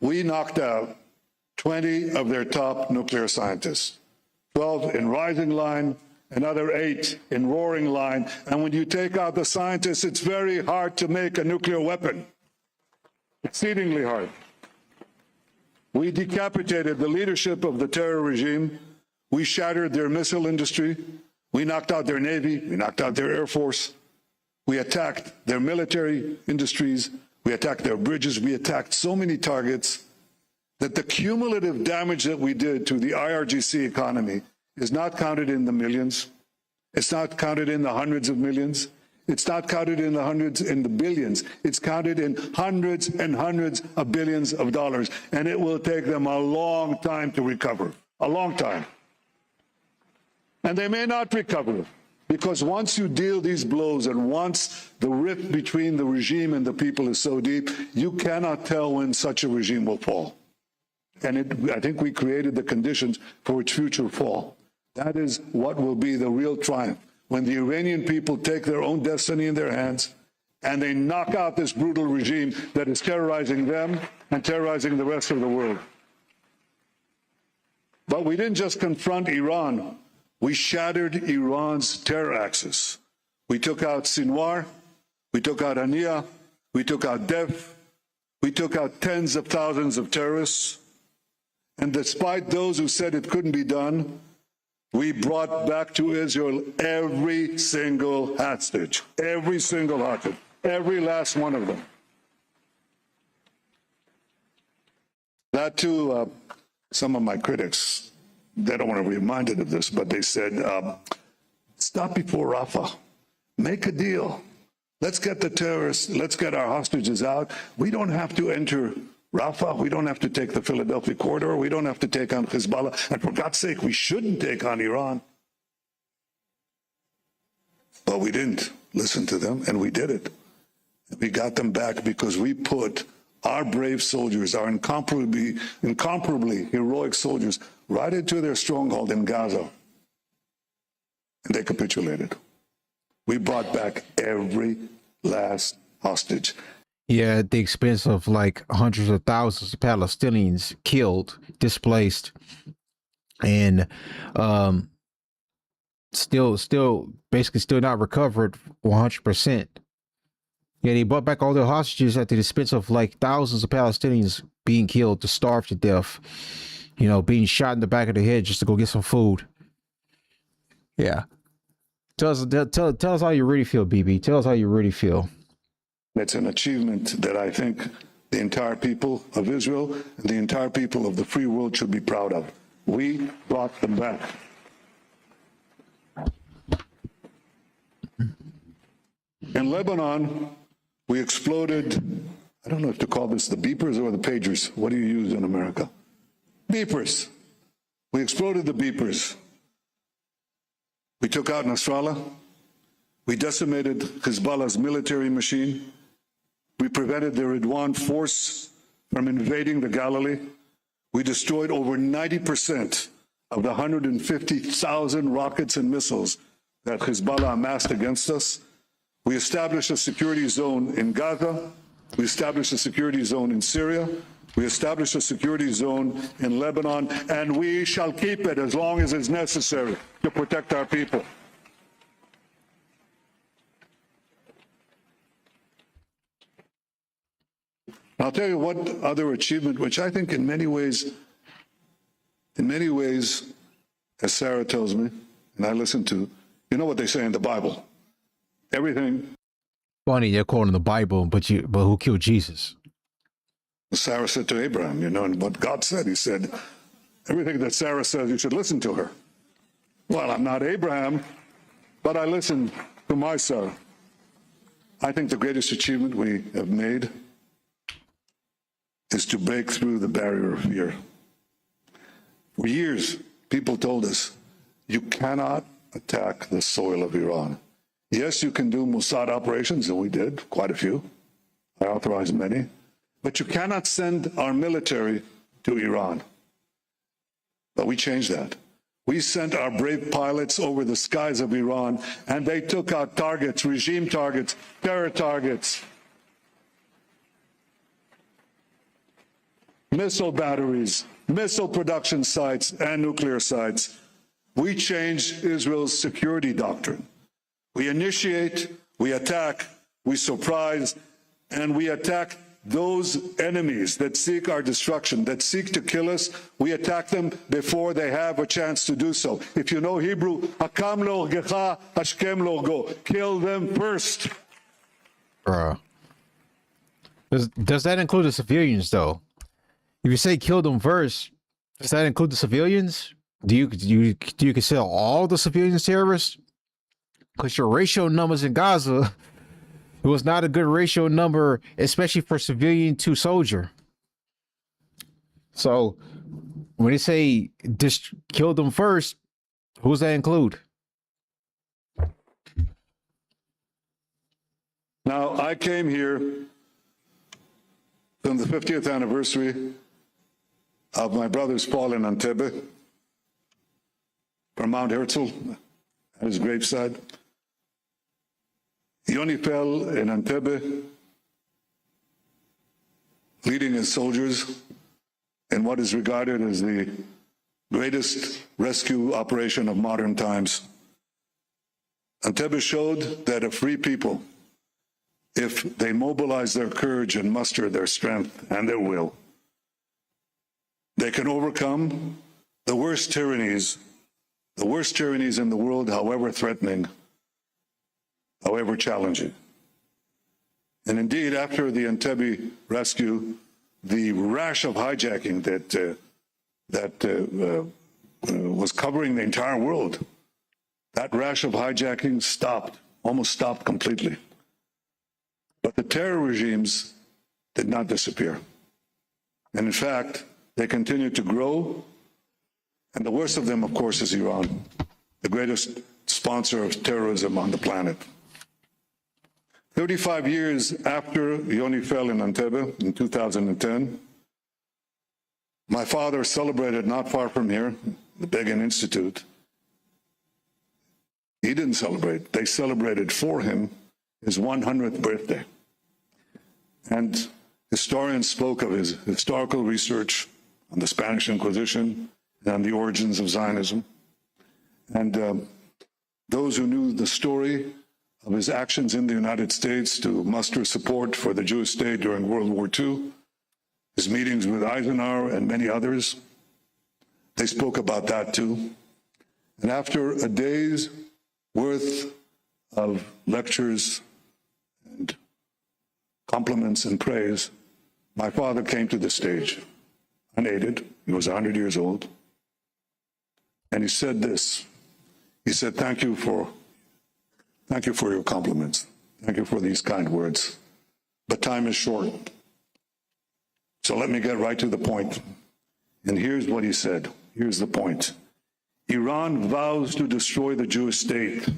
We knocked out 20 of their top nuclear scientists, 12 in Rising Line, another 8 in Roaring Line. And when you take out the scientists, it's very hard to make a nuclear weapon. Exceedingly hard. We decapitated the leadership of the terror regime. We shattered their missile industry. We knocked out their Navy. We knocked out their Air Force. We attacked their military industries. We attacked their bridges. We attacked so many targets that the cumulative damage that we did to the IRGC economy is not counted in the millions. It's not counted in the hundreds of millions. It's not counted in the hundreds and the billions. It's counted in hundreds and hundreds of billions of dollars. And it will take them a long time to recover. A long time. And they may not recover. Because once you deal these blows and once the rift between the regime and the people is so deep, you cannot tell when such a regime will fall. And I think we created the conditions for its future fall. That is what will be the real triumph. When the Iranian people take their own destiny in their hands and they knock out this brutal regime that is terrorizing them and terrorizing the rest of the world. But we didn't just confront Iran. We shattered Iran's terror axis. We took out Sinwar, we took out Hania, we took out Dev, we took out tens of thousands of terrorists. And despite those who said it couldn't be done, we brought back to Israel every single hostage, every last one of them. That too, some of my critics, they don't want to be reminded of this, but they said, stop before Rafah, make a deal. Let's get the terrorists, let's get our hostages out. We don't have to enter Rafah, we don't have to take the Philadelphia corridor, we don't have to take on Hezbollah, and for God's sake, we shouldn't take on Iran. But we didn't listen to them, and we did it. We got them back because we put our brave soldiers, our incomparably heroic soldiers, right into their stronghold in Gaza. And they capitulated. We brought back every last hostage. Yeah, at the expense of like hundreds of thousands of Palestinians killed, displaced, and still not recovered 100%. Yeah, they brought back all their hostages at the expense of like thousands of Palestinians being killed, to starve to death, you know, being shot in the back of the head just to go get some food. Yeah. Tell us how you really feel, BB. Tell us how you really feel. It's an achievement that I think the entire people of Israel and the entire people of the free world should be proud of. We brought them back. In Lebanon, we exploded, I don't know if to call this the beepers or the pagers. What do you use in America? Beepers. We exploded the beepers. We took out Nasrallah. We decimated Hezbollah's military machine. We prevented the Ridwan force from invading the Galilee. We destroyed over 90% of the 150,000 rockets and missiles that Hezbollah amassed against us. We established a security zone in Gaza. We established a security zone in Syria. We established a security zone in Lebanon, and we shall keep it as long as it's necessary to protect our people. I'll tell you what other achievement, which I think in many ways, as Sarah tells me, and I listen to, you know what they say in the Bible. Everything. Funny, they're quoting the Bible, but who killed Jesus? Sarah said to Abraham, you know, and what God said, he said, everything that Sarah says, you should listen to her. Well, I'm not Abraham, but I listen to my Sarah. I think the greatest achievement we have made is to break through the barrier of fear. For years, people told us, you cannot attack the soil of Iran. Yes, you can do Mossad operations, and we did, quite a few. I authorized many. But you cannot send our military to Iran. But we changed that. We sent our brave pilots over the skies of Iran, and they took out targets, regime targets, terror targets, missile batteries, missile production sites, and nuclear sites. We changed Israel's security doctrine. We initiate, we attack, we surprise, and we attack those enemies that seek our destruction, that seek to kill us. We attack them before they have a chance to do so. If you know Hebrew, hakam leorgecha, hashkem leorgo. Kill them first. Does that include the civilians, though? If you say kill them first, does that include the civilians? Do you consider all the civilians terrorists? Because your ratio numbers in Gaza, it was not a good ratio number, especially for civilian to soldier. So when they say just kill them first, who does that include? Now, I came here on the 50th anniversary of my brother's fall in Entebbe from Mount Herzl at his graveside. Yoni fell in Entebbe, leading his soldiers in what is regarded as the greatest rescue operation of modern times. Entebbe showed that a free people, if they mobilize their courage and muster their strength and their will, they can overcome the worst tyrannies in the world, however threatening, however challenging. And indeed, after the Entebbe rescue, the rash of hijacking that was covering the entire world, that rash of hijacking almost stopped completely. But the terror regimes did not disappear. And in fact, they continued to grow. And the worst of them, of course, is Iran, the greatest sponsor of terrorism on the planet. 35 years after Yoni fell in Entebbe in 2010, my father celebrated not far from here, the Begin Institute. He didn't celebrate. They celebrated for him his 100th birthday. And historians spoke of his historical research on the Spanish Inquisition and on the origins of Zionism. And those who knew the story of his actions in the United States to muster support for the Jewish state during World War II, his meetings with Eisenhower and many others, they spoke about that too. And after a day's worth of lectures and compliments and praise, my father came to the stage, unaided. He was 100 years old. And he said this. He said, thank you for your compliments. Thank you for these kind words. But time is short. So let me get right to the point. And here's what he said. Here's the point. Iran vows to destroy the Jewish state.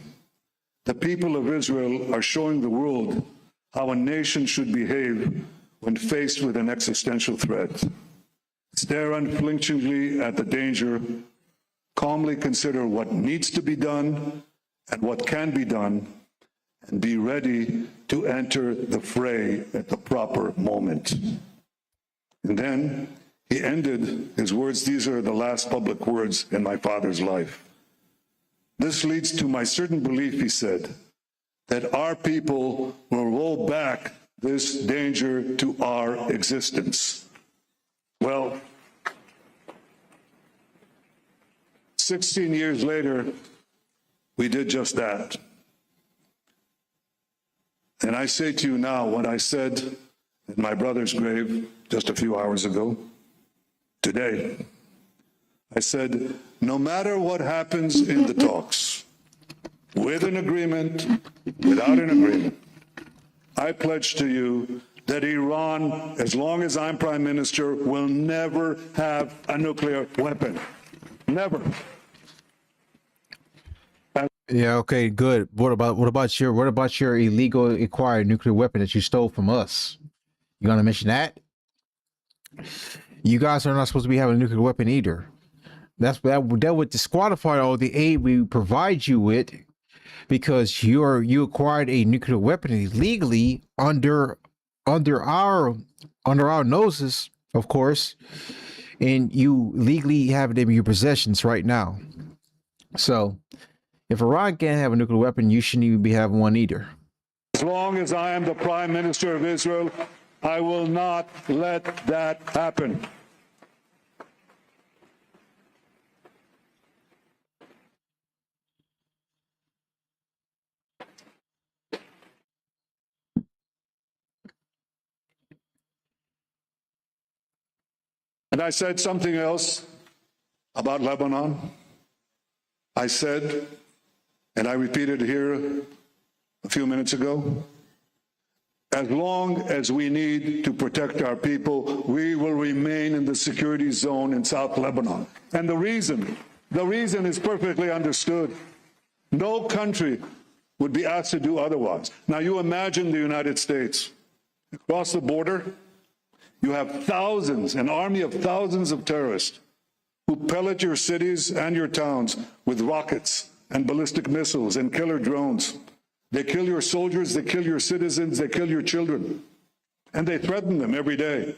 The people of Israel are showing the world how a nation should behave when faced with an existential threat. Stare unflinchingly at the danger, calmly consider what needs to be done and what can be done, and be ready to enter the fray at the proper moment. And then he ended his words, these are the last public words in my father's life. This leads to my certain belief, he said, that our people will roll back this danger to our existence. Well, 16 years later, we did just that. And I say to you now what I said at my brother's grave just a few hours ago, today. I said, no matter what happens in the talks, with an agreement, without an agreement, I pledge to you that Iran, as long as I'm prime minister, will never have a nuclear weapon. Never. Yeah, okay, good. What about your illegal acquired nuclear weapon that you stole from us? You gonna mention that? You guys are not supposed to be having a nuclear weapon either. That would disqualify all the aid we provide you with, because you acquired a nuclear weapon illegally under our noses, of course, and you legally have it in your possessions right now. So if Iran can't have a nuclear weapon, you shouldn't even be having one either. As long as I am the prime minister of Israel, I will not let that happen. And I said something else about Lebanon. I said, and I repeated here a few minutes ago, as long as we need to protect our people, we will remain in the security zone in South Lebanon. And the reason is perfectly understood. No country would be asked to do otherwise. Now you imagine the United States. Across the border, you have thousands, an army of thousands of terrorists who pellet your cities and your towns with rockets and ballistic missiles and killer drones. They kill your soldiers, they kill your citizens, they kill your children, and they threaten them every day.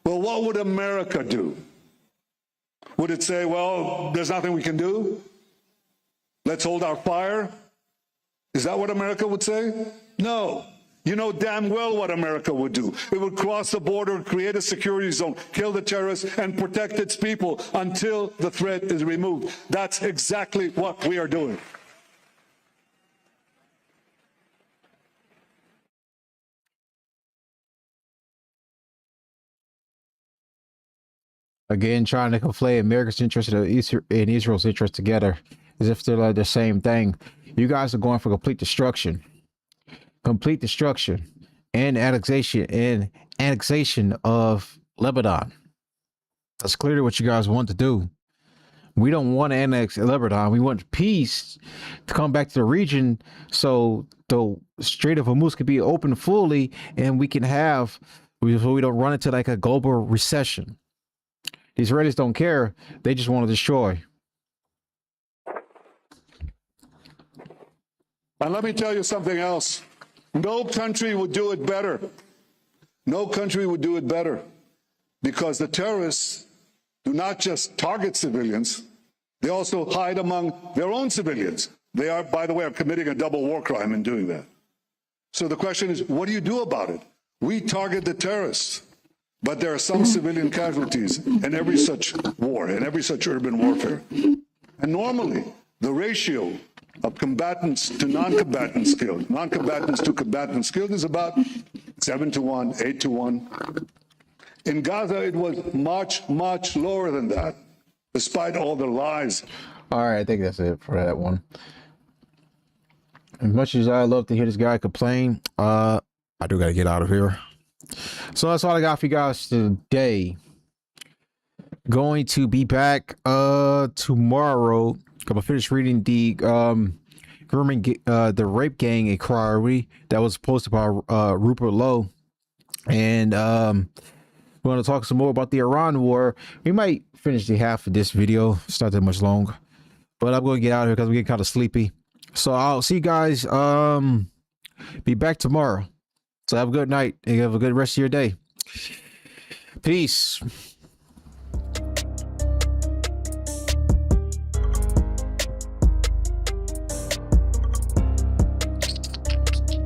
Well, what would America do? Would it say, well, there's nothing we can do? Let's hold our fire? Is that what America would say? No. You know damn well what America would do. It would cross the border, create a security zone, kill the terrorists, and protect its people until the threat is removed. That's exactly what we are doing. Again, trying to conflate America's interest and Israel's interest together as if they're like the same thing. You guys are going for complete destruction and annexation of Lebanon. That's clearly what you guys want to do. We don't want to annex Lebanon. We want peace to come back to the region so the Strait of Hormuz can be open fully, and we don't run into like a global recession. The Israelis don't care. They just want to destroy. And let me tell you something else. No country would do it better. No country would do it better, because the terrorists do not just target civilians, they also hide among their own civilians. They are, by the way, committing a double war crime in doing that. So the question is, what do you do about it? We target the terrorists, but there are some civilian casualties in every such war, in every such urban warfare. And normally, the ratio of combatants to non-combatants killed, non-combatants to combatants killed is about 7-to-1, 8-to-1. In Gaza, it was much, much lower than that, despite all the lies. All right, I think that's it for that one. As much as I love to hear this guy complain, I do got to get out of here. So that's all I got for you guys today. Going to be back tomorrow. I'm gonna finish reading the the rape gang inquiry that was posted by Rupert Lowe, and we're gonna talk some more about the Iran war. We might finish the half of this video. It's not that much long, but I'm gonna get out of here because I'm getting kind of sleepy. So I'll see you guys. Be back tomorrow. So have a good night and have a good rest of your day. Peace.